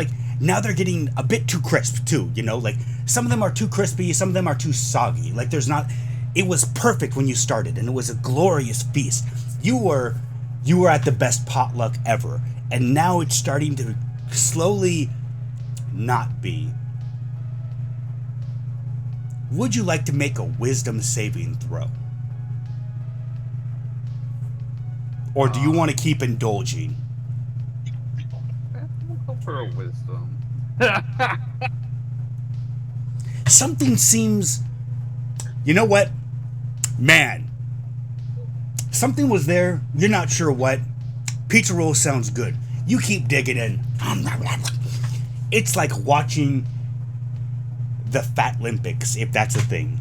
a bit too crisp too, you know. Like some of them are too crispy, some of them are too soggy. Like it was perfect when you started, and it was a glorious feast. You were at the best potluck ever, and now it's starting to slowly not be. Would you like to make a wisdom saving throw? Or do you want to keep indulging? We'll go for a wisdom. Something seems... You know what? Man. Something was there. You're not sure what. Pizza roll sounds good. You keep digging in. It's like watching the Fat Olympics, if that's a thing.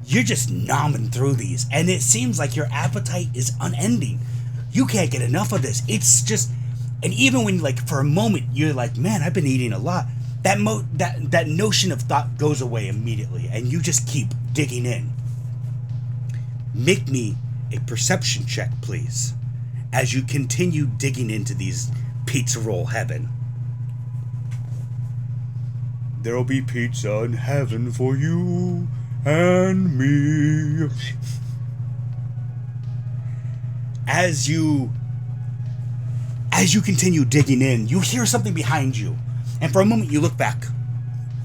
You're just nomming through these, and it seems like your appetite is unending. You can't get enough of this. It's just, and even when like for a moment you're like, man, I've been eating a lot. That notion of thought goes away immediately, and you just keep digging in. Make me a perception check, please, as you continue digging into these pizza roll heaven. There'll be pizza in heaven for you and me. As you continue digging in, you hear something behind you, and for a moment you look back.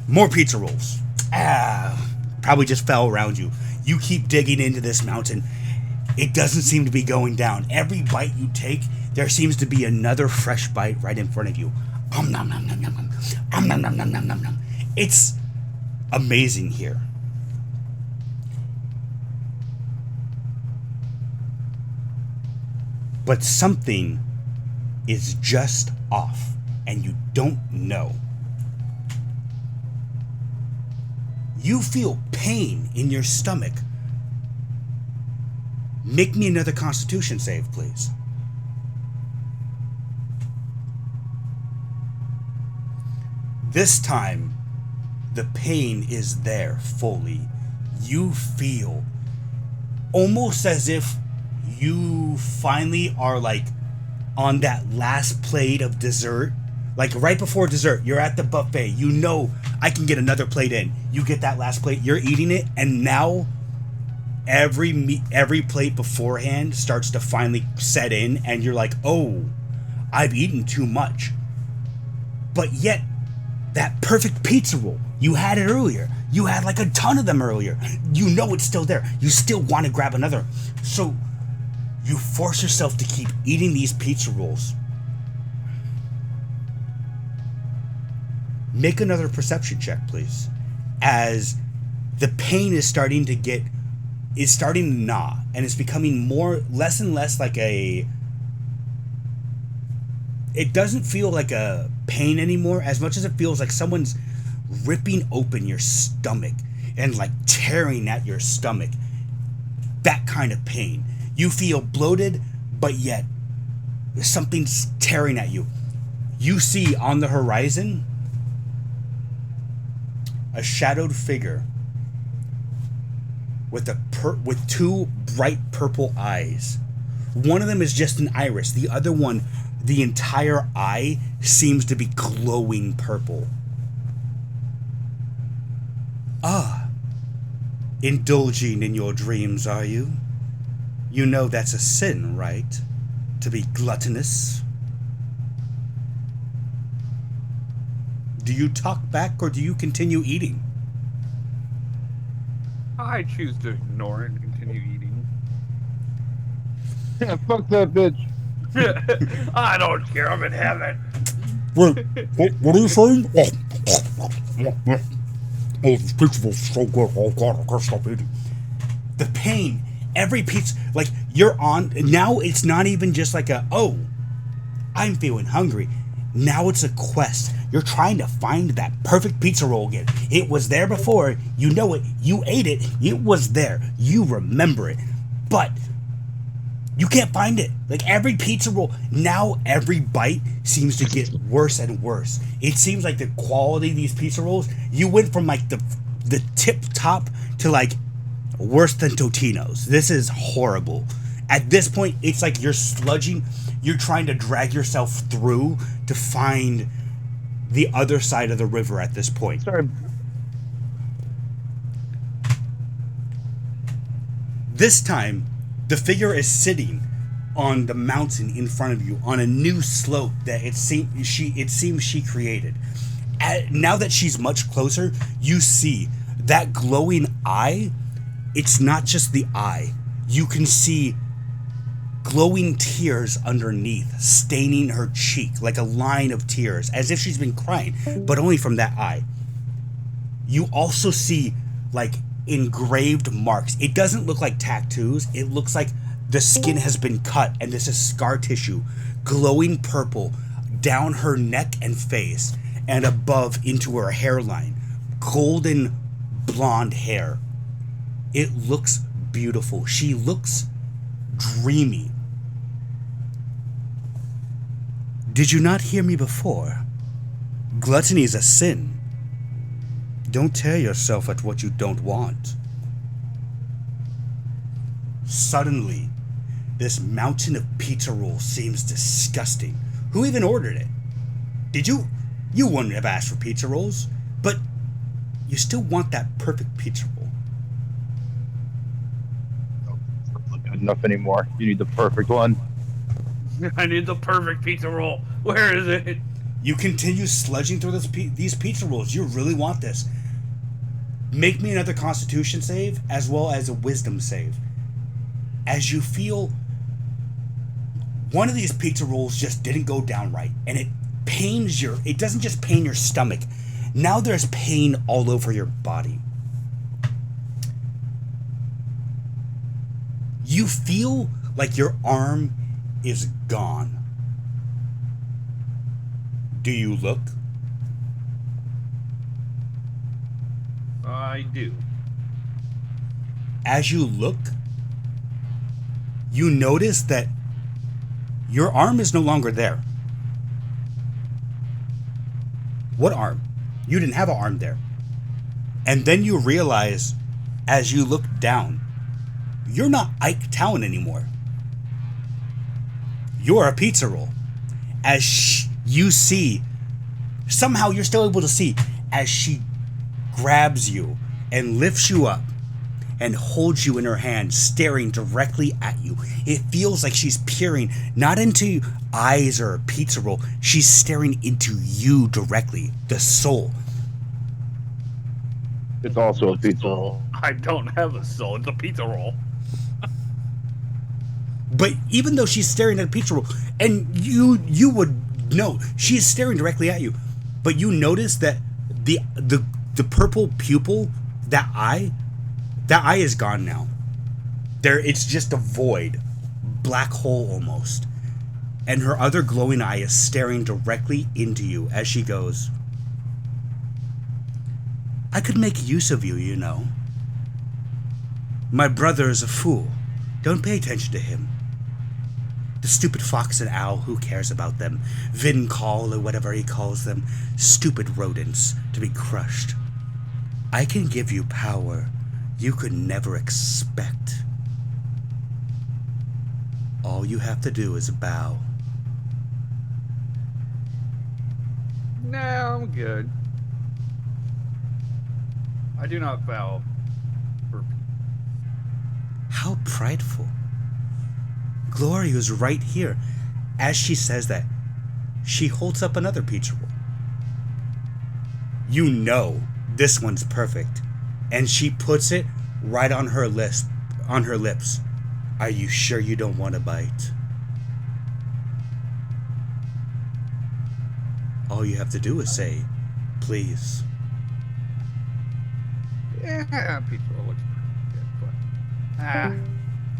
More pizza rolls. Probably just fell around you. You keep digging into this mountain. It doesn't seem to be going down. Every bite you take, there seems to be another fresh bite right in front of you. It's amazing here. But something is just off, and you don't know. You feel pain in your stomach. Make me another Constitution save, please. This time, the pain is there fully. You feel almost as if you finally are like on that last plate of dessert. Like right before dessert, you're at the buffet. You know, I can get another plate in. You get that last plate, you're eating it, and now every plate beforehand starts to finally set in, and you're like, oh, I've eaten too much. But yet, that perfect pizza roll, you had it earlier. You had like a ton of them earlier. You know it's still there. You still want to grab another. So you force yourself to keep eating these pizza rolls. Make another perception check, please. As the pain is starting to gnaw, and it's becoming less and less like a it doesn't feel like a pain anymore as much as it feels like someone's ripping open your stomach and like tearing at your stomach. That kind of pain. You feel bloated, but yet something's tearing at you. You see on the horizon a shadowed figure with with two bright purple eyes. One of them is just an iris. The other one, the entire eye seems to be glowing purple. Ah, indulging in your dreams, are you? You know that's a sin, right? To be gluttonous. Do you talk back or do you continue eating? I choose to ignore it and continue eating. Yeah, fuck that bitch. I don't care. I'm in heaven. Wait, what are you saying? Oh, this pizza was so good. Oh god, I can't stop eating. The pain, every pizza, like you're on, now it's not even just like oh, I'm feeling hungry. Now it's a quest. You're trying to find that perfect pizza roll again. It was there before, you know it, you ate it, it was there, you remember it. But you can't find it. Like every pizza roll, now every bite seems to get worse and worse. It seems like the quality of these pizza rolls, you went from like the tip top to like worse than Totino's. This is horrible. At this point, it's like you're sludging, you're trying to drag yourself through to find the other side of the river at this point. Sorry. This time, the figure is sitting on the mountain in front of you on a new slope that it seems she created. Now that she's much closer, you see that glowing eye. It's not just the eye. You can see glowing tears underneath, staining her cheek like a line of tears, as if she's been crying, but only from that eye. You also see like engraved marks. It doesn't look like tattoos. It looks like the skin has been cut and this is scar tissue, glowing purple down her neck and face and above into her hairline. Golden blonde hair. It looks beautiful. She looks dreamy. Did you not hear me before? Gluttony is a sin. Don't tear yourself at what you don't want. Suddenly, this mountain of pizza roll seems disgusting. Who even ordered it? Did you? You wouldn't have asked for pizza rolls, but you still want that perfect pizza roll. Not good enough anymore. You need the perfect one. I need the perfect pizza roll. Where is it? You continue sludging through these pizza rolls. You really want this. Make me another Constitution save as well as a Wisdom save. As you feel one of these pizza rolls just didn't go down right, and it pains it doesn't just pain your stomach. Now there's pain all over your body. You feel like your arm is gone. Do you look? I do. As you look, you notice that your arm is no longer there. What arm? You didn't have an arm there. And then you realize, as you look down, you're not Ike Town anymore. You're a pizza roll. As you see, somehow you're still able to see, as she grabs you and lifts you up and holds you in her hand, staring directly at you. It feels like she's peering not into eyes or a pizza roll. She's staring into you directly, the soul. It's also a pizza roll. I don't have a soul. It's a pizza roll. But even though she's staring at a pizza roll, and you would know she's staring directly at you, but you notice that the purple pupil, that eye is gone now. It's just a void, black hole almost. and her other glowing eye is staring directly into you as she goes, I could make use of you, you know. My brother is a fool. Don't pay attention to him. The stupid fox and owl, who cares about them? Vincall or whatever he calls them. Stupid rodents to be crushed. I can give you power you could never expect. All you have to do is bow. Nah, I'm good. I do not bow. How prideful. Gloria is right here. As she says that, she holds up another pizza roll. You know this one's perfect. And she puts it right on her lips. Are you sure you don't want a bite? All you have to do is say, please. Yeah, pizza roll looks pretty good,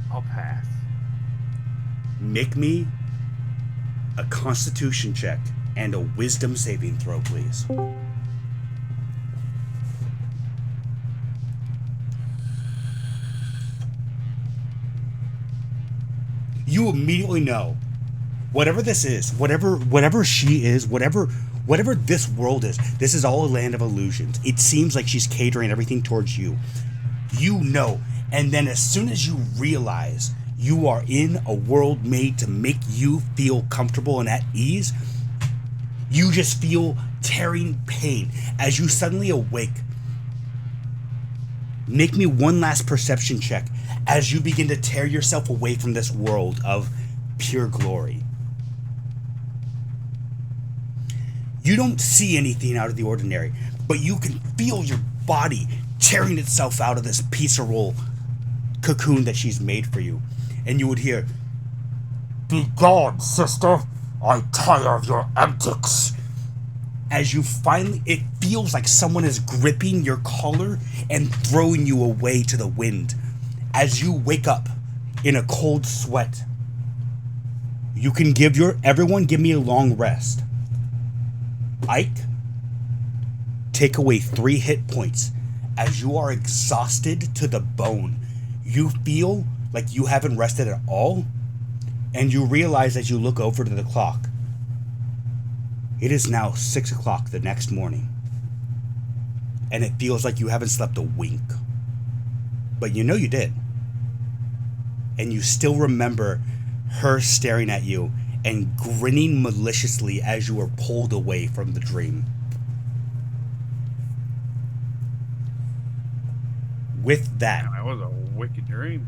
but I'll pass. Make me a constitution check and a wisdom saving throw, please. You immediately know whatever this is, whatever she is, whatever this world is, this is all a land of illusions. It seems like she's catering everything towards you. You know, and then as soon as you realize you are in a world made to make you feel comfortable and at ease, you just feel tearing pain as you suddenly awake. Make me one last perception check as you begin to tear yourself away from this world of pure glory. You don't see anything out of the ordinary, but you can feel your body tearing itself out of this pizza roll cocoon that she's made for you. And you would hear, "Be gone, sister. I tire of your antics." As you finally, it feels like someone is gripping your collar and throwing you away to the wind. As you wake up in a cold sweat, you can everyone give me a long rest. Ike, take away 3 hit points as you are exhausted to the bone. You feel like you haven't rested at all, and you realize as you look over to the clock, it is now 6 o'clock the next morning, and it feels like you haven't slept a wink. But you know you did. And you still remember her staring at you and grinning maliciously as you were pulled away from the dream. With that, That was a wicked dream.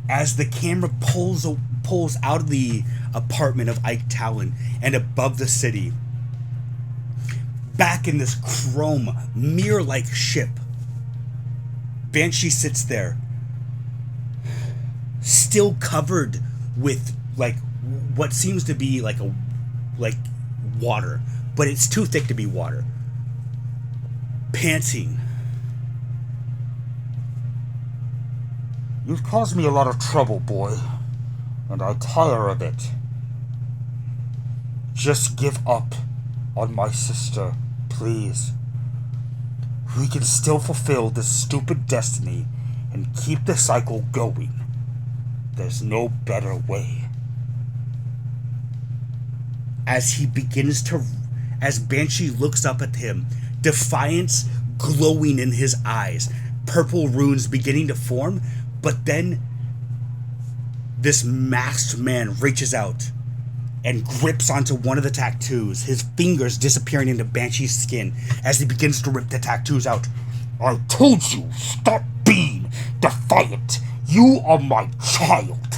as the camera pulls out of the apartment of Ike Talon and above the city, back in this chrome mirror-like ship, Banshee sits there, still covered with like what seems to be like water, but it's too thick to be water. Panting. You've caused me a lot of trouble, boy, and I tire of it. Just give up on my sister, please. We can still fulfill this stupid destiny and keep the cycle going. There's no better way. As Banshee looks up at him, defiance glowing in his eyes, purple runes beginning to form, but then this masked man reaches out and grips onto one of the tattoos, his fingers disappearing into Banshee's skin as he begins to rip the tattoos out. I told you, stop being defiant. You are my child.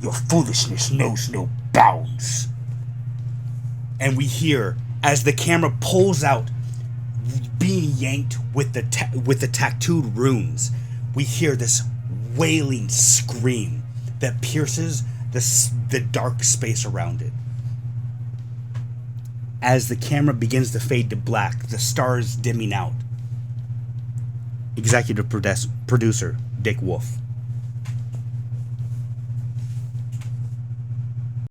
Your foolishness knows no bounds. And we hear, as the camera pulls out, being yanked with the tattooed runes, we hear this wailing scream that pierces the dark space around it. As the camera begins to fade to black, the stars dimming out. Executive producer, Dick Wolf.